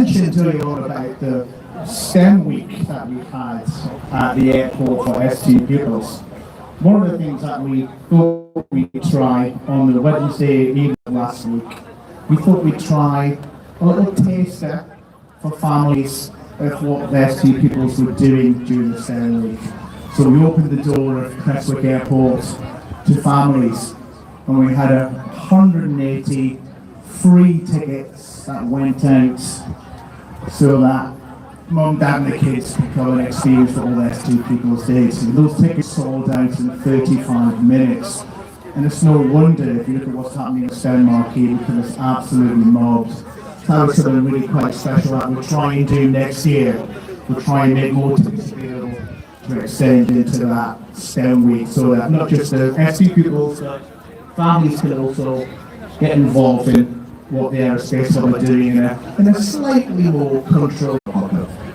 mentioned earlier on about the STEM week that we had at the airport for ST pupils. One of the things that we thought we'd try on the Wednesday evening last week, we thought we'd try a little taster for families of what the ST pupils were doing during the STEM week. So we opened the door of Prestwick Airport to families, and we had 180 free tickets that went out so that Mum, Dad and the kids could come and experience what all the ST pupils did. And those tickets sold out in 35 minutes. And it's no wonder, if you look at what's happening in STEM Marquee, because it's absolutely mobbed. That was something really quite special that we'll try and do next year. We'll try and make more tickets available to extend into that STEM week, so that not just the ST pupils, but families can also get involved in what the aerospace club are doing in a slightly more controlled.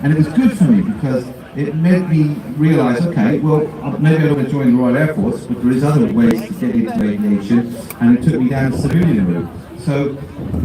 And it was good for me because it made me realise, okay, well, maybe I want to join the Royal Air Force, but there is other ways to get into aviation, and it took me down the civilian route. So,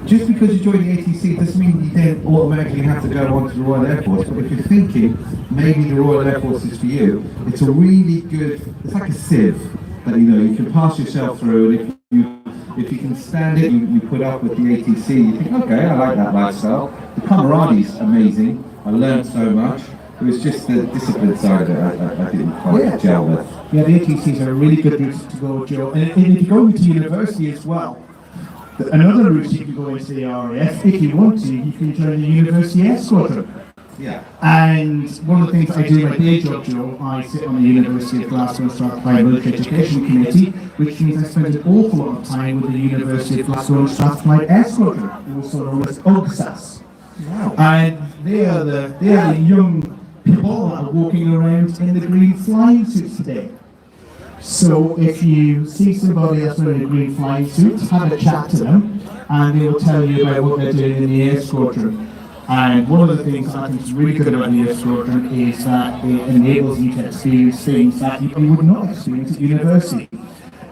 just because you join the ATC doesn't mean you then automatically have to go on to the Royal Air Force, but if you're thinking maybe the Royal Air Force is for you, it's a really good, it's like a sieve that you can pass yourself through, and if you can stand it, you put up with the ATC, you think, okay, I like that lifestyle. The camaradade's amazing. I learned so much. It was just the discipline side of it I didn't quite gel with. Yeah, the ATCs are a really good route to go, Joe. And if you go into university as well, another route you can go into the RAF, if you want to, you can join the University Air Squadron. Yeah. And one of the things I do in my day job, Joe, I sit on the University of Glasgow and Strathclyde Military Education Committee, which means I spend an awful lot of time with the University of Glasgow and Strathclyde Air Squadron, also known as UGSAS. Wow. And they are the young people that are walking around in the green flying suits today. So if you see somebody that's wearing a green flying suit, have a chat to them, and they will tell you about what they're doing in the Air Squadron. And one of the things I think is really good about the Air Squadron is that it enables you to experience things that you would not experience at university.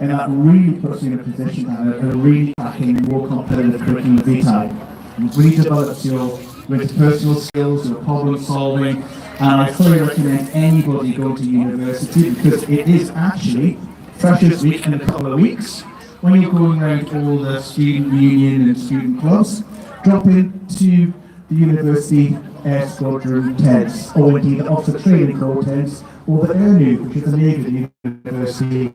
And that really puts you in a position that are really cracking more competitive curriculum vitae. It really develops your interpersonal skills, your problem solving, and I fully recommend anybody go to university because it is actually Freshers Week in a couple of weeks. When you're going around all the student union and student clubs, drop into the University Air Squadron tents, or indeed the Officer Training Corps tents, or the AirNU, which is the Navy University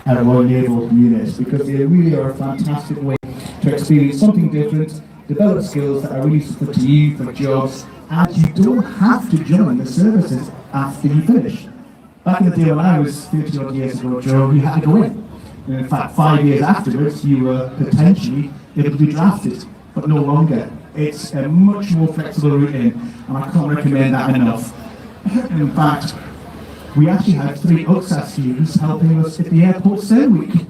and Royal Naval units, because they really are a fantastic way to experience something different, develop skills that are really useful to you for jobs, and you don't have to join the services after you finish. Back in the day when I was 50 odd years ago, Joe, you had to go in. And in fact, 5 years afterwards, you were potentially able to be drafted, but no longer. It's a much more flexible route in, and I can't recommend that enough. In fact, we actually had 3 UGSAS students helping us at the airport STEM week.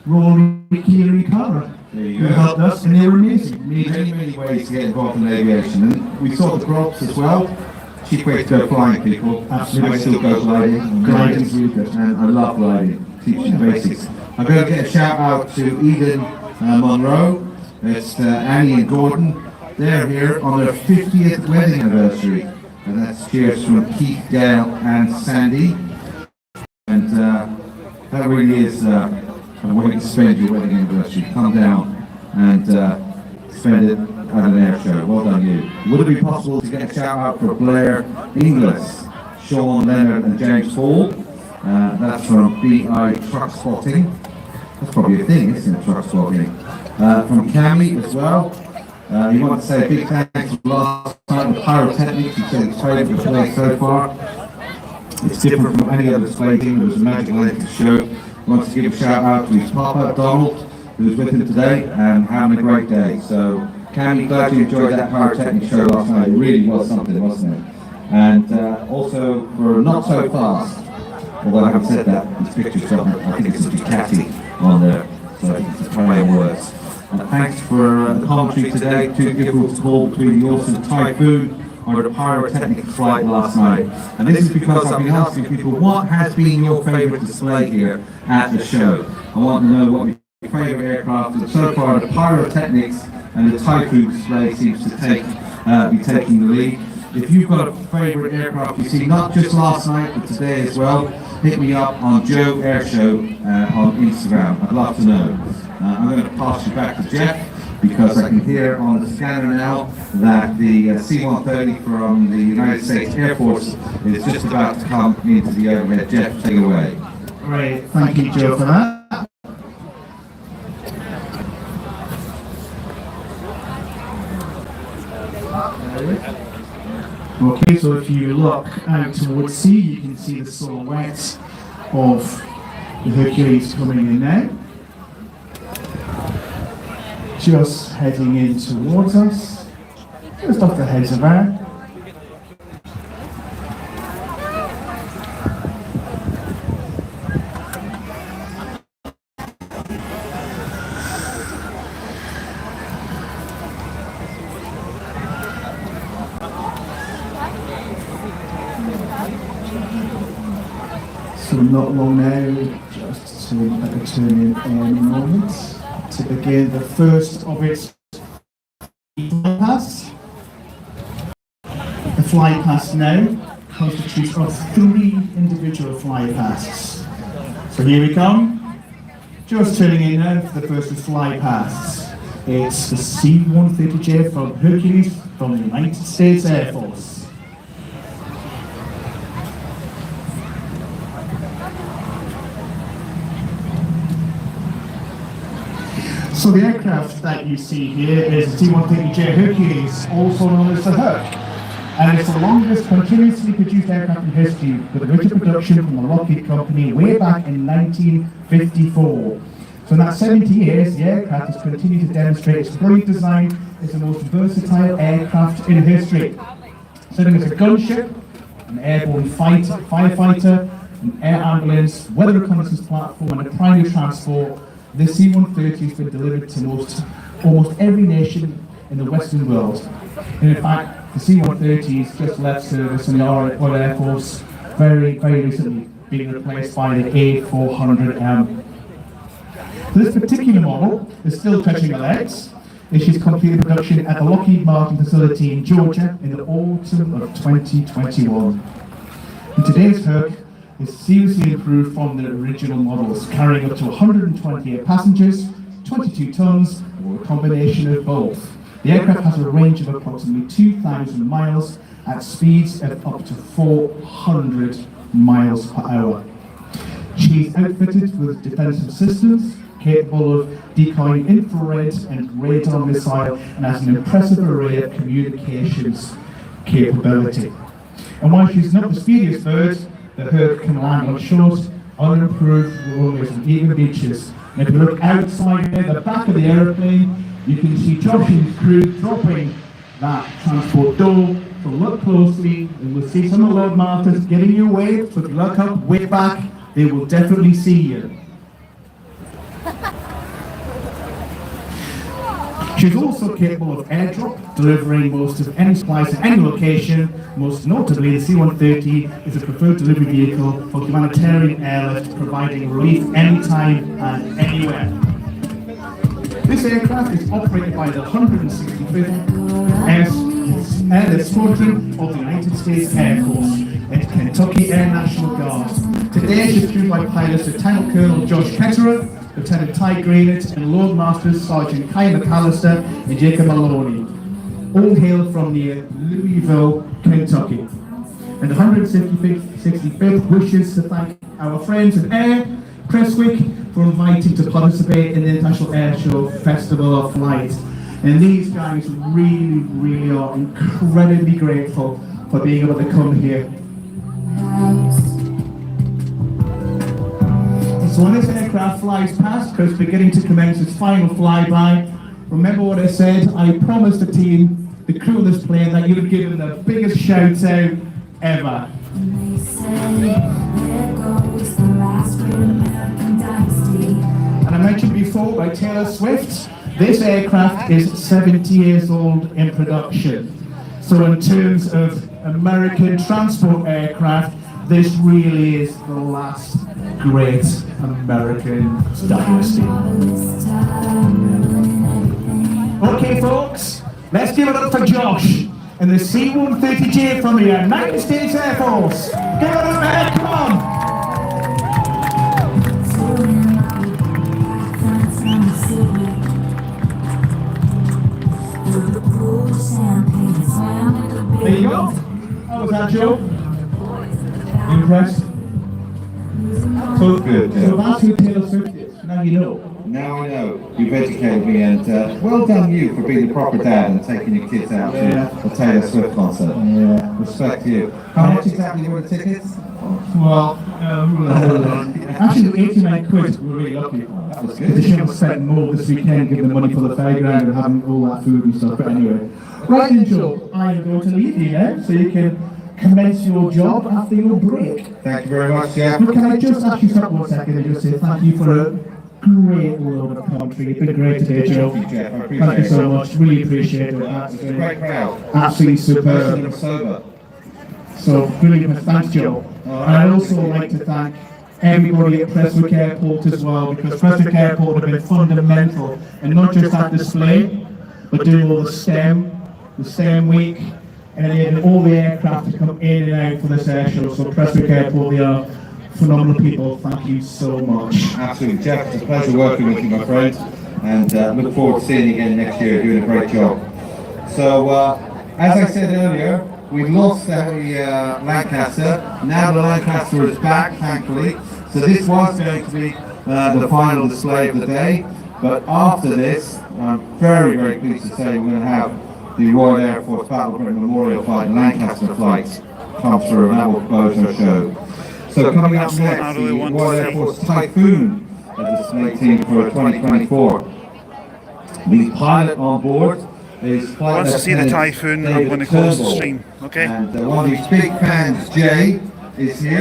Rory, Kiri, and Cara. Who helped us, and they were amazing. Many ways to get involved in aviation. And we saw the Grobs as well. Cheap way to go flying, people. Absolutely. I still go gliding. Gliding's really good. And I love gliding. Teaching the basics. I'm going to get a shout out to Eden Monroe. It's Annie and Gordon. They're here on their 50th wedding anniversary. And that's cheers from Keith, Dale and Sandy. And that really is a way to spend your wedding anniversary. Come down and spend it at an air show. Well done you. Would it be possible to get a shout out for Blair Inglis, Sean Leonard and James Hall? That's from BI Truck Spotting. That's probably a thing, isn't it, truck spotting? From Cami as well. You want to say a big thanks for last night with Pyrotechnics. You said it's favourite display so far. It's different from any other display team. It was a magic length to show. I want to give a shout out to his papa, Donald, who was with him today and having a great day. So, Cami, glad you enjoyed that Pyrotechnics show last night. It really was something, wasn't it? And also for Not So Fast, although I haven't said that, this picture's something, I think it's a Ducati on there, so it's a play on words. Thanks for the commentary today. 2 different call between the awesome Typhoon or the Pyrotechnics flight last night. And this is because I've been asking people, what has been your favourite display here at the show? I want to know what your favourite aircraft is. So far, the Pyrotechnics and the Typhoon display seems to take be taking the lead. If you've got a favourite aircraft you see, not just last night but today as well, hit me up on Joe Airshow on Instagram. I'd love to know. I'm going to pass you back to Jeff because I can hear on the scanner now that the C-130 from the United States Air Force is just about to come into the overhead. Jeff, take it away. Great, thank you, Joe, for that. Okay, so if you look out towards sea, you can see the silhouette of the Hercules coming in now. Just heading in towards us, just off the heads of our. So not long now, just to turn in any moment to begin the first of its fly pass. The fly pass now constitutes of 3 individual fly passes. So here we come, just turning in now for the first fly pass. It's the C-130J from Hercules from the United States Air Force. So the aircraft that you see here is the C-130J Hercules, also known as the Herc. And it's the longest continuously produced aircraft in history, with original production from the Lockheed Company way back in 1954. So in that 70 years, the aircraft has continued to demonstrate its brilliant design as the most versatile aircraft in history. Serving as a gunship, an airborne firefighter, an air ambulance, weather reconnaissance platform, and a primary transport, the C-130 has been delivered to almost every nation in the Western world. And in fact, the C-130 has just left service in the Royal Air Force very recently, being replaced by the A400M. This particular model is still stretching her legs, as she's completed production at the Lockheed Martin facility in Georgia in the autumn of 2021. And today's Herc is seriously improved from the original models, carrying up to 128 passengers, 22 tons, or a combination of both. The aircraft has a range of approximately 2,000 miles at speeds of up to 400 miles per hour. She is outfitted with defensive systems capable of decoying infrared and radar missile and has an impressive array of communications capability. And while she's not the speediest bird, the Herc can land on short, unimproved runways and even beaches. And if you look outside there, the back of the aeroplane, you can see Josh and his crew dropping that transport door. So look closely, and we'll see some of the Lord Martyrs giving you a wave. So if you look up, wave back, they will definitely see you. She's also capable of airdrop, delivering most of any supplies at any location. Most notably, the C-130 is a preferred delivery vehicle for humanitarian airlift, providing relief anytime and anywhere. This aircraft is operated by the 165th Air Squadron of the United States Air Force at Kentucky Air National Guard. Today, she's crewed by pilots Lieutenant Colonel Josh Ketterer, Lieutenant Ty Greenett, and Lord Masters Sergeant Kai McAllister and Jacob Maloney, all hail from near Louisville, Kentucky. And the 165th wishes to thank our friends at Air Prestwick for inviting to participate in the International Air Show Festival of Flight. And these guys really are incredibly grateful for being able to come here. So when this aircraft flies past, because it's beginning to commence its final flyby, remember what I said, I promised the team, the crew of this plane, that you would give them the biggest shout out ever. And I mentioned before by Taylor Swift, this aircraft is 70 years old in production. So in terms of American transport aircraft, this really is the last great American dynasty. Okay folks, let's give it up for Josh. and the C-130J from the United States Air Force. Get on up ahead, come on! There you go. How was that, Joe? Impressed? So Good, So that's who Taylor Swift is. Now you know. Now I know. You've educated me, and well done you for being the proper dad and taking your kids out to a Taylor Swift concert. Yeah. Respect to you. How much exactly were the tickets? Well, actually, 89 quid. We're really lucky. That was Because they good. should have spent more this weekend giving the money for the fairground and having all that food and stuff. But anyway, right then, Joe, I am going to leave you now so you can commence your job after your break. Thank you very much, Jeff. But can I just ask you something 1 second and just say thank you for a great load of commentary. It's been great today, Joe. Thank you, Jeff. I appreciate Thank you so it. much. Really appreciate it. It's a great crowd. Absolutely Person of superb. sober. So, brilliant. Thanks, Joe. And I'd also like to thank everybody at Prestwick Airport as well, because Prestwick Airport have been fundamental, and not just that display, but doing all the STEM week, and then all the aircraft to come in and out for this air show. So Prestwick Airport, they are phenomenal people. Thank you so much. Absolutely, Jeff. It's a pleasure working with you, my friend, and look forward to seeing you again next year. You're doing a great job. So, as I said earlier, we lost the Lancaster. Now the Lancaster is back, thankfully. So this was going to be the final display of the day. But after this, I'm very, very pleased to say we're going to have the Royal Air Force Battle Britain Memorial Flight, Lancaster flights, come through, and that will close our show. So coming up next, the Royal Air Force Typhoon as the 18 for 2024. The pilot on board is Flight Wants to see the Lieutenant Typhoon, I'm David going to close the Turnbull. stream, okay? And one of his big fans, Jay, is here.